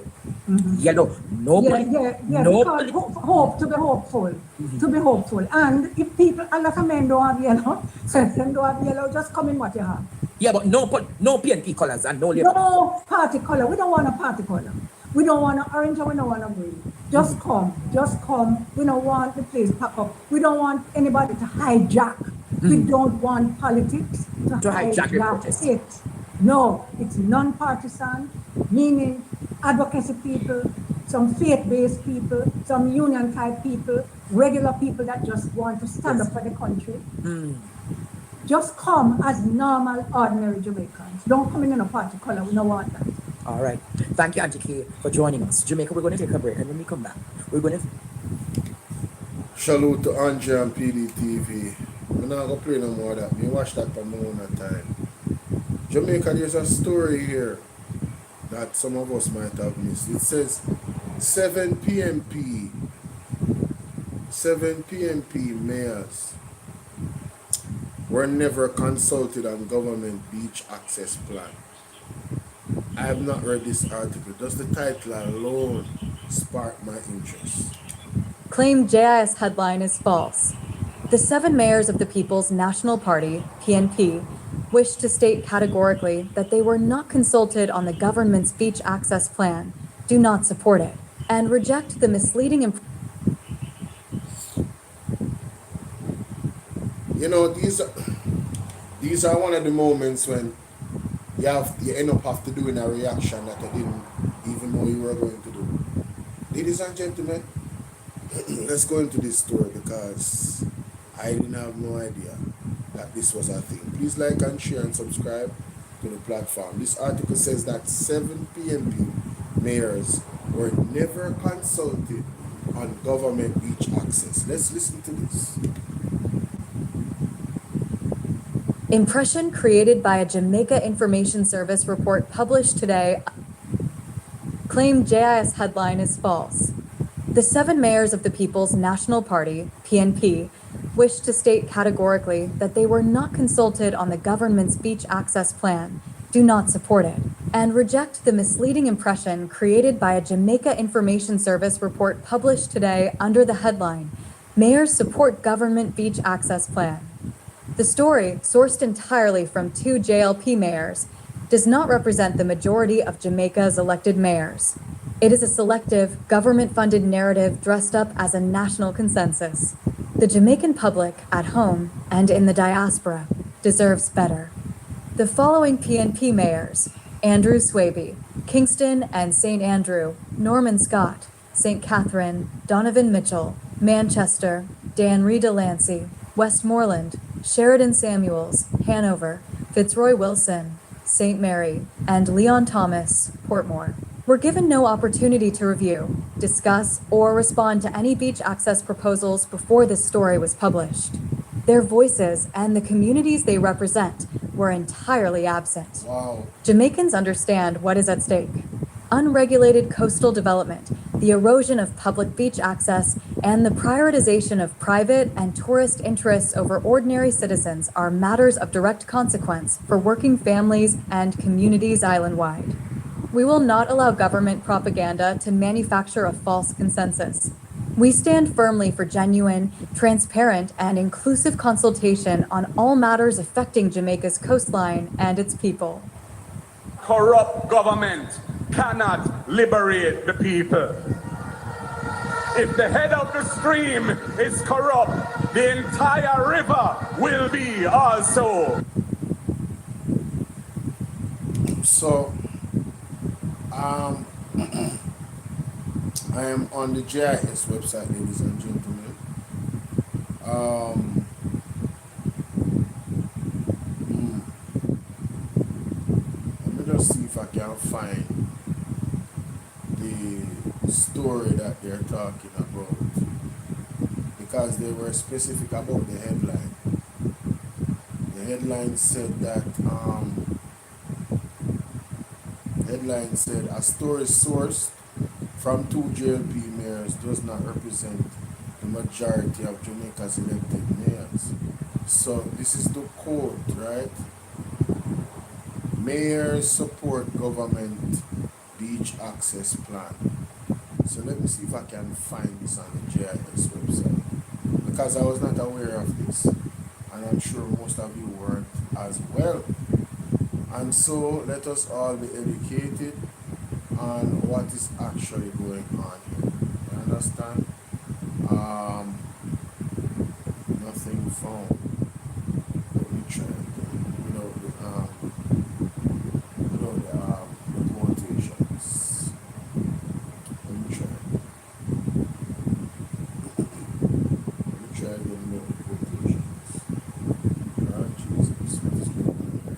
Yellow. Nobody. Nobody. Hope to be hopeful. To be hopeful. And if people, a lot of men don't have yellow, certain don't have yellow, just come in what you have. Yeah, but no PNP colors and no labor. No party color. We don't want a party color. We don't want an orange and we don't want a green. Just come. Just come. We don't want the place pack up. We don't want anybody to hijack. We don't want politics to hijack it. No, it's non-partisan, meaning advocacy people, some faith-based people, some union-type people, regular people that just want to stand up for the country. Just come as normal, ordinary Jamaicans. Don't come in a party color. We don't want that. All right. Thank you, Auntie K, for joining us. Jamaica, we're going to take a break. And when we come back, we're going to... Salute to Andrea and PDTV. I'm not going to play no more of that. Me watch that for my own time. Jamaica, there's a story here that some of us might have missed. It says 7 PMP mayors were never consulted on government beach access plan. I have not read this article. Does the title alone spark my interest? Claimed JIS headline is false. The 7 mayors of the People's National Party, PNP, wish to state categorically that they were not consulted on the government's beach access plan, do not support it, and reject the misleading You know, these are one of the moments when you end up have to do a reaction that I didn't even know you were going to do. Ladies and gentlemen, let's go into this story because I didn't have no idea that this was a thing. Please like and share and subscribe to the platform. This article says that 7 PNP mayors were never consulted on government beach access. Let's listen to this. impression created by a Jamaica Information Service report published today claimed JIS headline is false. The 7 mayors of the People's National Party, PNP, wish to state categorically that they were not consulted on the government's beach access plan, do not support it, and reject the misleading impression created by a Jamaica Information Service report published today under the headline, Mayors Support Government Beach Access Plan. The story, sourced entirely from 2 JLP mayors, does not represent the majority of Jamaica's elected mayors. It is a selective, government-funded narrative dressed up as a national consensus. The Jamaican public, at home and in the diaspora, deserves better. The following PNP mayors, Andrew Swaby, Kingston and St. Andrew, Norman Scott, St. Catherine, Donovan Mitchell, Manchester, Dan Reed Delancey, Westmoreland, Sheridan Samuels, Hanover, Fitzroy Wilson, St. Mary, and Leon Thomas, Portmore, were given no opportunity to review, discuss, or respond to any beach access proposals before this story was published. Their voices and the communities they represent were entirely absent. Wow. Jamaicans understand what is at stake. Unregulated coastal development, the erosion of public beach access, and the prioritization of private and tourist interests over ordinary citizens are matters of direct consequence for working families and communities island-wide. We will not allow government propaganda to manufacture a false consensus. We stand firmly for genuine, transparent, and inclusive consultation on all matters affecting Jamaica's coastline and its people. Corrupt government cannot liberate the people. If the head of the stream is corrupt, the entire river will be also. So, I am on the JIS website, ladies and gentlemen. Let me just see if I can find the story that they're talking about, because they were specific about the headline. The headline said that a story sourced from 2 JLP mayors does not represent the majority of Jamaica's elected mayors. So this is the quote, right? Mayors support government beach access plan. So let me see if I can find this on the JIS website, because I was not aware of this, and I'm sure most of you weren't as well. And so let us all be educated on what is actually going on here. You understand? Nothing found. Let me try the quotations. Let me try again with the quotations. Alright, Jesus. What is going on here?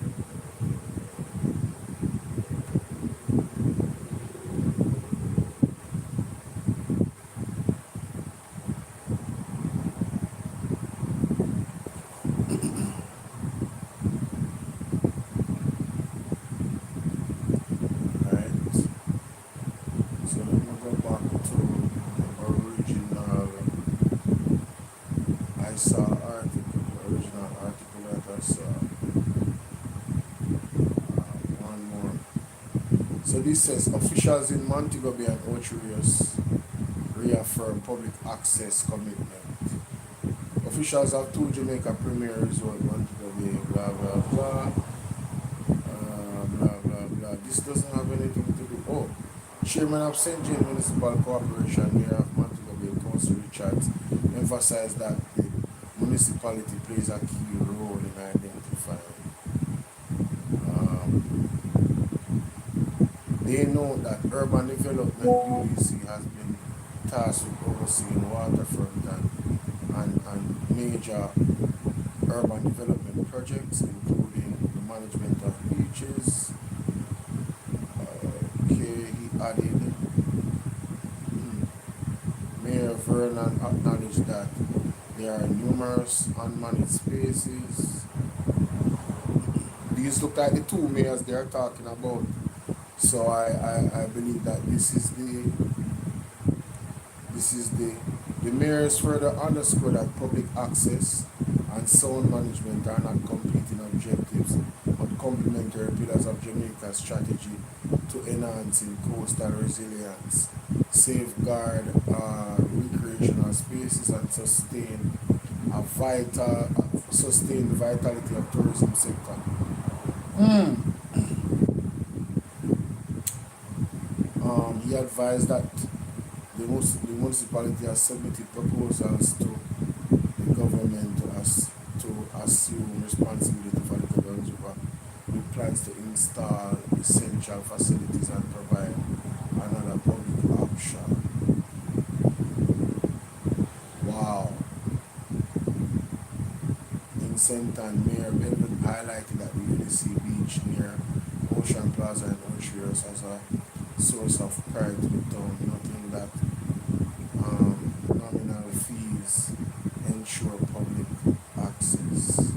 This says officials in Montego Bay and Ocho Rios reaffirm public access commitment. Officials of 2 Jamaica Premier Resort, Montego Bay, blah blah blah, blah blah blah. This doesn't have anything to do. Oh, Chairman of St. James Municipal Corporation, Mayor of Montego Bay, Council Richards, emphasized that the municipality plays a key role in identifying. They know that urban development UDC has been tasked with overseeing waterfront and major urban development projects, including the management of beaches. He added, Mayor Vernon acknowledged that there are numerous unmanaged spaces. These look like the 2 mayors they are talking about. So I believe that this is the mayors further underscore that public access and sound management are not competing objectives, but complementary pillars of Jamaica's strategy to enhancing coastal resilience, safeguard recreational spaces, and sustain the vitality of tourism sector. He advised that the municipality has submitted proposals to the government to assume responsibility for the governance river, with plans to install essential facilities and provide another public option. Wow. In Senton, Mayor Belvin highlighted that the UDC beach near Ocean Plaza and Oceans as a source of pride to the town, noting that nominal fees ensure public access.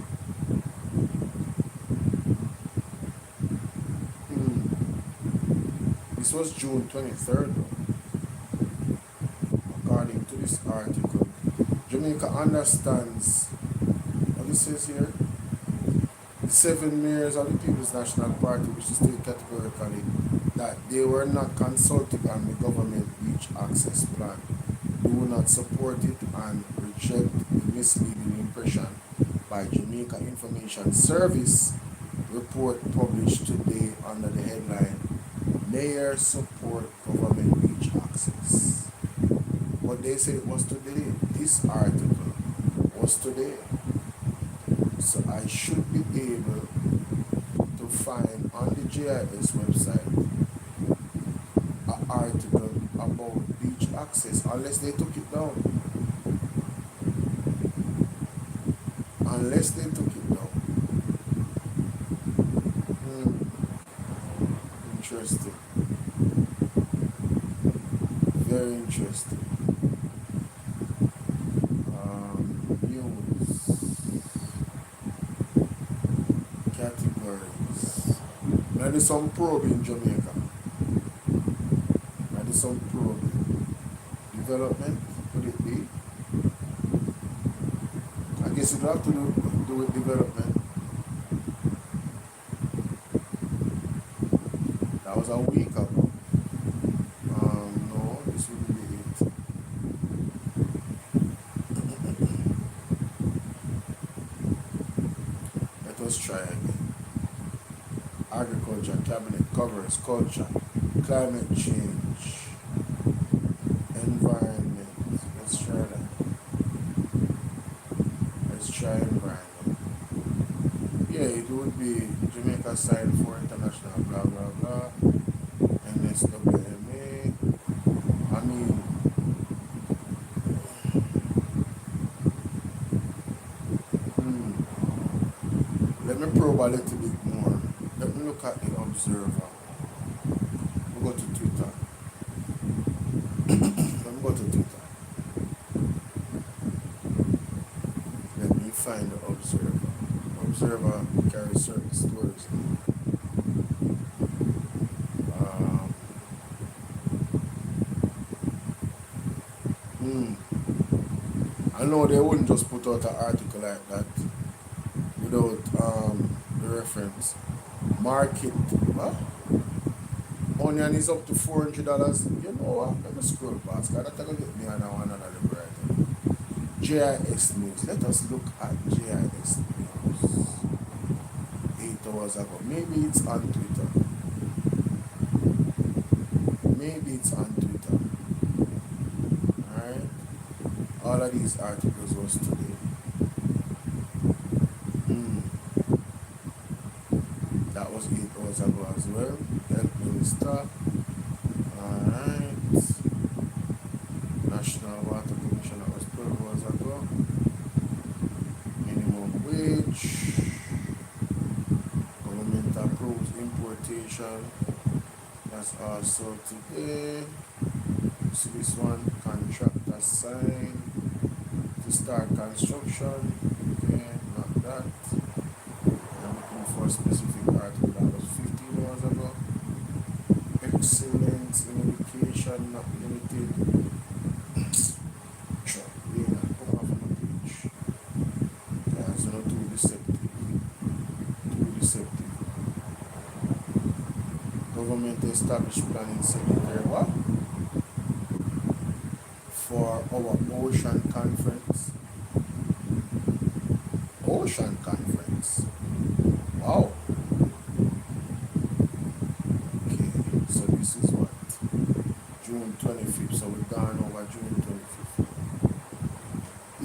This was June 23rd, according to this article. Jamaica understands what it says here. The 7 mayors of the People's National Party, which state categorically that they were not consulted on the government beach access plan, do not support it, and reject the misleading impression by Jamaica Information Service report published today under the headline Mayors Support Government Beach Access. What they said it was today. This article was today. So I should be able to find on the JIS website an article about beach access, unless they took it down. Unless they took it down. Interesting. Very interesting. News. Categories. Now there's some probe in Jamaica. Now there's some probe. Development, could it be? I guess it will have to do with development. That was a week ago. No, this wouldn't be it. Let us try again. Agriculture cabinet covers culture, climate change, environment. Let's try that. Let's try environment. Yeah, it would be Jamaica side for international blah blah blah. NSWMA. I mean, let me probe a little bit more. Let me look at the Observer. We'll go to Twitter. Let me go to Twitter. Let me find the Observer. Observer carries certain stories. I know they wouldn't just put out an article like that without the reference. Market, what? Onion is up to $400. You know what? Let me scroll past, because that's going to get me on another liberator. JIS News. Let us look at JIS News. 8 hours ago. Maybe it's on Twitter. Maybe it's on Twitter. Alright? All of these articles was today. That was 8 hours ago as well. Health Minister. Alright. National Water Commission, that was 12 hours ago. Minimum wage. Government approves importation. That's also today. See this one, contractor signed to start construction. Okay, not that. I'm looking for a specific article that was 15 hours ago. Excellence in education, not limited. Come off my page. Guys, you're not too deceptive. Too deceptive. Government established planning secretary what? For our ocean conference. Ocean conference. Wow. Okay, so this is what? June 25th. So we've gone over June 25th.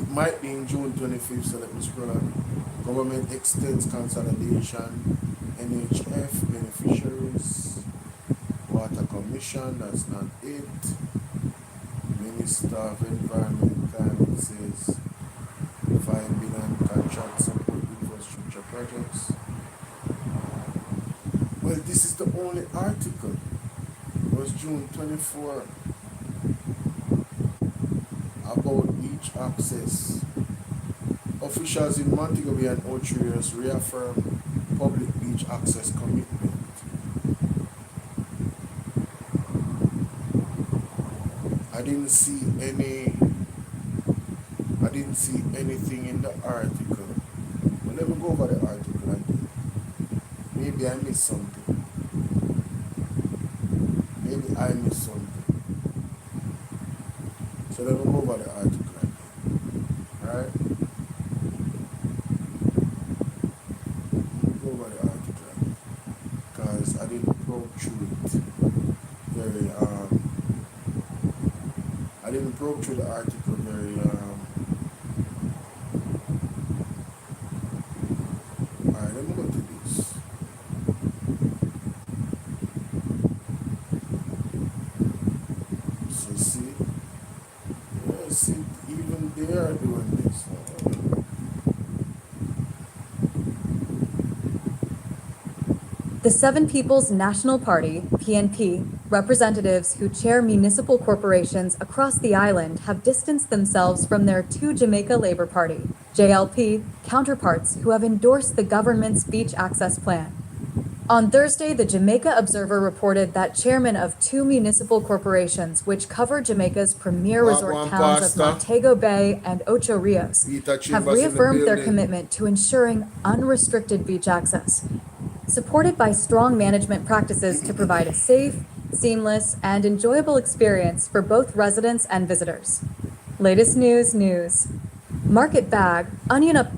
It might be in June 25th, so let me scroll on. Government extends consolidation. NHF beneficiaries. Water Commission, that's not it. Minister of Environment Climate says 5 billion contract support infrastructure projects. Well, this is the only article. It was June 24 about beach access. Officials in Montego Bay and Ocho Rios reaffirm public beach access commitment. I didn't see anything in the article. But let me go over the article again. Maybe I missed something. So let me go over the article again. Alright? Go over the article again. Because I didn't probe through it very I didn't probe through the article very alright, let me go to this. So see, even they are doing this. The Seven People's National Party, PNP, representatives who chair municipal corporations across the island have distanced themselves from their two Jamaica Labour Party, JLP, counterparts who have endorsed the government's beach access plan. On Thursday, the Jamaica Observer reported that chairmen of two municipal corporations, which cover Jamaica's premier resort towns of Montego Bay and Ocho Rios, have reaffirmed their commitment to ensuring unrestricted beach access, supported by strong management practices to provide a safe, seamless, and enjoyable experience for both residents and visitors. Latest news. Market Bag, Onion Up.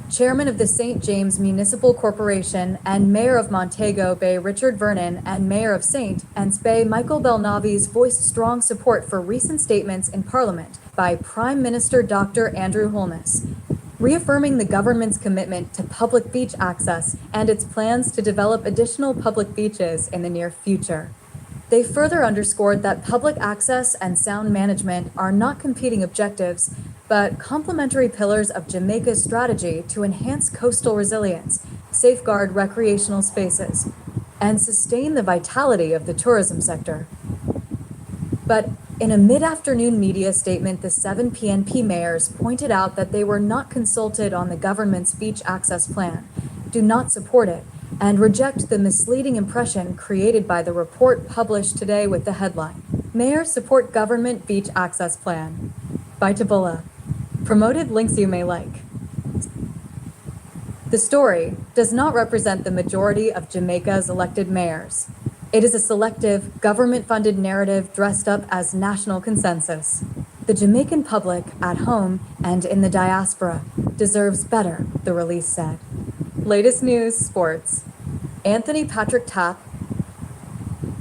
Chairman of the St. James Municipal Corporation and Mayor of Montego Bay Richard Vernon and Mayor of St. Anne's Bay Michael Belnavi's voiced strong support for recent statements in Parliament by Prime Minister Dr. Andrew Holness, reaffirming the government's commitment to public beach access and its plans to develop additional public beaches in the near future. They further underscored that public access and sound management are not competing objectives, but complementary pillars of Jamaica's strategy to enhance coastal resilience, safeguard recreational spaces, and sustain the vitality of the tourism sector. But in a mid-afternoon media statement, the 7 PNP mayors pointed out that they were not consulted on the government's beach access plan, do not support it, and reject the misleading impression created by the report published today with the headline, Mayors Support Government Beach Access Plan, by Tabola. Promoted links you may like. The story does not represent the majority of Jamaica's elected mayors. It is a selective, government-funded narrative dressed up as national consensus. The Jamaican public, at home and in the diaspora, deserves better, the release said. Latest news, sports. Anthony Patrick Tapp.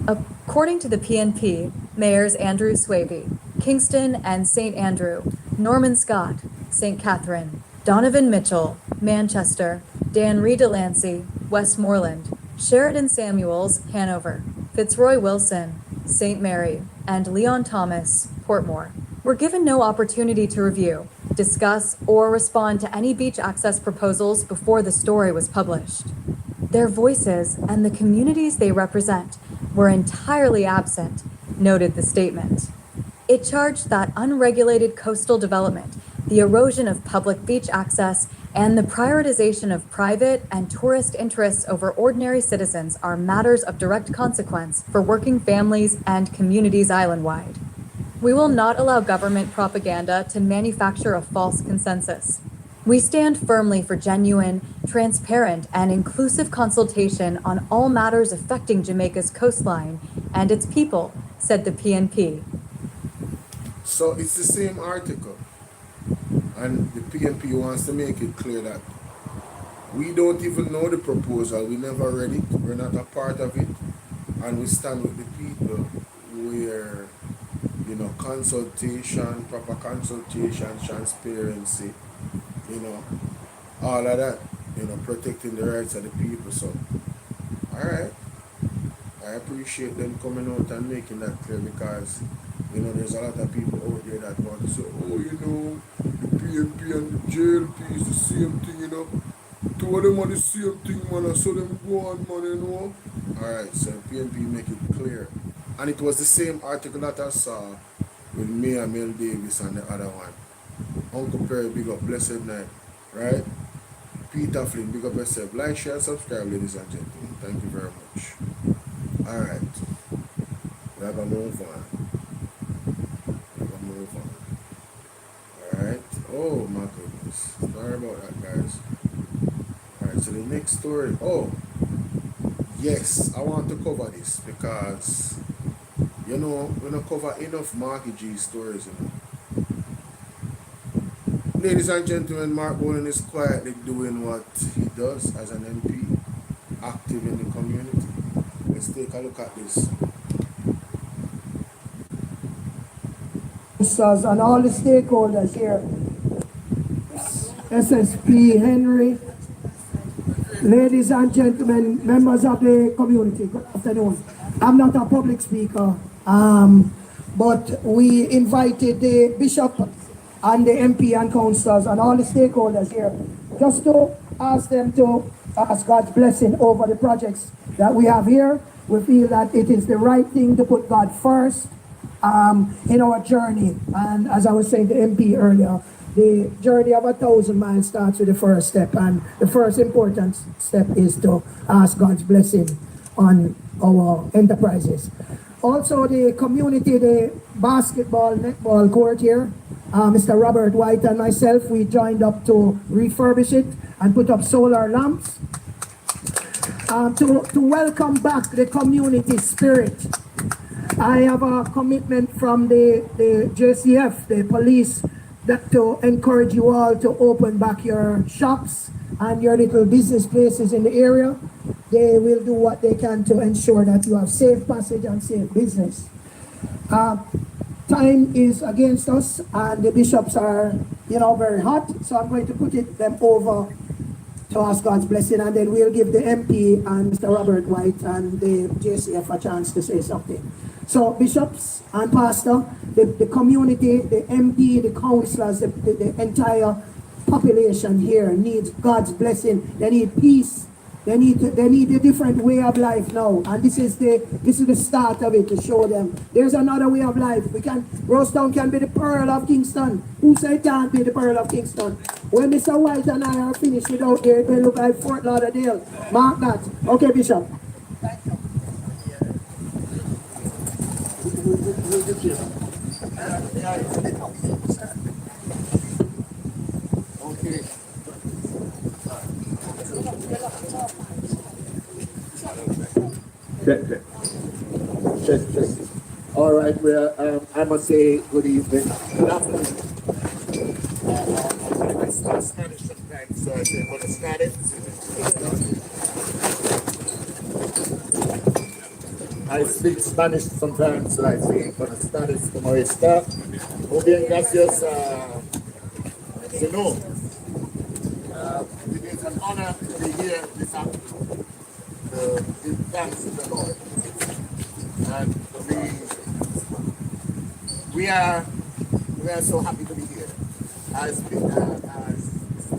According to the PNP, mayors Andrew Swaby, Kingston and St. Andrew, Norman Scott, St. Catherine, Donovan Mitchell, Manchester, Dan Reed Delancey, Westmoreland, Sheridan Samuels, Hanover, Fitzroy Wilson, St. Mary, and Leon Thomas, Portmore, were given no opportunity to review, discuss, or respond to any beach access proposals before the story was published. Their voices and the communities they represent were entirely absent, noted the statement. It charged that unregulated coastal development, the erosion of public beach access, and the prioritization of private and tourist interests over ordinary citizens are matters of direct consequence for working families and communities island-wide. We will not allow government propaganda to manufacture a false consensus. We stand firmly for genuine, transparent, and inclusive consultation on all matters affecting Jamaica's coastline and its people, said the PNP. So it's the same article. And the PNP wants to make it clear that we don't even know the proposal. We never read it. We're not a part of it. And we stand with the people where, you know, consultation, proper consultation, transparency, you know, all of that, you know, protecting the rights of the people. So, all right. I appreciate them coming out and making that clear because, you know, there's a lot of people out there that want to say, oh, you know, the PNP and the JLP is the same thing, you know. Two of them are the same thing, man, so them go on, man, you know. Alright, so PNP make it clear. And it was the same article that I saw with Mayor Mel Davis and the other one. Uncle Perry, big up, blessed night, right? Peter Flynn, big up yourself. Like, share, subscribe, ladies and gentlemen. Thank you very much. Alright. We're gonna move on. Alright. Oh my goodness. Sorry about that, guys. Alright, so the next story. Oh, yes, I want to cover this because, you know, we don't cover enough Marky G stories, you know. Ladies and gentlemen, Mark Bolan is quietly doing what he does as an MP, active in the community. Let's take a look at this. And all the stakeholders here, SSP Henry, ladies and gentlemen, members of the community, good afternoon. I'm not a public speaker, but we invited the bishop and the MP and councillors and all the stakeholders here just to ask them to ask God's blessing over the projects that we have here. We feel that it is the right thing to put God first in our journey. And as I was saying to MP earlier, the journey of 1,000 miles starts with the first step, and the first important step is to ask God's blessing on our enterprises. Also, the community, the basketball, netball court here, Mr. Robert White and myself, we joined up to refurbish it and put up solar lamps to welcome back the community spirit. I have a commitment from the JCF, the police, that to encourage you all to open back your shops and your little business places in the area. They will do what they can to ensure that you have safe passage and safe business. Time is against us, and the bishops are, you know, very hot, so I'm going to put them over to ask God's blessing, and then we'll give the MP and Mr. Robert White and the JCF a chance to say something. So bishops and pastor, the community, the MP, the councillors, the entire population here needs God's blessing. They need peace. They need a different way of life now, and this is the start of it, to show them there's another way of life. Rosetown can be the pearl of Kingston. Who said it can't be the pearl of Kingston? When Mr. White and I are finished without there, it will look like Fort Lauderdale. Mark that. Okay, Bishop. Okay. Check. All right, well, I must say good evening. Good afternoon. I start Spanish sometimes, so I say, want to start it? I speak Spanish sometimes, so I say, want to start it como está. Muy bien, gracias, Senor. It is an honor to be here this afternoon to give thanks to the Lord. And we are so happy to be here. As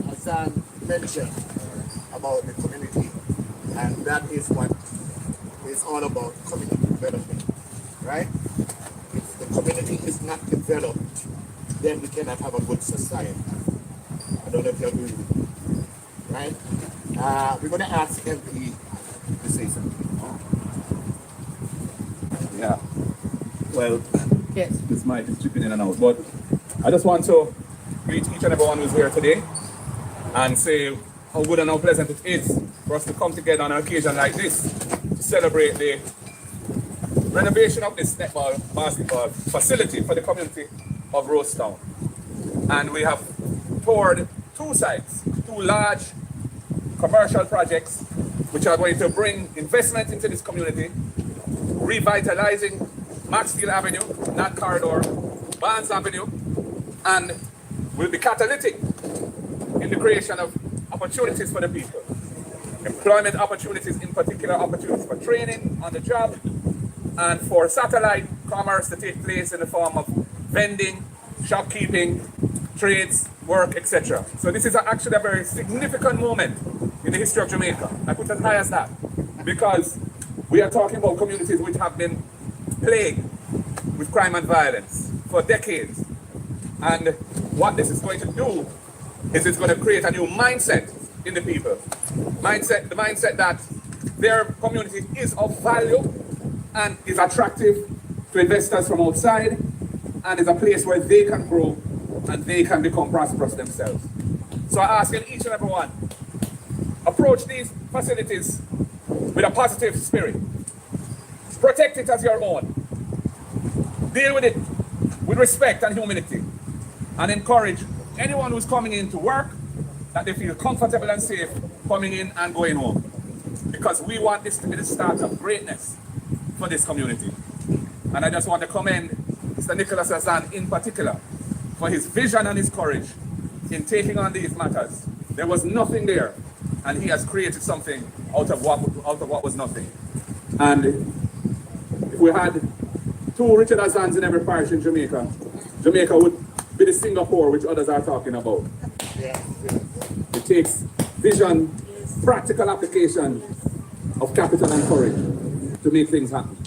Hassan mentioned about the community, and that is what it's all about, community development, right? If the community is not developed, then we cannot have a good society. I don't know if you agree with me, right? We're going to ask MP to say something. Yeah. Well, yes. This mic is chipping in and out, but I just want to greet each and everyone who's here today. and say how good and how pleasant it is for us to come together on an occasion like this to celebrate the renovation of this netball basketball facility for the community of Rosetown. And we have toured 2 sites, 2 large commercial projects which are going to bring investment into this community, revitalizing Maxfield Avenue, that corridor, Barnes Avenue, and will be catalytic in the creation of opportunities for the people. Employment opportunities, in particular opportunities for training on the job, and for satellite commerce to take place in the form of vending, shopkeeping, trades, work, etc. So this is actually a very significant moment in the history of Jamaica. I put it as high as that, because we are talking about communities which have been plagued with crime and violence for decades. And what this is going to do is it's going to create a new mindset in the people. The mindset that their community is of value and is attractive to investors from outside, and is a place where they can grow and they can become prosperous themselves. So I ask each and every one, approach these facilities with a positive spirit. Protect it as your own. Deal with it with respect and humility, and encourage anyone who's coming in to work that they feel comfortable and safe coming in and going home. Because we want this to be the start of greatness for this community. And I just want to commend Mr. Nicholas Azan in particular for his vision and his courage in taking on these matters. There was nothing there, and he has created something out of what was nothing. And if we had 2 Richard Azans in every parish in Jamaica, Jamaica would be the Singapore which others are talking about. It takes vision, practical application of capital and courage to make things happen.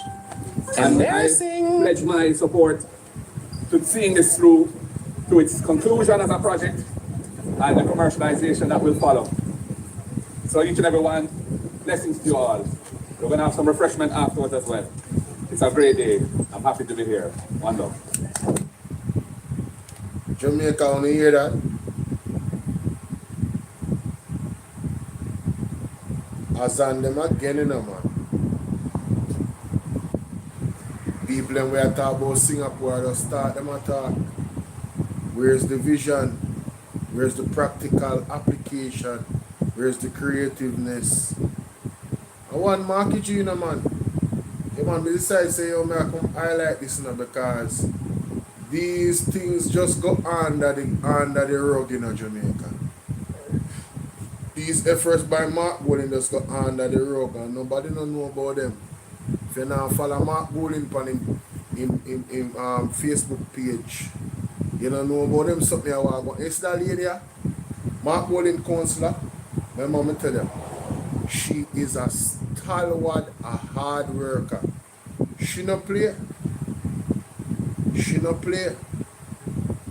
And I pledge my support to seeing this through to its conclusion as a project and the commercialization that will follow. So each and every one, blessings to you all. We're going to have some refreshment afterwards as well. It's a great day. I'm happy to be here. One love. Jamaica, want to hear that? Azan them again, you know, man. People when we are talking about Singapore, they'll start them attack. Where's the vision? Where's the practical application? Where's the creativeness? I want market you, you know, man. Yeah, man, me decide say, yo, man, I come highlight this, you know, because these things just go under the rug in Jamaica. These efforts by Mark Bowling just go under the rug and nobody don't know about them. If you now follow Mark Bowling on him Facebook page, you don't know about them something I want to go. It's that lady, Mark Bowling counselor. My mom tell you, she is a stalwart, a hard worker. She no play. She no play.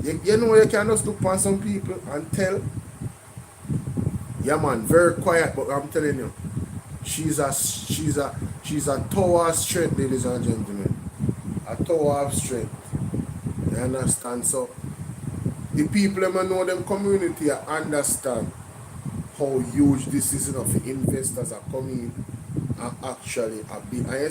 You know you can just look upon some people and tell. Yeah man, very quiet, but I'm telling you, she's a tower of strength, ladies and gentlemen. A tower of strength. You understand? So the people that know them community understand how huge this is, enough investors are coming and actually a bit. And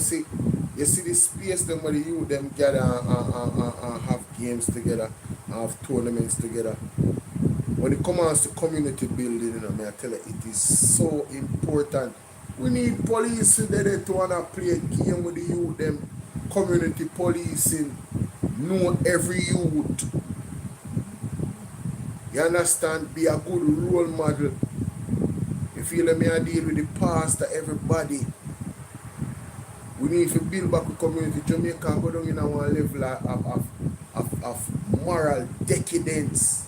you see the space them where the youth them gather and have games together, and have tournaments together. When it comes to community building, you know, I tell you, it is so important. We need police there to wanna play a game with the youth, them community policing, know every youth. You understand? Be a good role model. You feel me? I deal with the pastor, everybody. We need to build back the community. Jamaica go down in a one level of moral decadence.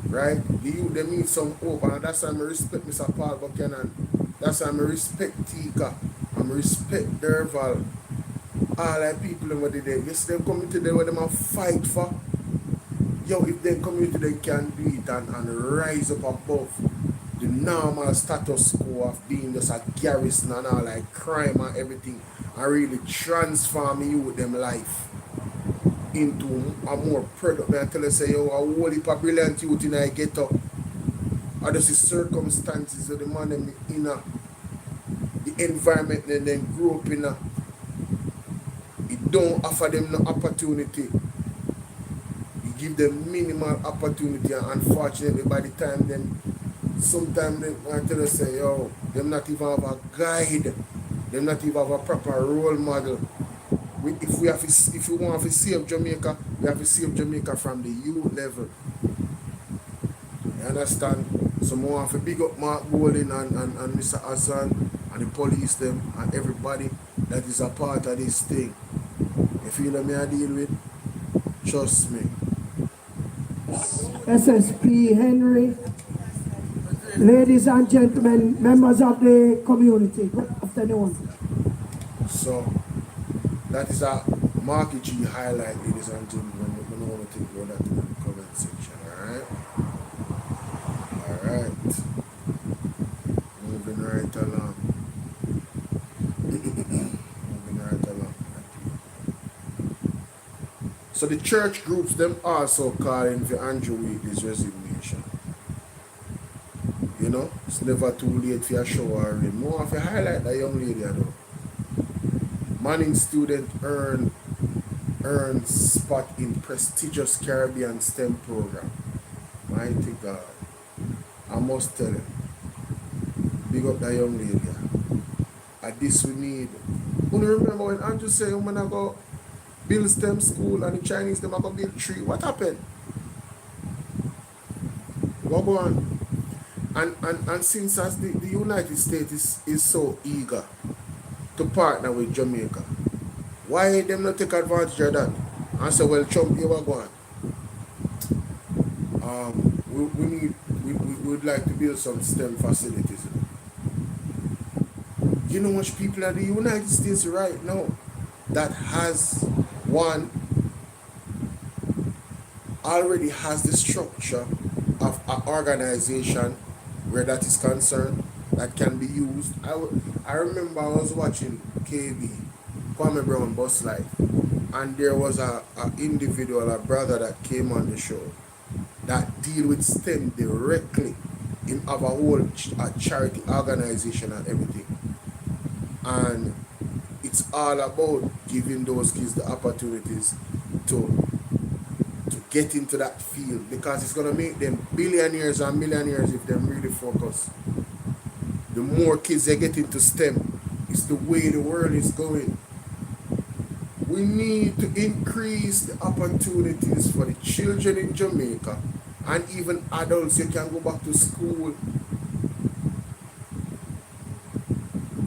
Right? The youth, they need some hope, and that's why I respect Mr. Paul Buchanan. That's why I respect Tika. I respect Derval. All the people over there. Yes, them community there where them fight for. Yo, if them community they can do it and rise up above the normal status quo of being just a garrison and all like crime and everything, and really transform you with them life into a more product. I tell you, say, yo, a whole heap of brilliant youth in I get up. or just the circumstances of the man them in the environment that they grew up in. It don't offer them no opportunity. You give them minimal opportunity, and unfortunately by the time them sometimes they want to say, yo, them not even have a guide, them not even have a proper role model. If we want to save Jamaica, we have to save Jamaica from the youth level. You understand? So we want to big up Mark Bowling and Mr. Hassan and the police them and everybody that is a part of this thing. You feel that me I deal with? Trust me. SSP Henry, ladies and gentlemen, members of the community, good afternoon. So that is a Marky G highlight, ladies and gentlemen. We don't want to think about that in the comment section, alright? Alright. Moving right along. Moving right along. So the church groups, them also calling for Andrew Wheatley's resignation. You know, it's never too late for a show or read. More of a highlight that young lady, I know. Manning student earn spot in prestigious Caribbean STEM program. Mighty God. I must tell you. Big up that young lady. And this we need. You remember when Andrew said, I'm gonna go build STEM school and the Chinese them are gonna build 3. What happened? What go on? And since as the United States is so eager to partner with Jamaica, why them not take advantage of that and say, well, Trump, you are going? We would like to build some STEM facilities. You know much people in the United States right now that already has the structure of an organization where that is concerned that can be used. I remember I was watching KB, Kwame Brown Bus Life, and there was a individual, a brother that came on the show that deal with STEM directly. Him have a whole charity organization and everything. And it's all about giving those kids the opportunities to get into that field, because it's going to make them billionaires and millionaires if they really focus. The more kids they get into STEM, it's the way the world is going. We need to increase the opportunities for the children in Jamaica, and even adults. You can go back to school.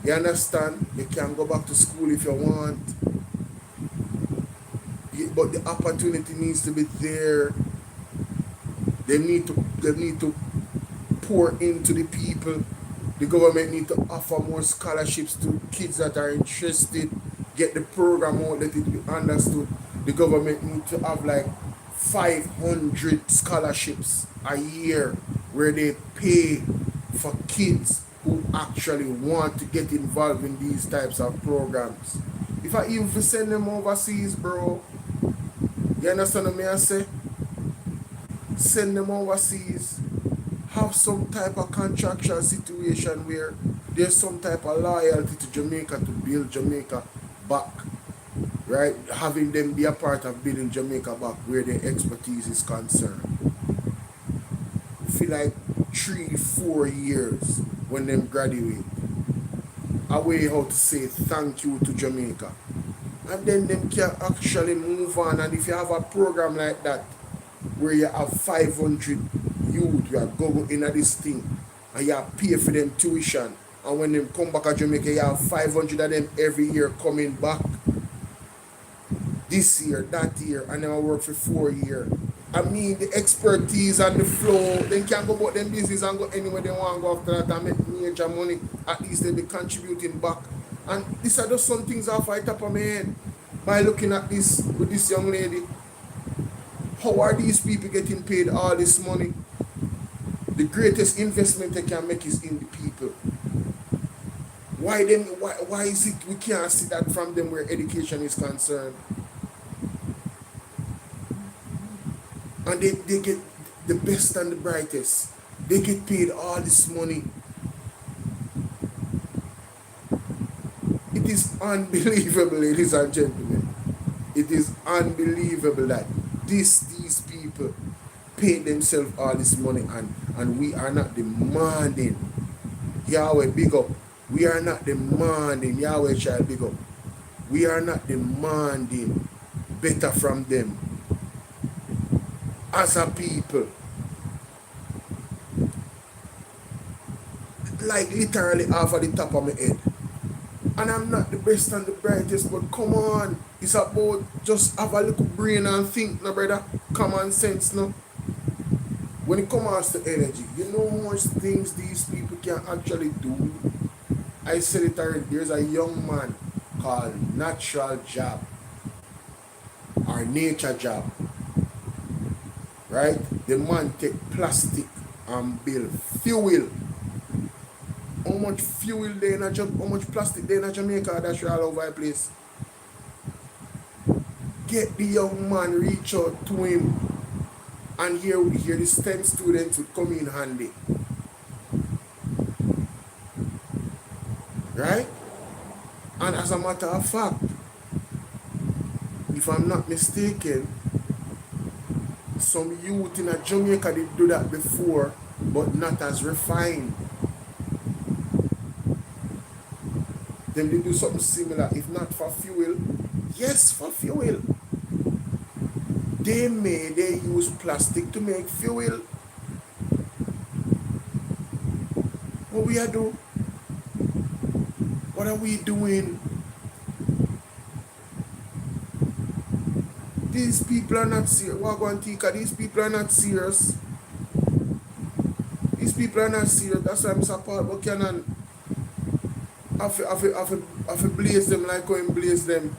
You understand? You can go back to school if you want. But the opportunity needs to be there. They need to pour into the people. The government need to offer more scholarships to kids that are interested. Get the program out, let it be understood. The government need to have like 500 scholarships a year where they pay for kids who actually want to get involved in these types of programs. If I even send them overseas, bro, you understand what I say? Send them overseas. Have some type of contractual situation where there's some type of loyalty to Jamaica to build Jamaica back. Right? Having them be a part of building Jamaica back where their expertise is concerned. I feel like 3-4 years when them graduate. A way how to say thank you to Jamaica. And then them can actually move on. And if you have a program like that, where you have 500 youth, you have go into this thing, and you have pay for them tuition, and when them come back to Jamaica, you have 500 of them every year coming back. This year, that year, and then I work for 4 years. I mean, the expertise and the flow, they can go about them business and go anywhere they want to go after that and make major money. At least they'll be contributing back. And these are just some things off the top of my head by looking at this with this young lady. How are these people getting paid all this money? The greatest investment they can make is in the people. Why is it we can't see that from them where education is concerned? And they get the best and the brightest. They get paid all this money. It is unbelievable, ladies and gentlemen. It is unbelievable that these people pay themselves all this money and we are not demanding. Yahweh, big up. We are not demanding. Yahweh, child, big up. We are not demanding better from them as a people. Like literally off of the top of my head. And I'm not the best and the brightest, but come on. It's about just have a little brain and think, no brother. Common sense, no. When it comes to energy, you know how much things these people can actually do. I said it already. There's a young man called Natural Job or Nature Job. Right? The man take plastic and build fuel. How much fuel they in how much plastic they in Jamaica? That's all over the place. Get the young man, reach out to him, and here the STEM students would come in handy. Right? And as a matter of fact, if I'm not mistaken, some youth in Jamaica did do that before, but not as refined. Then they do something similar, if not for fuel. Yes, for fuel. They use plastic to make fuel. What we are doing? What are we doing? These people are not serious. Wagwantika, these people are not serious. These people are not serious. That's why I'm support Buchanan. I feel blaze them like how him blaze them.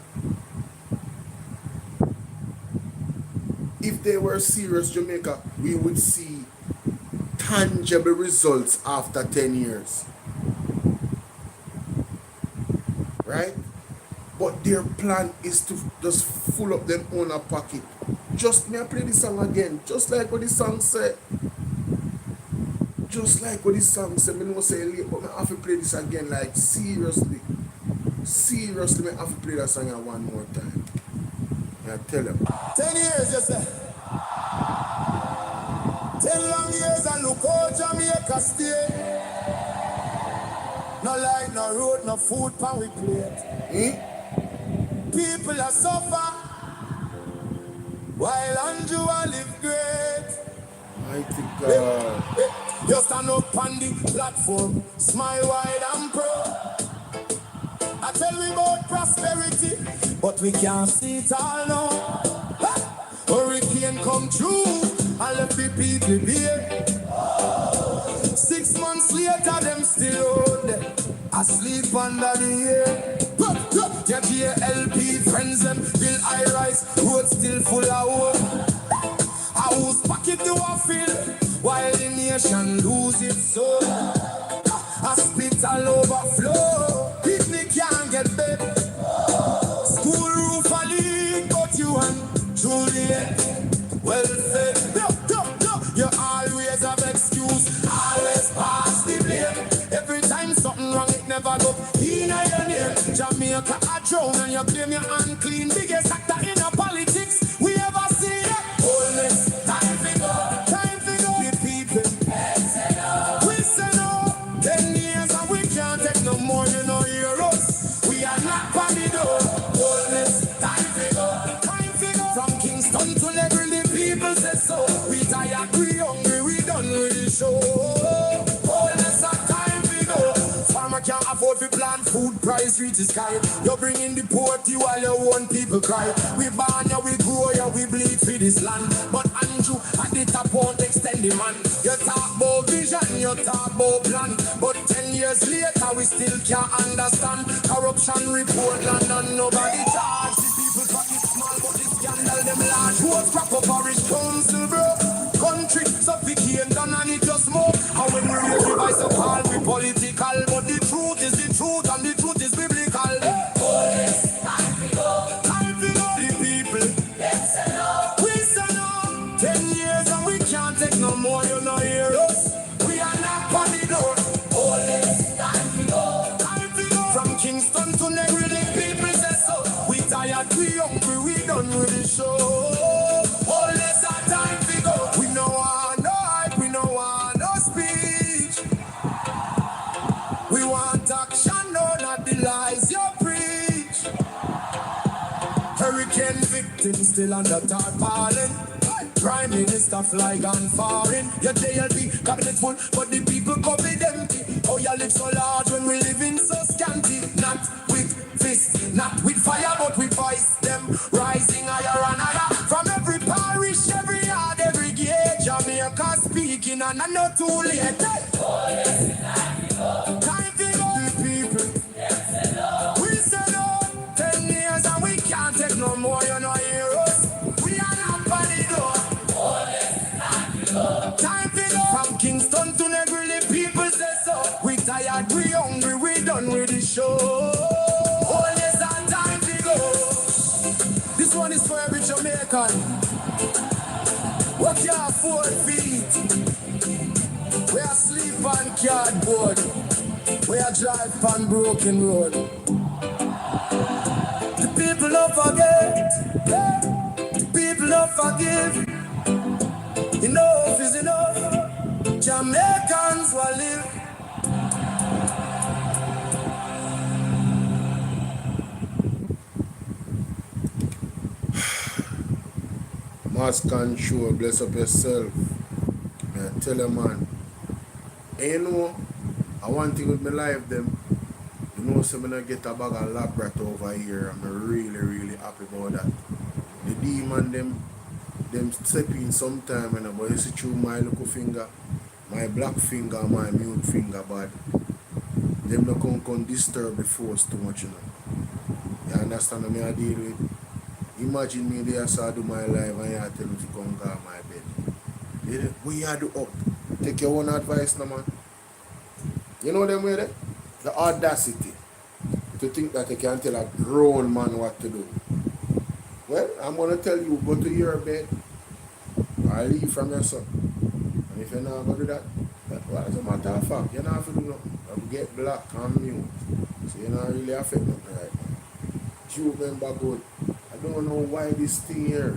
If they were serious, Jamaica, we would see tangible results after 10 years. Right? But their plan is to just full up them own a pocket. Just me I play this song again. Just like what the song said. Just like what the song said. I know say late, but I have to play this again. Like seriously. Seriously, I have to play that song one more time. I tell them. 10 years, you say. 10 long years and look how Jamaica stay. No light, no road, no food pan we plate. People are suffer while Andrew live great. Mighty God. You stand up on the platform, smile wide and proud. I tell we about prosperity, but we can't see it all now. Hurricane come through and left the people here. 6 months later, them still old, asleep under the air. Your JLP friends them build high-rise, road still full of hope. A whose pocket do I fill while the nation lose its soul? Hospital overflow, picnic can't get bed. School roof a leak, but you and Juliet welfare. No, you always have excuse, always pass the blame. Every time something wrong, it never go in your name. Jamaica a drown and you blame your unclean. Biggest actor in a politics we ever see it. Wholeness, time to go. Time to go. The people, we say no. 10 years and we can't take no more, you know, hear us. We are not on the door. Wholeness, time to go. Time to go. From Kingston to Level, the people say so. We tired, we hungry, we done with the show. Wholeness, time to go. Farmer can't afford to plant food, price reach the sky. You bring in the poverty while your own people cry. We born ya, we grow ya, we bleed for this land. But Andrew at the top won't extend the man. You talk about vision, you talk about plan. But 10 years later we still can't understand. Corruption report land and nobody charge. The people pocket small but the scandal them large. Who's crap up Parish Council bro? Country suffocating done and it just smoke. And when we raise the voice of all we political, but the truth is the truth and the truth is biblical. Police, time to go. Time to go. The people, yes and no. We say no. 10 years and we can't take no more, you know hear us. with the show. All this our time to go. We no want no hype, we no want no speech. We want action, no, not the lies you preach. Hurricane victims still under tarpaulin. Prime Minister fly gone foreign. Your JLP cabinet full, but the people covered empty. Oh, you live so large when we live in so scanty. Not with fist, not with fire, but with voice. Them rising higher and higher. From every parish, every yard, every gate. Jamaica speaking and I'm not too late. Time to go to people. We said no, 10 years and we can't take no more, you know, heroes. We are not body door. Time to go. From Kingston to Negril, people say so. We tired, we hungry, we done with the show. Oh yes, our time to go. This one is for every Jamaican. What your 4 feet? We are sleep on cardboard. We are drive on broken road. The people don't forget. The people don't forgive. Enough is enough. Jamaicans will live. Mass control, bless up yourself. Man, tell you, man. And you know, I one thing with my life, them. You know, so when I get a bag of lab rat over here, I'm really happy about that. The demon, them step in sometime, and but you see through my little finger, my black finger, my mute finger, but them not come disturb the force too much, you know. You understand what I deal with? Imagine me there, so I do my life, and you tell me to come guard my bed. What you do up? Take your own advice, no man. You know them way there? The audacity to think that you can tell a grown man what to do. Well, I'm going to tell you, go to your bed or leave from your son. And if you're not going to do that, well, as a matter of fact, you're not have to do nothing. You get black and mute. So you're not really affect nothing right now. Do you remember good? I don't know why this thing here.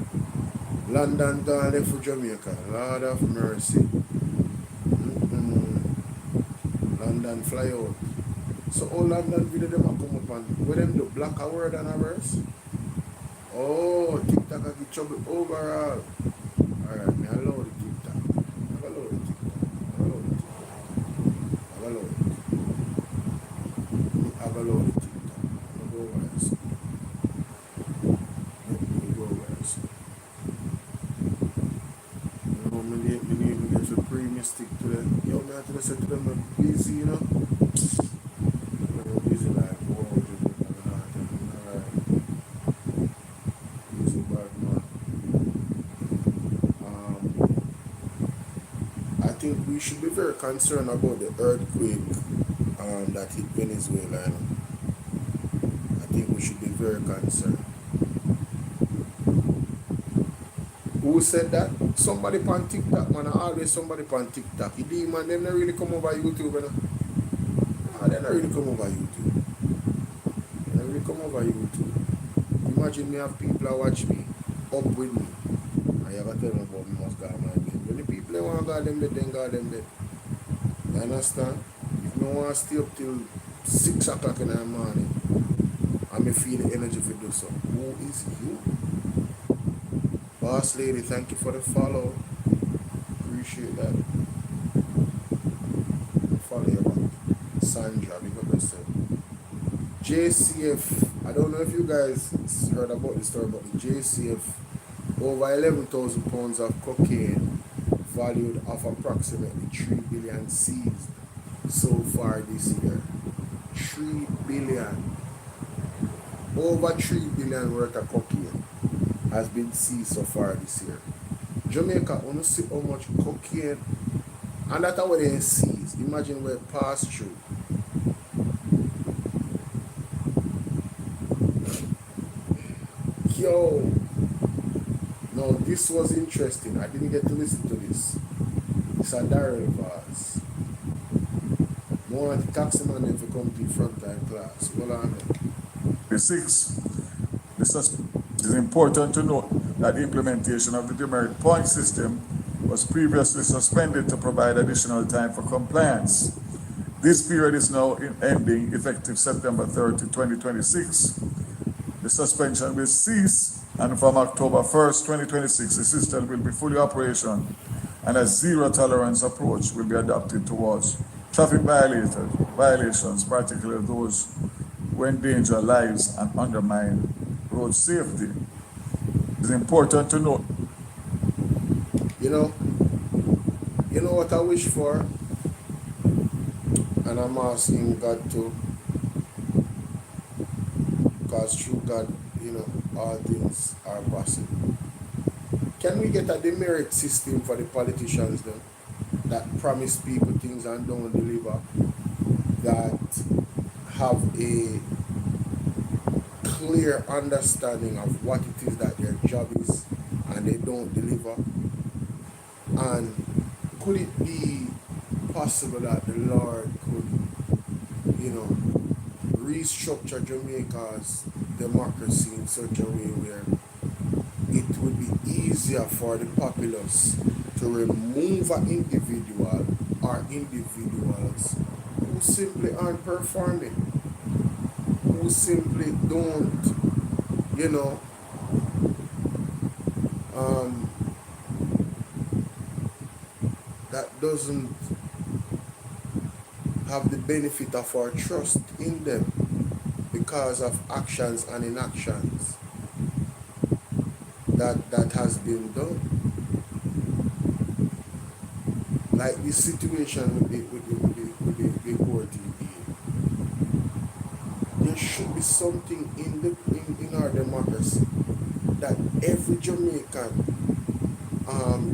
London gone left for Jamaica. Lord of mercy. London fly out. So all London video them a come up and where them do black a word and a verse? Oh, TikTok a get trouble overall. Alright, me allow the TikTok. I allow the TikTok. I allow the TikTok. I allow it. I allow the TikTok. I go over there. Let me go over there. You know, me get for premium stick to them. Yo, me have to say to them, I'm busy, you know. I'm busy like, oh, I think we should be very concerned about the earthquake that hit Venezuela. I think we should be very concerned. Who said that? Somebody on TikTok, man. Always somebody on TikTok. You demon, them not really come over YouTube, you know? Nah, they not really come over YouTube. They not really come over YouTube. Imagine me have people that watch me up with me. And you gotta tell them about me must guard my bed. When the people they want to guard them bed, then guard them bed. You understand? If you want to stay up till 6 o'clock in the morning, I may feel the energy to do so. Who is you? Boss lady, thank you for the follow. Appreciate that. Follow you back. Sandra, big up yourself. JCF, I don't know if you guys heard about this story, but the JCF, over 11,000 pounds of cocaine, valued of approximately 3 billion seized so far this year. 3 billion. Over 3 billion worth of cocaine has been seized so far this year. Jamaica, want to see how much cocaine, and that's what they seize. Imagine where it passed through. Yo, no, this was interesting. I didn't get to listen to this. It's a Daryl verse. More like the taxi man if you come to the front time class. Hold on. The 6. This is It is important to note that the implementation of the demerit point system was previously suspended to provide additional time for compliance. This period is now ending effective September 30, 2026. The suspension will cease, and from October 1st, 2026, the system will be fully operational, and a zero-tolerance approach will be adopted towards traffic violations, particularly those who endanger lives and undermine road safety. It's important to note. You know what I wish for? And I'm asking God to, because through God, all things are possible. Can we get a demerit system for the politicians then, that promise people things and don't deliver, that have a clear understanding of what it is that their job is and they don't deliver? And could it be possible that the Lord could, restructure Jamaica's democracy in such a way where it would be easier for the populace to remove an individual or individuals who simply aren't performing, who simply don't, that doesn't have the benefit of our trust in them because of actions and inactions that has been done. Like the situation with the court in there should be something in our democracy that every Jamaican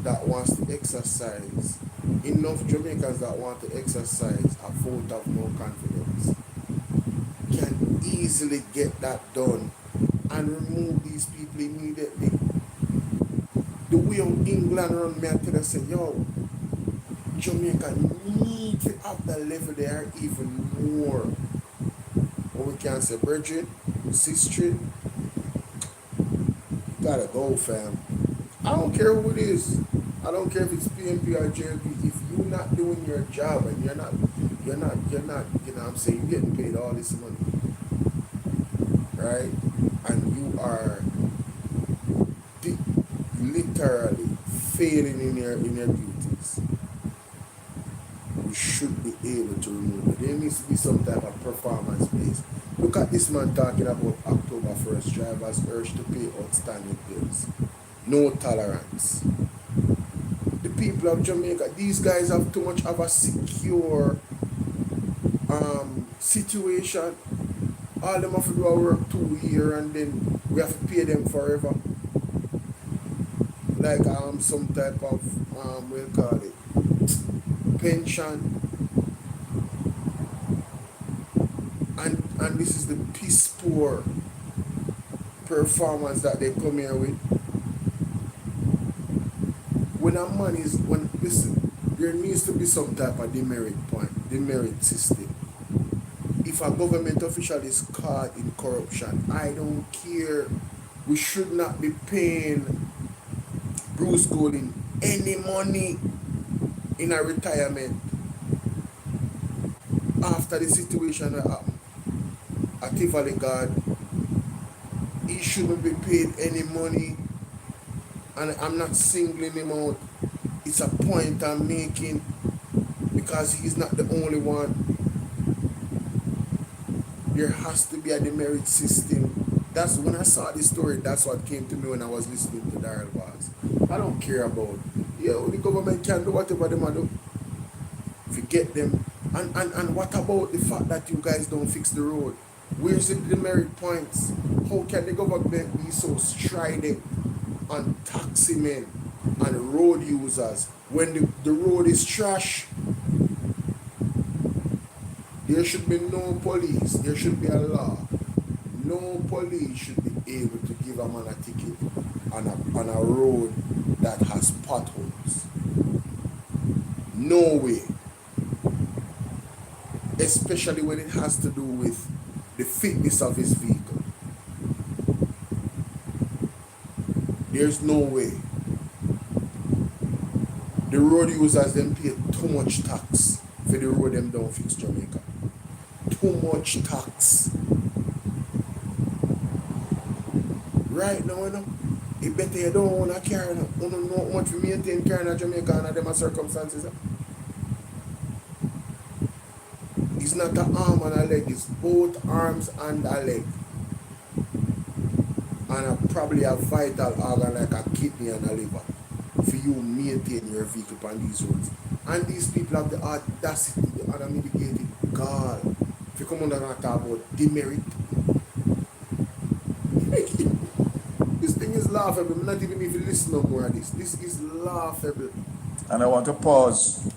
that wants to exercise, enough Jamaicans that want to exercise a vote of no confidence can easily get that done and remove these people immediately. The way how England run me, I tell us, say, yo, Jamaica need to have that level there even more. What we can say, brethren, sister, gotta go, fam. I don't care who it is. I don't care if it's PNP or JLP. If you're not doing your job and you're not, you know what I'm saying, you're getting paid all this money, right? And you are literally failing in your duties. We should be able to remove it. There needs to be some type of performance base. Look at this man talking about October 1st, drivers urged to pay outstanding bills. No tolerance. The people of Jamaica, these guys have too much of a secure situation. All them have to do a work 2 years and then we have to pay them forever. Like some type of we'll call it pension. And this is the piss poor performance that they come here with. Listen, there needs to be some type of demerit system. If a government official is caught in corruption, I don't care. We should not be paying Bruce Golding any money in a retirement after the situation that happened at Tivoli Guard. He shouldn't be paid any money, and I'm not singling him out. It's a point I'm making because he's not the only one. There has to be a demerit system. That's when I saw this story, that's what came to me when I was listening to Daryl Bars. I don't care about, the government can do whatever they want to do. Forget them. And what about the fact that you guys don't fix the road? Where's the demerit points? How can the government be so strident on taxi men and road users when the road is trash? There should be no police. There should be a law. No police should be able to give a man a ticket on a road that has potholes. No way. Especially when it has to do with the fitness of his vehicle. There's no way. The road users them pay too much tax for the road them don't fix Jamaica. Too much tax. Right now, you know, it better you don't own a car. You don't know how much we maintain car in Jamaica under them circumstances. It's not an arm and a leg, it's both arms and a leg. And probably a vital organ like a kidney and a liver for you maintain your vehicle on these roads. And these people have the audacity, the unmitigated gall. If you come under and talk about demerit. This thing is laughable. I'm not even even listen no more of this. This is laughable. And I want to pause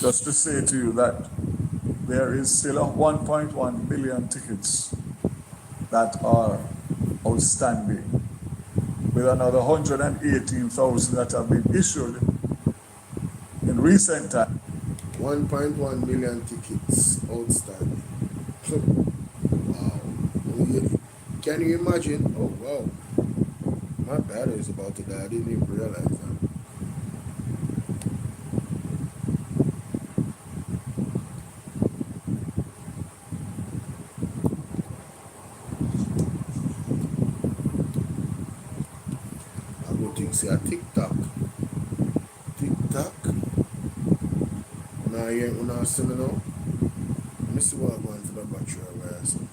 just to say to you that there is still 1.1 million tickets that are outstanding, with another 118,000 that have been issued in recent time. 1.1 million tickets outstanding. Wow. Can you imagine? Oh, wow. My battery is about to die. I didn't even realize that. See a TikTok. Now you ain't gonna see me now. Let me see what I'm going for the battery where I see.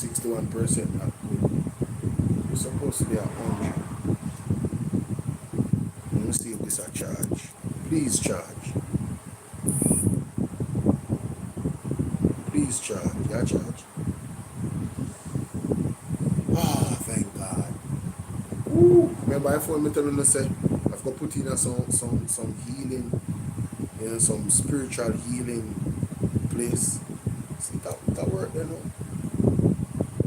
61% not good. You're supposed to be at 100. Let me see if this a charge. Please charge. Please charge. Yeah, charge. Ah, thank God. Remember, I phone me telling me say I've got to put in some healing, you know, some spiritual healing place. See that work there now.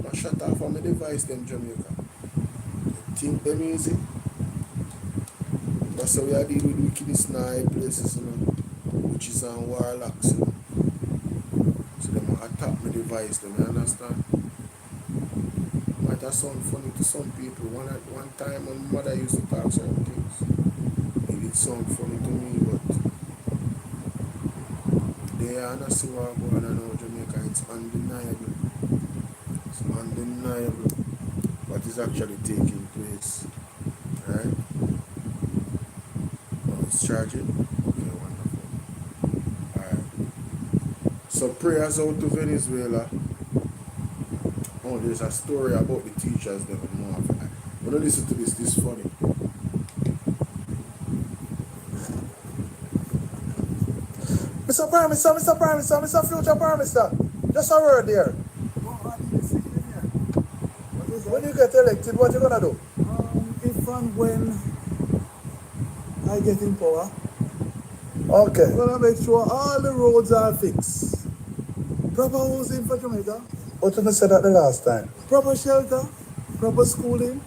Not shut off on my device them Jamaica. Think them easy. That's how we are dealing with wickedness in our places, you know, witches and warlocks, you know. So them attack my device, them, you understand? Might have sound funny to some people. One time when mother used to talk certain things, it did sound funny to me, but they are not see what going on in Jamaica. It's undeniable. It's undeniable what is actually taking place. Right? Oh, it's charging? Okay, wonderful. Alright. So prayers out to Venezuela. Oh, there's a story about the teachers that we know of. When I listen to this is funny. Mr. Prime Minister, Mr. Future Prime Minister, just a word there. When you get elected, what you gonna do? If and when I get in power, okay, I'm gonna make sure all the roads are fixed. Proper housing for Jamaica. What you said that the last time? Proper shelter, proper schooling,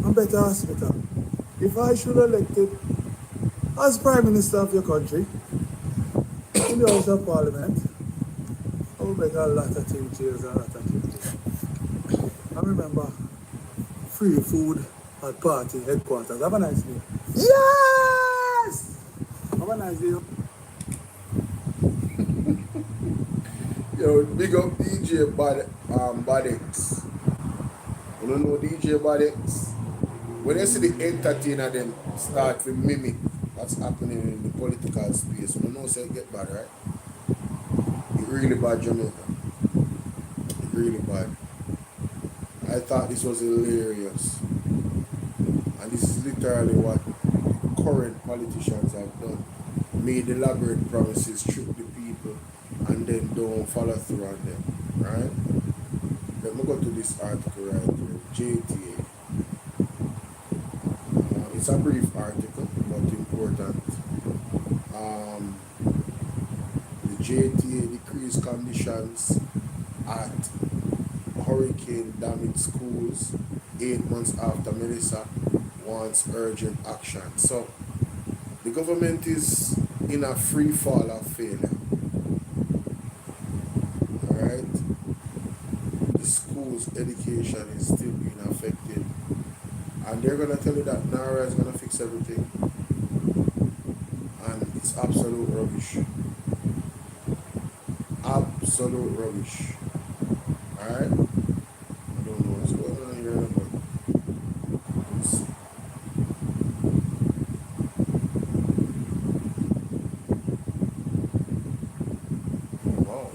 and better hospital. If I should elected as Prime Minister of your country, in the House of Parliament, I will make a lot of changes, a lot of changes. I remember free food at party headquarters. Have a nice day. Yes! Have a nice day. Yo, big up DJ Badex. You don't know DJ Badex? When you see the entertainer them start to mimic what's happening in the political space, you don't know say it get bad, right? It really bad, Jamaica. It really bad. I thought this was hilarious. And this is literally what current politicians have done. Made elaborate promises, trick the people, and then don't follow through on them, right? Let me go to this article right here, JTA. It's a brief article, but important. The JTA decreased conditions at hurricane damaged schools 8 months after Melissa wants urgent action. So the government is in a free fall of failure. Alright? The schools' education is still being affected. And they're going to tell you that NARA is going to fix everything. And it's absolute rubbish. Absolute rubbish. Alright? I don't know what's going on here, but let's see. Wow.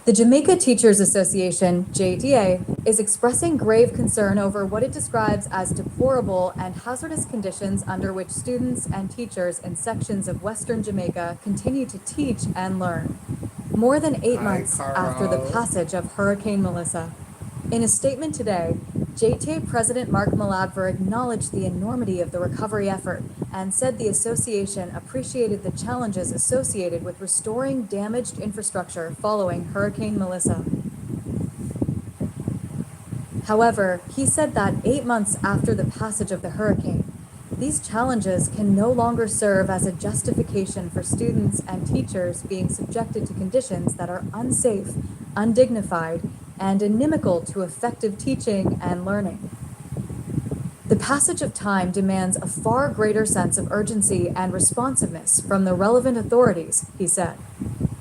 The Jamaica Teachers Association, JTA, is expressing grave concern over what it describes as deplorable and hazardous conditions under which students and teachers in sections of Western Jamaica continue to teach and learn. More than 8 months after the passage of Hurricane Melissa. In a statement today, JTA President Mark Malabver acknowledged the enormity of the recovery effort and said the association appreciated the challenges associated with restoring damaged infrastructure following Hurricane Melissa. However, he said that 8 months after the passage of the hurricane, these challenges can no longer serve as a justification for students and teachers being subjected to conditions that are unsafe, undignified, and inimical to effective teaching and learning. The passage of time demands a far greater sense of urgency and responsiveness from the relevant authorities, he said.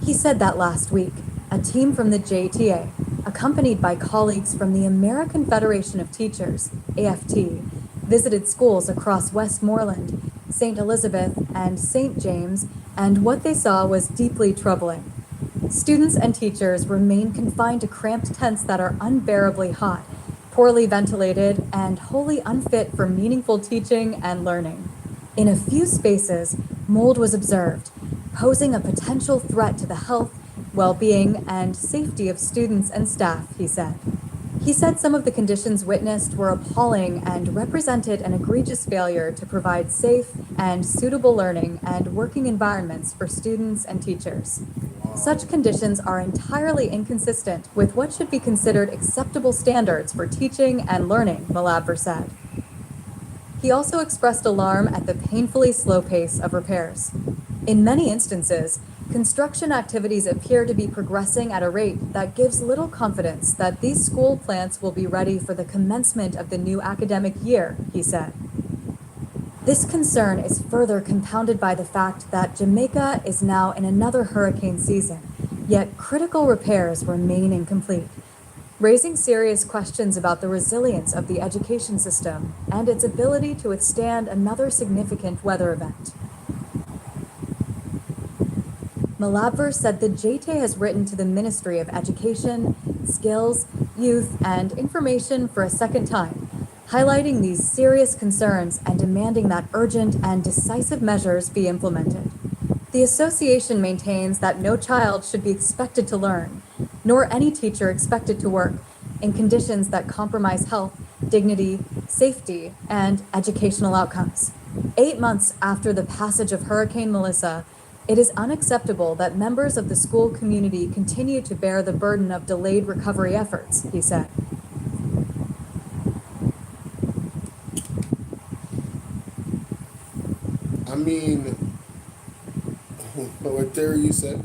He said that last week, a team from the JTA, accompanied by colleagues from the American Federation of Teachers, AFT, visited schools across Westmoreland, St. Elizabeth, and St. James, and what they saw was deeply troubling. Students and teachers remain confined to cramped tents that are unbearably hot, poorly ventilated, and wholly unfit for meaningful teaching and learning. In a few spaces, mold was observed, posing a potential threat to the health, well-being, and safety of students and staff, he said. He said some of the conditions witnessed were appalling and represented an egregious failure to provide safe and suitable learning and working environments for students and teachers. Such conditions are entirely inconsistent with what should be considered acceptable standards for teaching and learning, Malabver said. He also expressed alarm at the painfully slow pace of repairs. In many instances, construction activities appear to be progressing at a rate that gives little confidence that these school plants will be ready for the commencement of the new academic year, he said. This concern is further compounded by the fact that Jamaica is now in another hurricane season, yet critical repairs remain incomplete, raising serious questions about the resilience of the education system and its ability to withstand another significant weather event. Malabver said the JTA has written to the Ministry of Education, Skills, Youth, and Information for a second time, highlighting these serious concerns and demanding that urgent and decisive measures be implemented. The association maintains that no child should be expected to learn, nor any teacher expected to work, in conditions that compromise health, dignity, safety, and educational outcomes. 8 months after the passage of Hurricane Melissa, it is unacceptable that members of the school community continue to bear the burden of delayed recovery efforts, he said. I mean, what Terry said?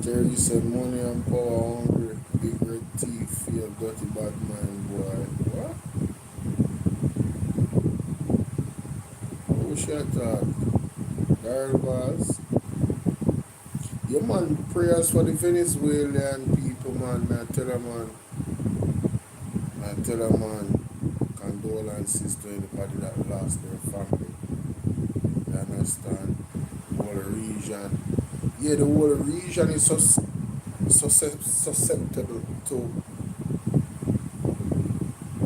Terry said, money and power hungry, big red teeth, feel dirty bad mind, boy. What? Who shut up? Girl boss. Your man, prayers for the Venezuelan people, man. I tell a man, condolences to anybody that lost their family. You understand? The whole region. Yeah, the whole region is susceptible to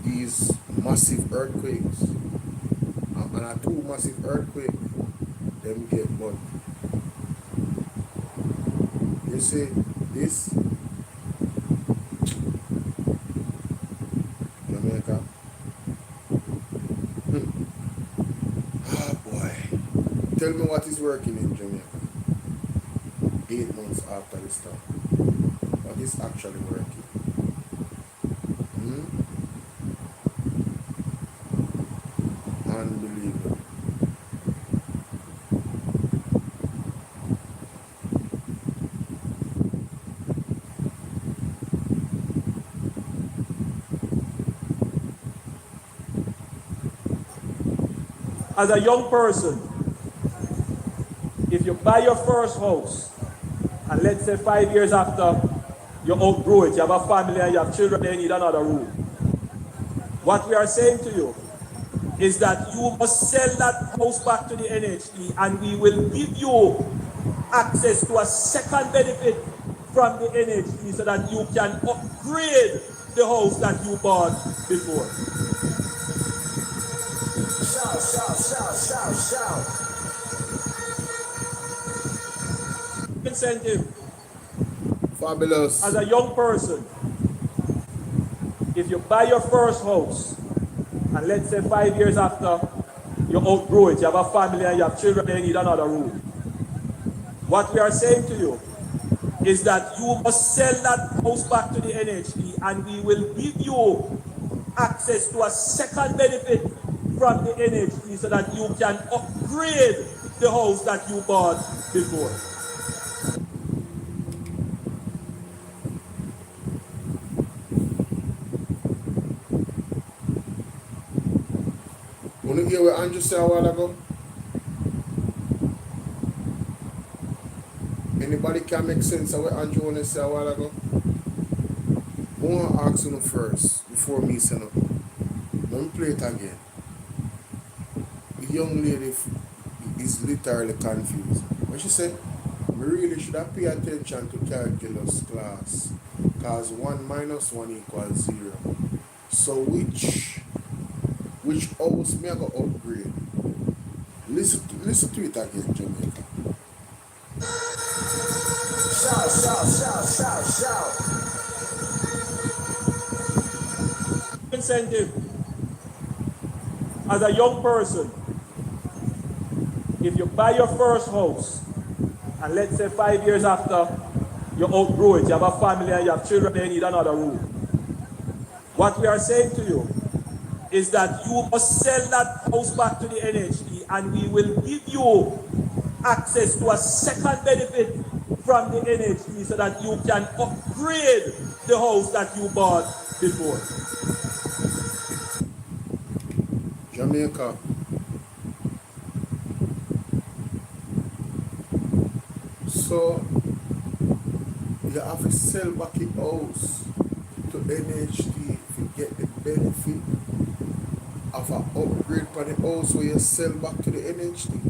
these massive earthquakes. And a 2 massive earthquakes, them get burnt. You see, this Jamaica. Ah, boy. Tell me what is working in Jamaica 8 months after this stuff. What is actually working? Unbelievable. As a young person, if you buy your first house, and let's say 5 years after you outgrow it, you have a family and you have children, they need another room. What we are saying to you is that you must sell that house back to the NHD and we will give you access to a second benefit from the NHD so that you can upgrade the house that you bought before. Shout, shout, shout, shout, shout. Incentive. Fabulous. As a young person, if you buy your first house, and let's say 5 years after you outgrow it, you have a family and you have children, they need another room. What we are saying to you is that you must sell that house back to the NHD and we will give you access to a second benefit from the NHD so that you can upgrade the house that you bought before. Want to hear what Andrew said a while ago? Anybody can make sense of what Andrew want to say a while ago? I want to ask you first, before me say nothing. Let me play it again. The young lady is literally confused. What she said? We really should have paid attention to calculus class. Because 1 minus 1 equals 0. So which house me I go upgrade? Listen to it again, Jamaica. Shout, shout, shout, shout, shout. Incentive. As a young person, if you buy your first house, and let's say 5 years after you outgrow it, you have a family and you have children, they need another room. What we are saying to you is that you must sell that house back to the NHD and we will give you access to a second benefit from the NHD so that you can upgrade the house that you bought before. Jamaica. So you have to sell back your house to NHD to get the benefit of an upgrade for the house where you sell back to the NHD.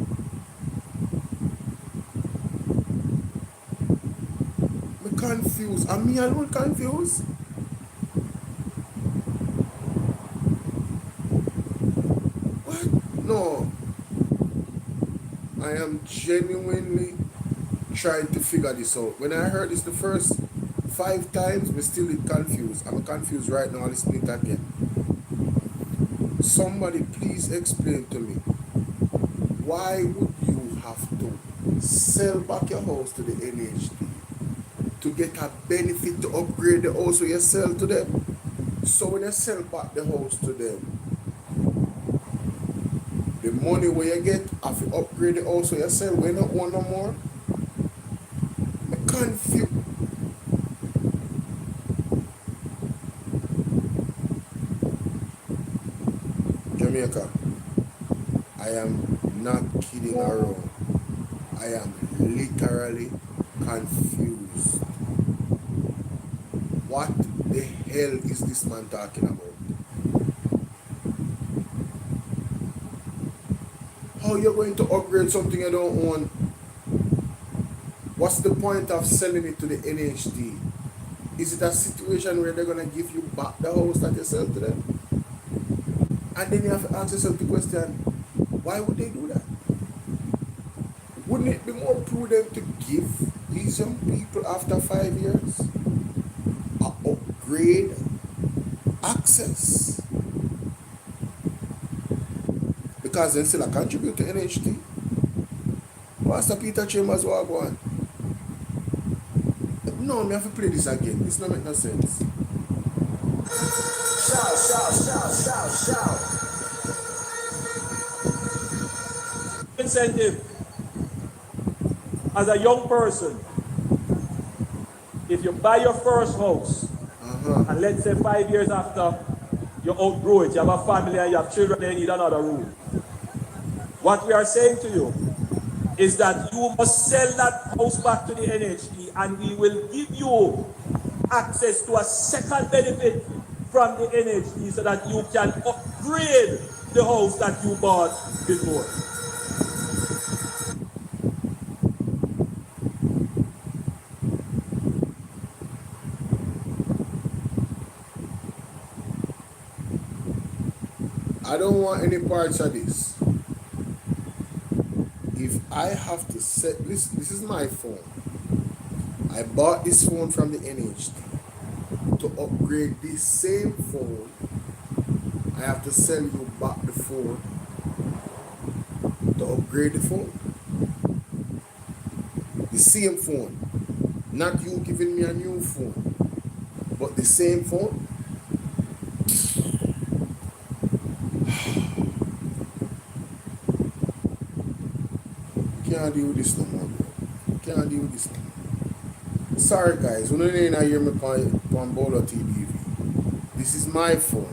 I'm confused. Am I alone confused? What? No. I am genuinely trying to figure this out. When I heard this the first 5 times, I'm still confused. I'm confused right now. Listening to it again. Somebody please explain to me, why would you have to sell back your house to the NHD to get a benefit to upgrade the house where you sell to them? So when you sell back the house to them, the money where you get after you upgrade the house where you sell, we don't want no more? I'm confused. Jamaica, I am not kidding around. I am literally confused. What the hell is this man talking about? How you're going to upgrade something you don't own? What's the point of selling it to the NHD? Is it a situation where they're going to give you back the house that you sell to them? And then you have to ask yourself the question, why would they do that? Wouldn't it be more prudent to give these young people after 5 years an upgrade access? Because they still contribute to NHD. Pastor Peter Chambers will go on. No, I have to play this again. This don't make no sense. Shout, shout, shout, shout, shout. Incentive. As a young person, if you buy your first house, and let's say 5 years after you outgrow it, you have a family and you have children, they need another room. What we are saying to you is that you must sell that house back to the NHD and we will give you access to a second benefit from the NHD so that you can upgrade the house that you bought before. I don't want any parts of this. If I have to set this is my phone. I bought this phone from the NHD. To upgrade this same phone, I have to sell you back the phone to upgrade the phone. The same phone. Not you giving me a new phone, but the same phone. Can't deal with this no more, bro. Can't deal with this no more. Sorry guys, when you didn't hear me on BOLO TV, this is my phone.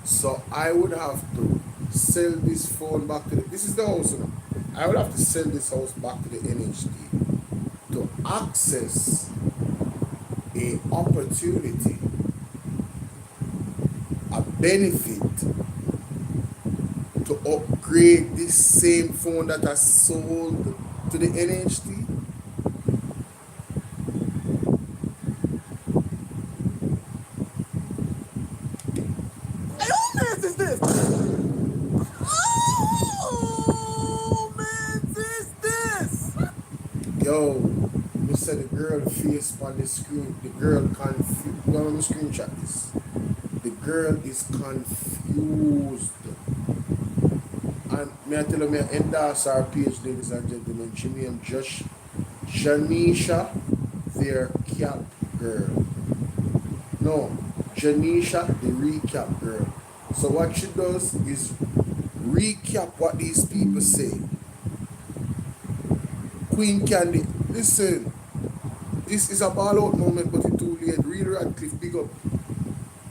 So I would have to sell this phone back to this is the house now. I would have to sell this house back to the NHD to access a opportunity, a benefit to upgrade this same phone that I sold to the NHD. Yo, you said the girl face on the screen. The girl confused. No, let me screenshot this. The girl is confused. And may I tell you, may I endorse our page, ladies and gentlemen. She named Janisha, their cap girl. No, Janisha, the recap girl. So what she does is recap what these people say. Queen Candy, listen, this is a ball out moment, but it's too late. Real Radcliffe, big up.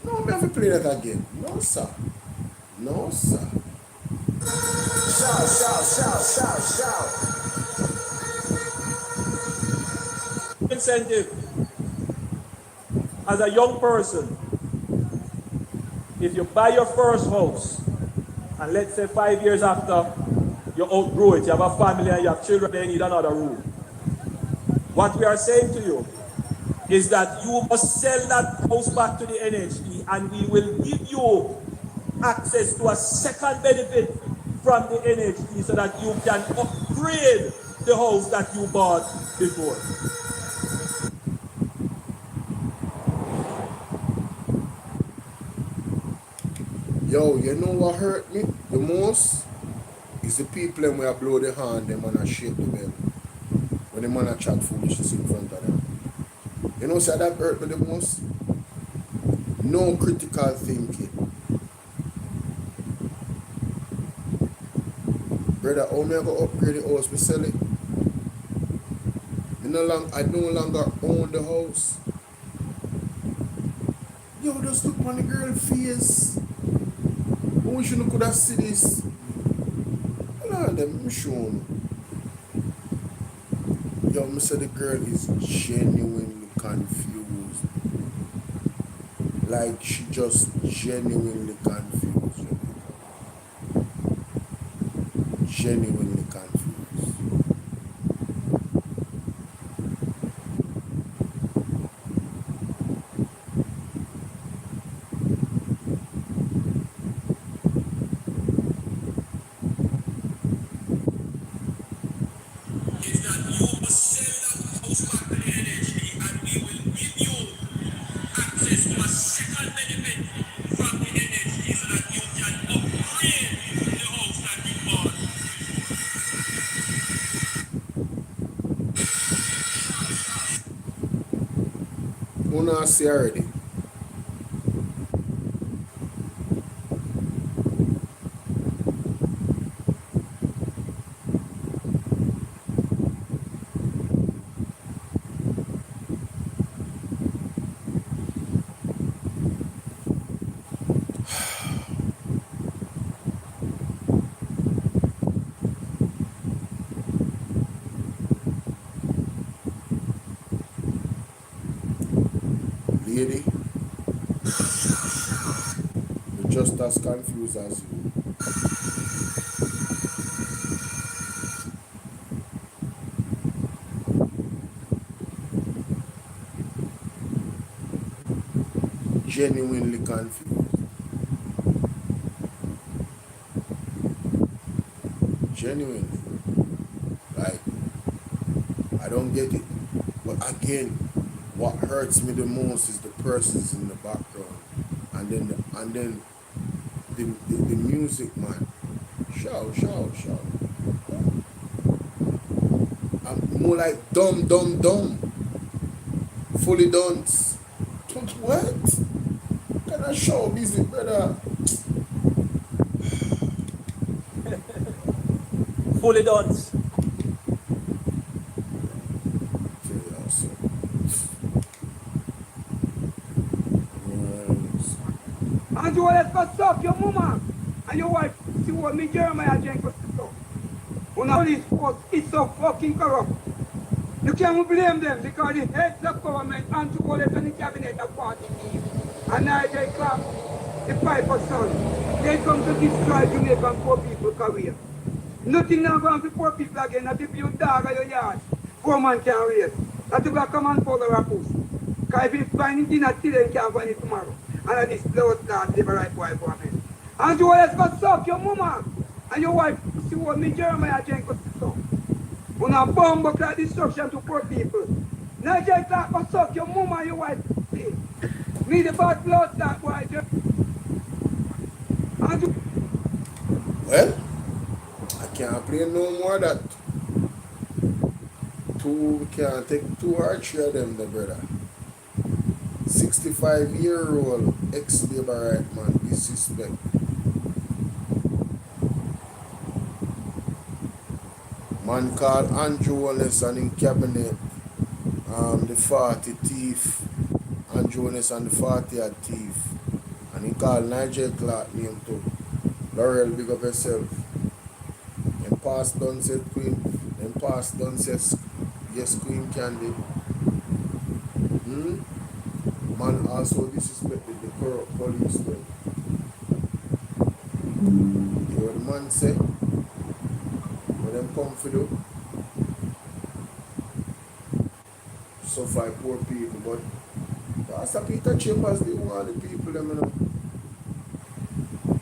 No, we have to play that again. No, sir. No, sir. Shout, shout, shout, shout, shout. Incentive. As a young person, if you buy your first house, and let's say 5 years after, you outgrow it, you have a family and you have children, they need another room. What we are saying to you is that you must sell that house back to the NHD and we will give you access to a second benefit from the NHD so that you can upgrade the house that you bought before. Yo, you know what hurt me the most? Is the people them where blow the hand, them and shake the bell. When the man a chat foolishness in front of them. You know, say that hurt me the most? No critical thinking. Brother, how me I go upgrade the house? Me sell it. I no longer own the house. Yo, just look on the girl face. I wish you could have seen this. Them shown. Yo, me say the girl is genuinely confused. Like she just genuinely confused. Genuinely confused. Una see already. just as confused as you. Genuinely confused. Genuinely. Like, I don't get it. But again, what hurts me the most is the persons in the background. And then the music, man. Shout. I'm more like dumb. Fully dunce. What? Can I show busy, brother? Fully dunce. And you always go suck your mama and your wife. See what me Jeremiah Jenkins do. When all these folks is so fucking corrupt. You can't blame them because the heads of government and to all in the cabinet are party team. And Nigel Clark, the Piper son, they come to destroy Jamaican poor people career. Nothing now going to poor people again, not if you dog or your yard, poor man can raise. Not if you come and follow a post. Because if you find it dinner today, you can't find it tomorrow. And this slow start, live a right boy government. And you always go suck your mama and your wife, see what me Jeremiah Jenkins do. When a bomb buck like destruction to poor people. Nigel Clark go suck your mama and your wife. See. Me the bad blood that boy. Well, I can't play no more of that. We can't take 2 or 3 of them, the brother. 65-year-old ex-labor right man, disrespect. Man called Andrew Wallace and in cabinet, the 40 thief. Andrew Wallace and the 40th thief. And he called Nigel Clark name too. Laurel, big up yourself. And past done said Queen. And past done says yes, Queen Candy. Man also disrespected the corrupt police too. You hear the man say? When them come for do? Suffer poor people, but Pastor Peter Chambers, they want the people, them, you know.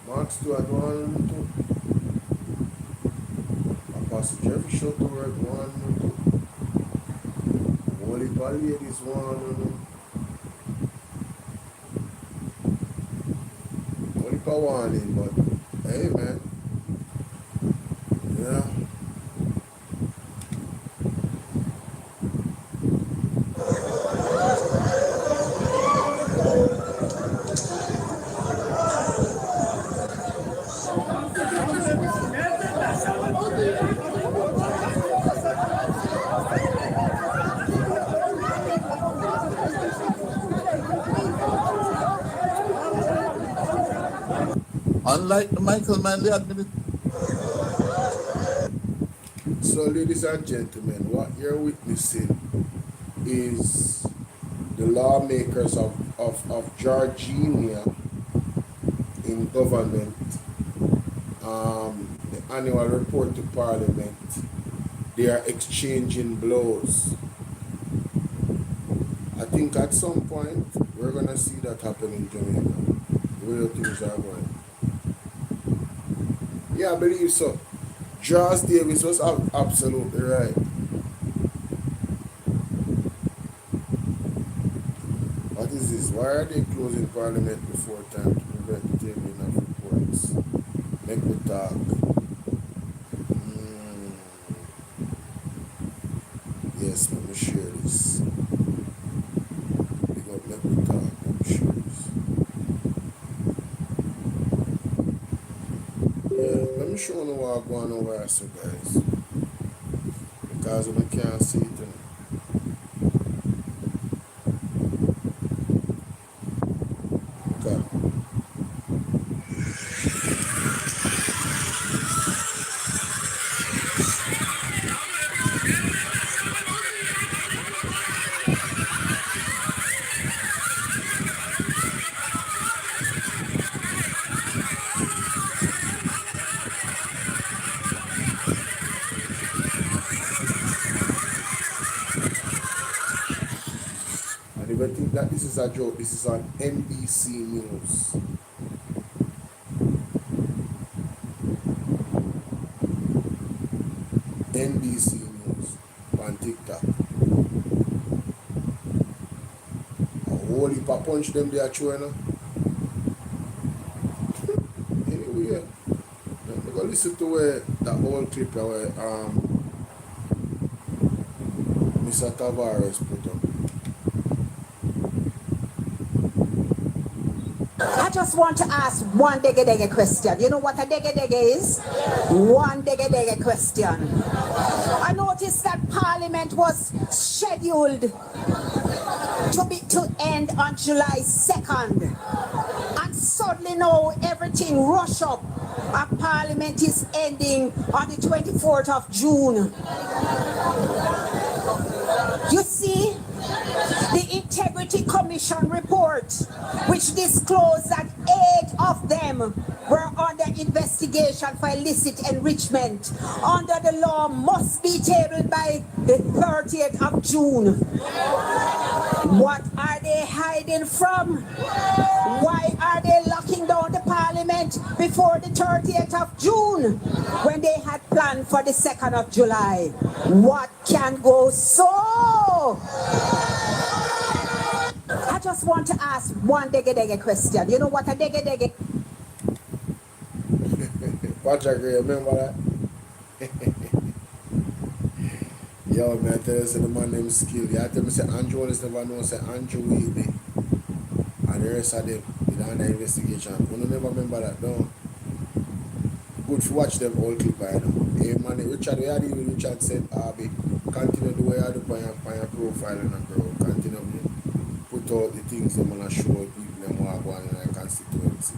Mark Stewart, one too. Pastor Jeffrey Shuttleworth, one too. Holy Ladies, one. Holy Pawani, but hey, man. Yeah. Unlike the Michael Manley administration. So, ladies and gentlemen, what you're witnessing is the lawmakers of Georgia in government, the annual report to Parliament. They are exchanging blows. I think at some point we're gonna see that happen in Jamaica. Where things are going. Yeah, I believe so. Josh Davis was absolutely right. What is this? Why are they closing Parliament before time to prevent the tabling of reports? Make me talk. Yes, let me share this. Big up, let me talk. Let me share this. Yeah, let me show you what going on over here, so guys. Because we can't see it. Okay. that this is a joke. This is on NBC News. NBC News on TikTok. A whole heap of punch them they are showing. Anyway, we go listen to where that whole clip where Mr. Tavares put up. I just want to ask one dege question. You know what a dege is? One dege question. I noticed that Parliament was scheduled to end on July 2nd. And suddenly now everything rush up. And Parliament is ending on the 24th of June. You see, the Integrity Commission report, which disclosed that 8 of them were under investigation for illicit enrichment, under the law must be tabled by the 30th of June. What are they hiding from? Why are they locking down the Parliament before the 30th of June when they had planned for the 2nd of July? What can go so? I just want to ask one dege question. You know what a dege? Patrick, remember that? Yo, man, I tell you, say the man named Skill. You tell me, say Andrew Wallace never know, say Andrew Wheatley. And the rest of them did under investigation. You never remember that, no? Good to watch them all clip by now. Hey, man, Richard, where do you Richard said, Abby, continue the way I do on your profile and grow. Continue put out the things them want to show people them what go on in their constituency.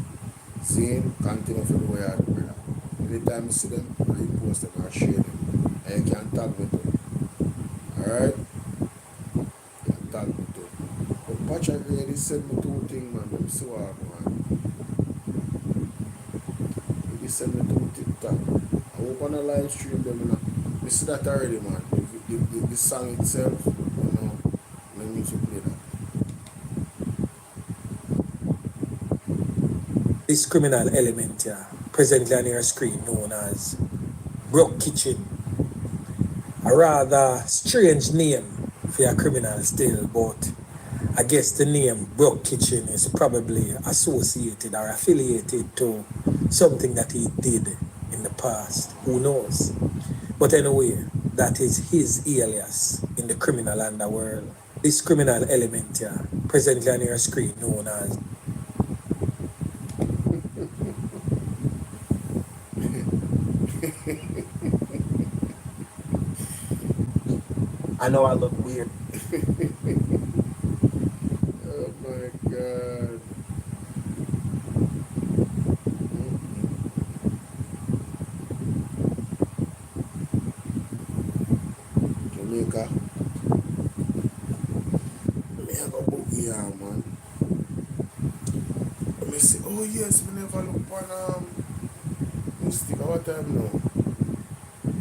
See, continue for the way I do, brother. Anytime you see them, repost them or share them. And you can tag with them. Alright? You can tag with them. But Patrick really sent me 2 things, man. Let me see what man. He sent me 2 TikTok. I hope on a live stream them, you know. You see that already, man. The song itself, you know. Let me to play that. This criminal element here, presently on your screen, known as Broke Kitchen. A rather strange name for a criminal still, but I guess the name Broke Kitchen is probably associated or affiliated to something that he did in the past. Who knows? But anyway, that is his alias in the criminal underworld. This criminal element here, presently on your screen, known as I know I look weird. Oh my God. Jamaica. Me have a book here, man. Let me see. Oh yes, me never look on Mystic. What time now?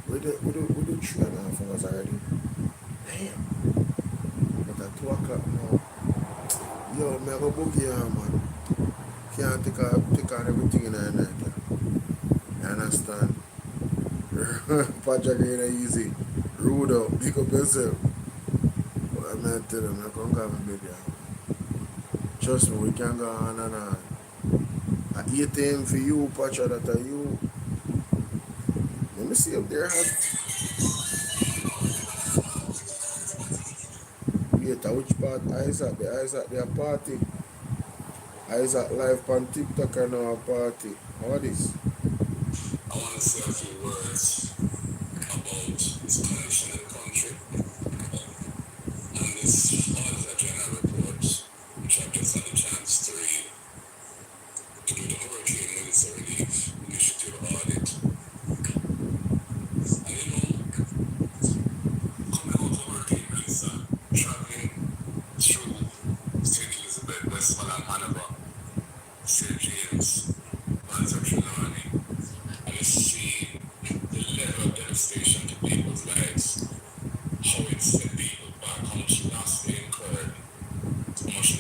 We do 3.5 hours already. Damn. But at 2 o'clock now. Yo, me have a book here, man. Can't take on everything in the night. You understand? Patrick ain't easy. Rude up, pick up yourself. But I'm not telling them, I can't come baby. Trust me, we can go on and on. At 8 a.m. for you, Patrick, that are you. Let me see if they're hot. Wait, which part? Isaac their party. Isaac live on TikTok and our party. What is? I want to say a few words about this condition in the country and this Auditor General report, which I've just had a chance to read, to do the Hurricane Minister Relief Initiative audit. And you know, coming out of Hurricane Minister, traveling through St. Elizabeth, Westmoreland, Manawatu, St. James, Banzer, and you see the level of devastation to people's lives, how it set people back, how much loss they incurred, how much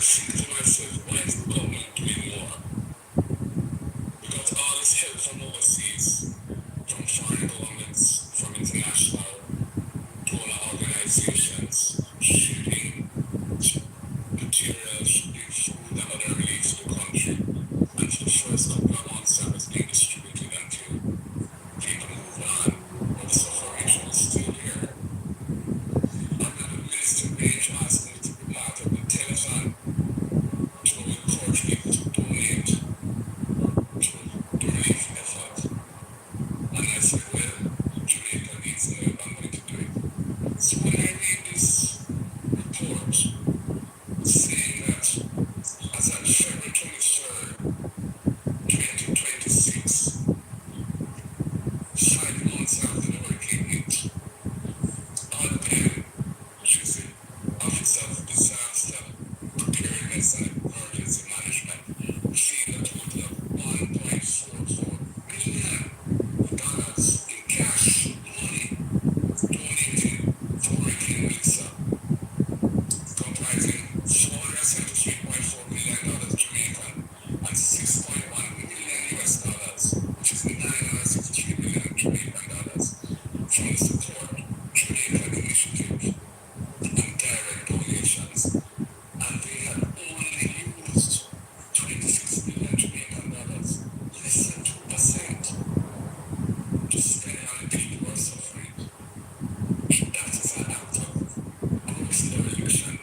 think to myself, why is the government doing more? We got all this help from overseas, from foreign governments, from international donor organizations, shipping materials, shipping food and other relief to the country. And for the first couple of months that was being distributed until people move on, but the suffering is still here. And then the minister Page asked me to be part of the telethon to encourage people to donate to the relief effort. And I said, well, Jamaica needs help, I'm going to do it. So when I read this report saying that as at February 23rd, 2026, 5 months after the hurricane hit, ADPEN, which is the Office of Disaster Preparedness and Emergency Management, received a total of $1.44 million in cash money donated to Hurricane Melissa, comprising $473.4 million Jamaican and $6.1 million US dollars, which is $963 million Jamaican dollars, from the support Jamaican initiative and direct donations. And they had only used 26 million Jamaican dollars, less than 2%, to spend on the people who are suffering. That is an act of gross dereliction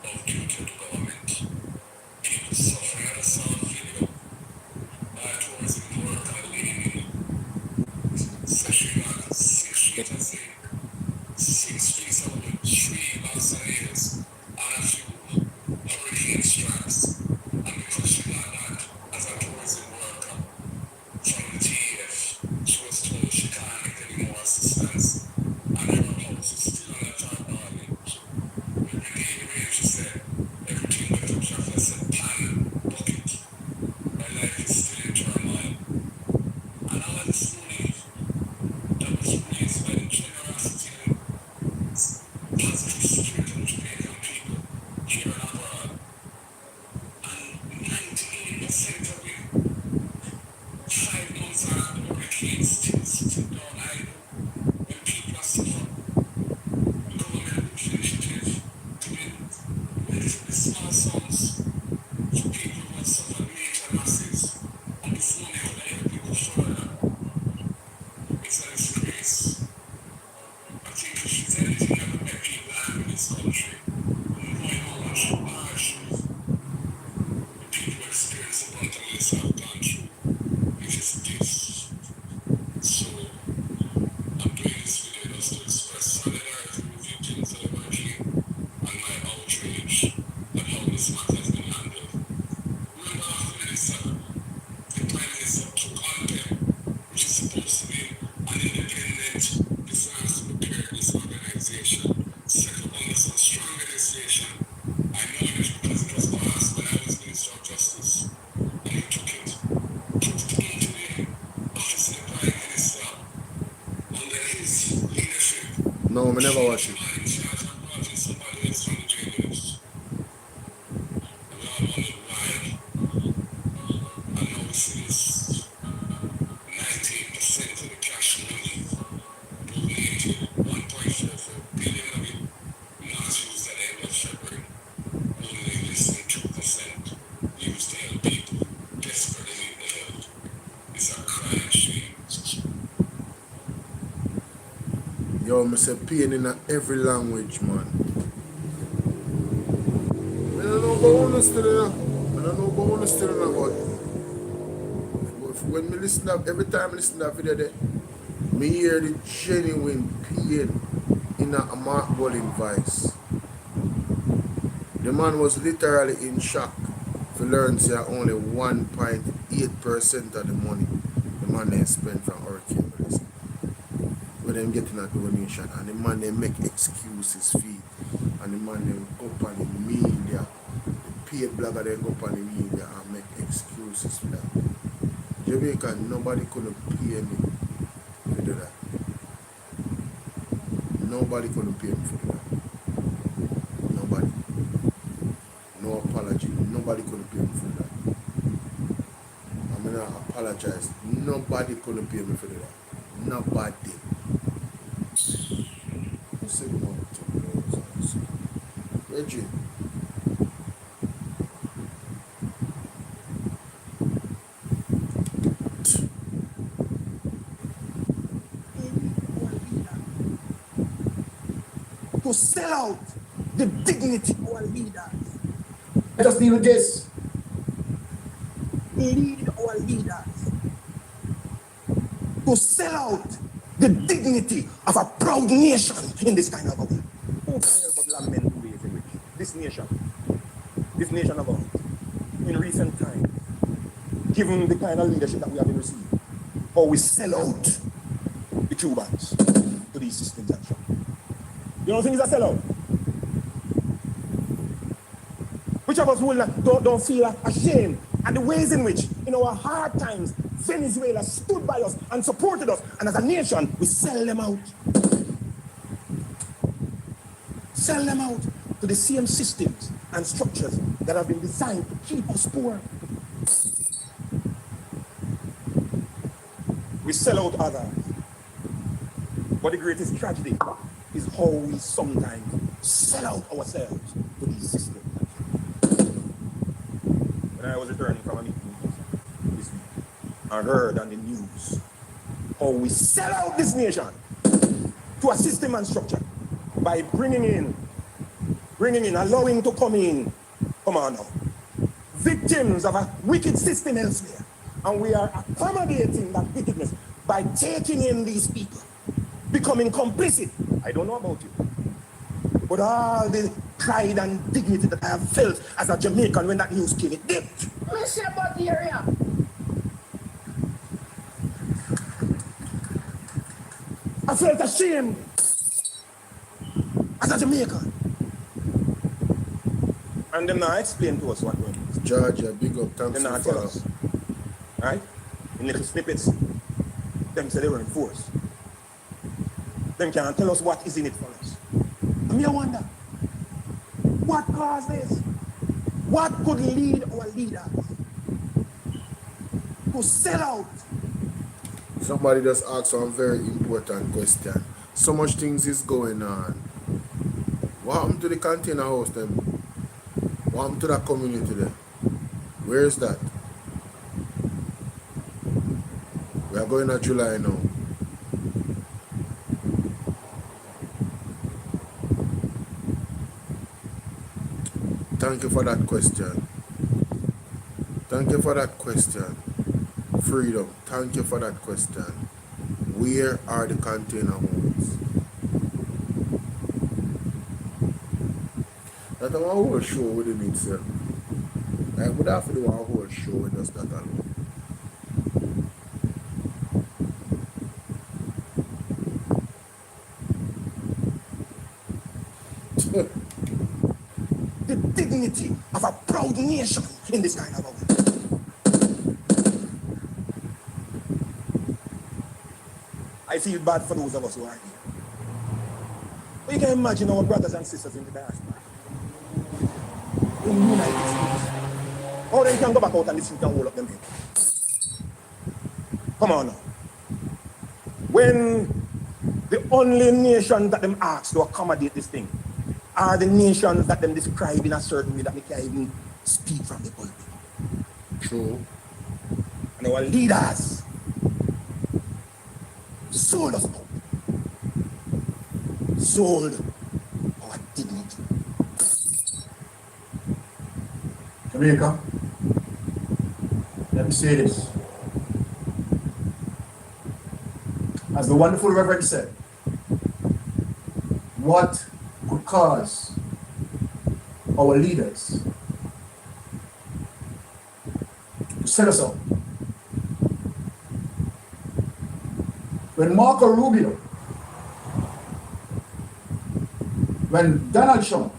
of duty to government. People suffering. I saw a video towards the worker lady, especially on 6th Street, I say, 6th Street of the 3 Boston and a few hurricane strikes. And because she got that as a tourism worker from the TF, she was told she can't get any more assistance. And her house is still on a tarpaulin. With the day she said, everything went up to her, said, pan, bucket. Her life is still in turmoil. And all this money that was raised by the generosity and positive spirit of Jamaican people here and abroad. And 98% of it, 5 months after the hurricane, still sitting down idle. When people are suffering, the government initiative doing relatively small sums for people who have suffered major losses. And this money could help people further. It's a disgrace. I think if she's anything ever met people in this country, knowing how much hardship the people experience in front of this have gone through, it is this. So, I'm doing this video just to express solidarity with victims of the hurricane and my outrage at how this matter has been handled. Remember after the minister, the Prime Minister took ADPEN, which is supposed to be an independent disaster preparedness organization, set up under some strong legislation. I know it because it was passed when I was Minister of Justice. And he took it into the Office of the Prime Minister under his leadership. No, I never watch it. In charge of brought somebody else from the jailers. And we all wondered why. And now we see this 98% of the cash money donated, 1.44 billion of it not used at the end of February. Only less than 2% used to help people desperately need the help. It's a crying shame. Yo, me say pain in every language, man. I don't know about one still, but when me listen to, every time I listen to that video there, me hear the genuine pain in a Mark Bolin voice. The man was literally in shock to learn that only 1.8% of the money the man they spent from Hurricane Melissa. When them getting a donation and the man they make excuses fee and the man they go up on the media, the paid blogger they go up on the media and make excuses for that. Jamaica, nobody couldn't pay me to do that. Nobody couldn't pay me for that. Nobody. No nobody could pay me for that. I'm gonna apologize. Nobody could pay me for that. Nobody. Who said no to those? Reggie. To sell out the dignity of our leaders. Let us deal with this. Lead our leaders. To sell out the dignity of a proud nation in this kind of a way. Who cares about lament ways in which this nation about in recent times, given the kind of leadership that we have been receiving, how we sell out the Cubans to these systems and structures. You don't think it's a sellout? Which of us don't feel ashamed at the ways in which, in our hard times, Venezuela stood by us and supported us, and as a nation, we sell them out. Sell them out to the same systems and structures that have been designed to keep us poor. We sell out others. But the greatest tragedy is how we sometimes sell out ourselves to these systems. When I was returning from a meeting this week, I heard on the news how we sell out this nation to a system and structure by bringing in, allowing to come on now, victims of a wicked system elsewhere. And we are accommodating that wickedness by taking in these people, becoming complicit. I don't know about you, but all the pride and dignity that I have felt as a Jamaican when that news came, it dipped. Let's say about the area. I felt ashamed as a Jamaican. And them now explain to us what going on. Georgia, big up, thanks for tell us. Right? In little snippets, them say they were enforced. Them can't tell us what is in it for us. And me I wonder, what caused this? What could lead our leaders to sell out? Somebody just asked one very important question. So much things is going on. What happened to the container house then? What happened to that community there? Where is that? We are going to July now. Thank you for that question. Thank you for that question. Freedom, thank you for that question. Where are the container homes? That's a whole show within itself. I would have to do a whole show with just that alone. The dignity of a proud nation in this kind of a way. I feel bad for those of us who are here. But you can imagine our brothers and sisters in the diaspora. In the United States. How they can go back out on the street and hold up them head. Come on now. When the only nation that them ask to accommodate this thing are the nations that them describe in a certain way that they can't even speak from the pulpit. True. And our leaders sold us out. Sold our dignity. Jamaica, let me say this. As the wonderful Reverend said, what could cause our leaders to set us up? When Marco Rubio, when Donald Trump,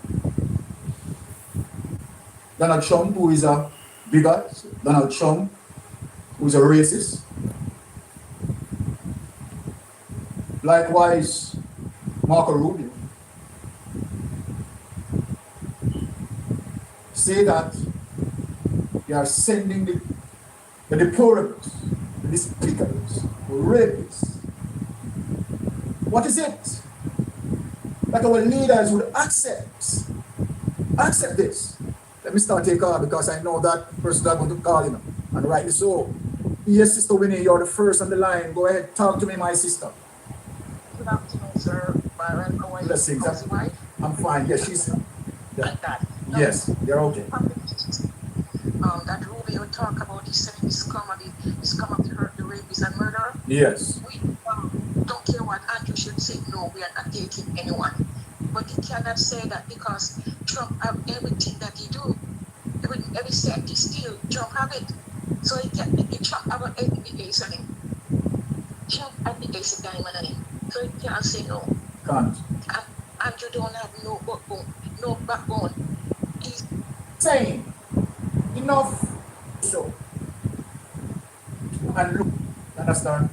who is a bigot, Donald Trump, who is a racist, likewise Marco Rubio, say that You are sending the deplorables, the despicables, the rapists. What is it that our leaders would accept? Accept this. Let me start take off because I know that person I'm going to call him, and rightly so. Yes, Sister Winnie, you're the first on the line. Go ahead, talk to me, my sister. Good afternoon, sir. Byron, how are you? Blessings. How's your wife? I'm fine. Yes, she's. Like that. Yes, you're okay. That Ruby you talk about, he said he's come of the hurt, the rapists and murderer. Yes. We don't care what Andrew should say. No, we are not taking anyone. But he cannot say that because Trump have everything that he do. Every step he steal, Trump have it. So he can Trump have the ace on him. Trump have the ace of diamond on him. So he can't say no. Can't. Andrew don't have no backbone. He's saying enough. So and look, understand?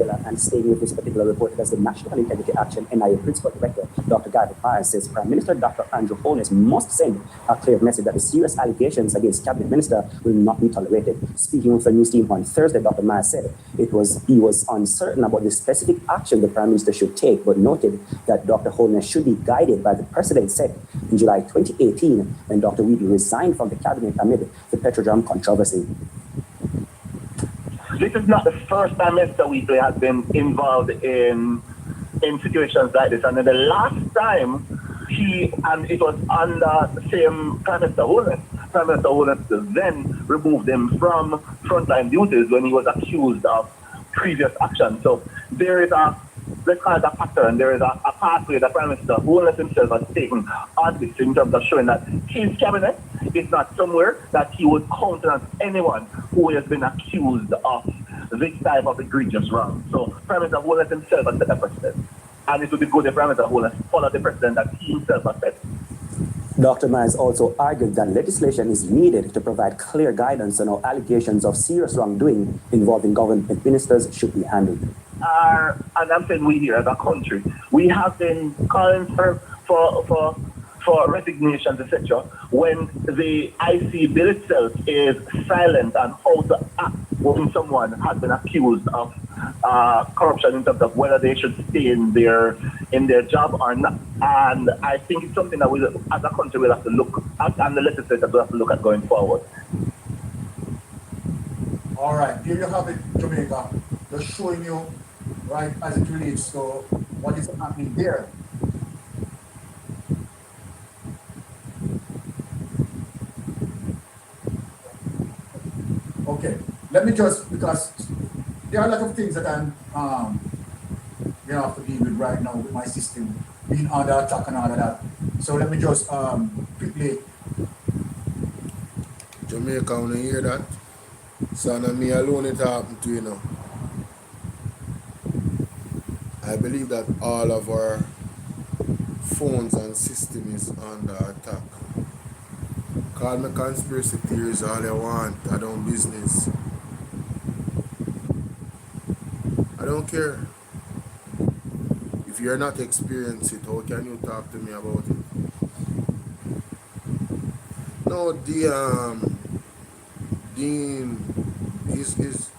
And staying with this particular report as the National Integrity Action NIA Principal Director, Dr. Garvey Myers, says Prime Minister Dr. Andrew Holness must send a clear message that the serious allegations against Cabinet Minister will not be tolerated. Speaking with the news team on Thursday, Dr. Myers said he was uncertain about the specific action the Prime Minister should take, but noted that Dr. Holness should be guided by the precedent set in July 2018 when Dr. Wheatley resigned from the Cabinet amid the Petrodram controversy. This is not the first time Mr. Wheatley has been involved in situations like this. And then the last time it was under the same Prime Minister Holness. Prime Minister Holness then removed him from frontline duties when he was accused of previous action. So there is let's call it a pattern. There is a pathway that Prime Minister Holness himself has taken on this in terms of showing that his cabinet is not somewhere that he would countenance anyone who has been accused of this type of egregious wrong. So Prime Minister Holness himself has set a precedent. And it would be good if Prime Minister Holness followed the precedent that he himself has set. Dr. Myers also argued that legislation is needed to provide clear guidance on how allegations of serious wrongdoing involving government ministers should be handled. And I'm saying we here as a country, we have been calling for resignations, etc. when the IC bill itself is silent on how to act when someone has been accused of corruption in terms of whether they should stay in their job or not. And I think it's something that we, as a country, will have to look at, and the legislators will have to look at going forward. All right, here you have it, Jamaica. Just showing you, right, as it relates to what is happening there. Okay, let me just, because there are a lot of things that I'm have to deal with right now with my system being under attack and all of that. So let me just quickly. Jamaica, when you hear that, so not me alone it happened to, you know. I believe that all of our phones and system is under attack. Call me conspiracy theories all you want. I don't business. I don't care. If you're not experiencing it, how can you talk to me about it? No, Dean is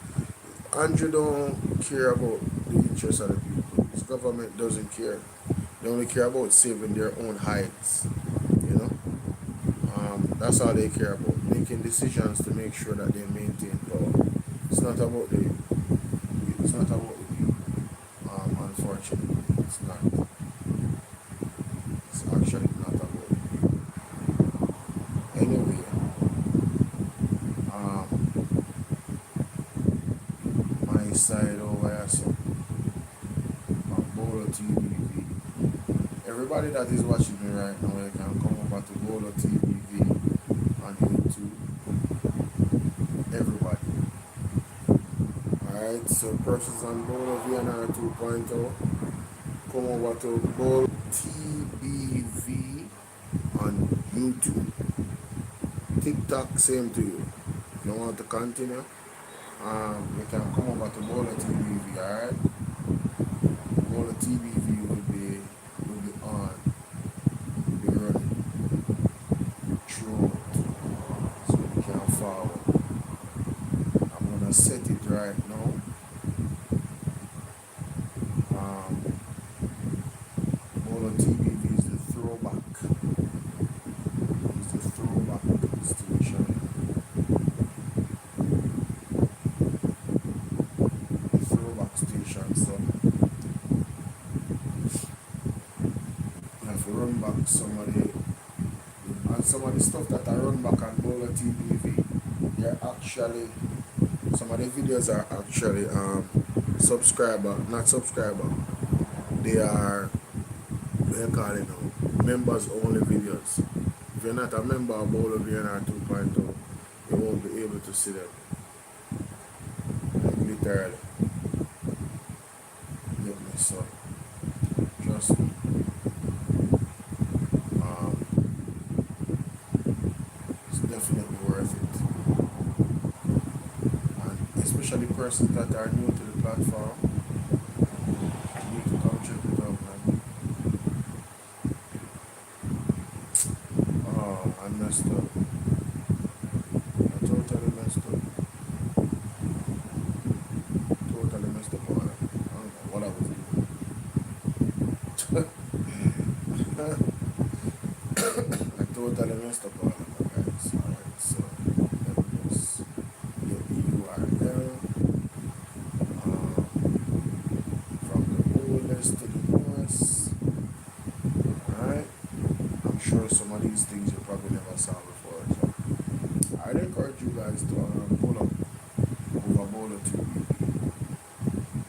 Andrew don't care about the interests of the people. His government doesn't care. They only care about saving their own hides. You know? That's all they care about. Making decisions to make sure that they maintain power. It's not about the people. Unfortunately, it's not. It's actually not about the people. Anyway, my side over here, so on BOLO TV. Everybody that is watching me right now, you can come over to BOLO TV on YouTube. Everybody. Alright, so persons on BOLO V&R 2.0, come over to BOLO TBV on YouTube. TikTok, same to you. If you want to continue, you can come over to BOLO TBV, alright? BOLO TBV will be on, will be running throughout, so you can set it right now. Bolo TBV is the throwback. It's the throwback station. The throwback station, so you have to run back some of the stuff that I run back on Bolo TBV. They're actually, some of the videos are actually they are, what do you call it now, members only videos. If you're not a member of BOLO V&R 2.0, you won't be able to see them, like literally. Get me, so trust me. It's definitely worth it, and especially persons that are new to the platform. You need to come check it out, man. Oh, I messed up. I totally messed up. Totally messed up on it. I don't know what I was doing. I totally messed up on it, guys. Alright, so let me just get the URL. From the oldest to the newest. Alright. I'm sure some of these things you probably never saw before. So I'd encourage you guys to pull up over Bolo TV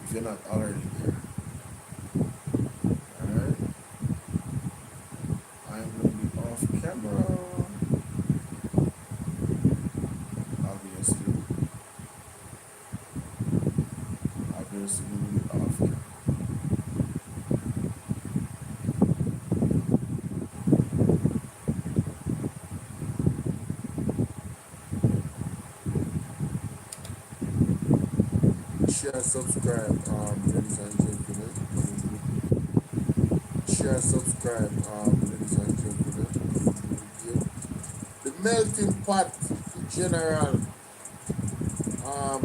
if you're not already there. Alright. I'm going to be off camera. Obviously. Obviously, we will be off camera. Share, subscribe, ladies and gentlemen. Share, subscribe, ladies and gentlemen. The melting pot in general. I'm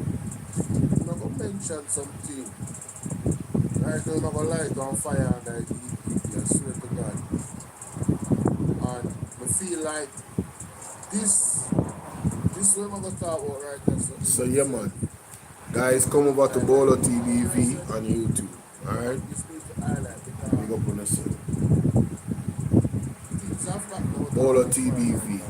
gonna mention something. Right now, I'm gonna light on fire and I swear to God. And I feel like this way I'm gonna talk about right now. So yeah, man. Guys, come over to Bolo TBV on YouTube. Alright? Big up on the scene. Bolo TBV.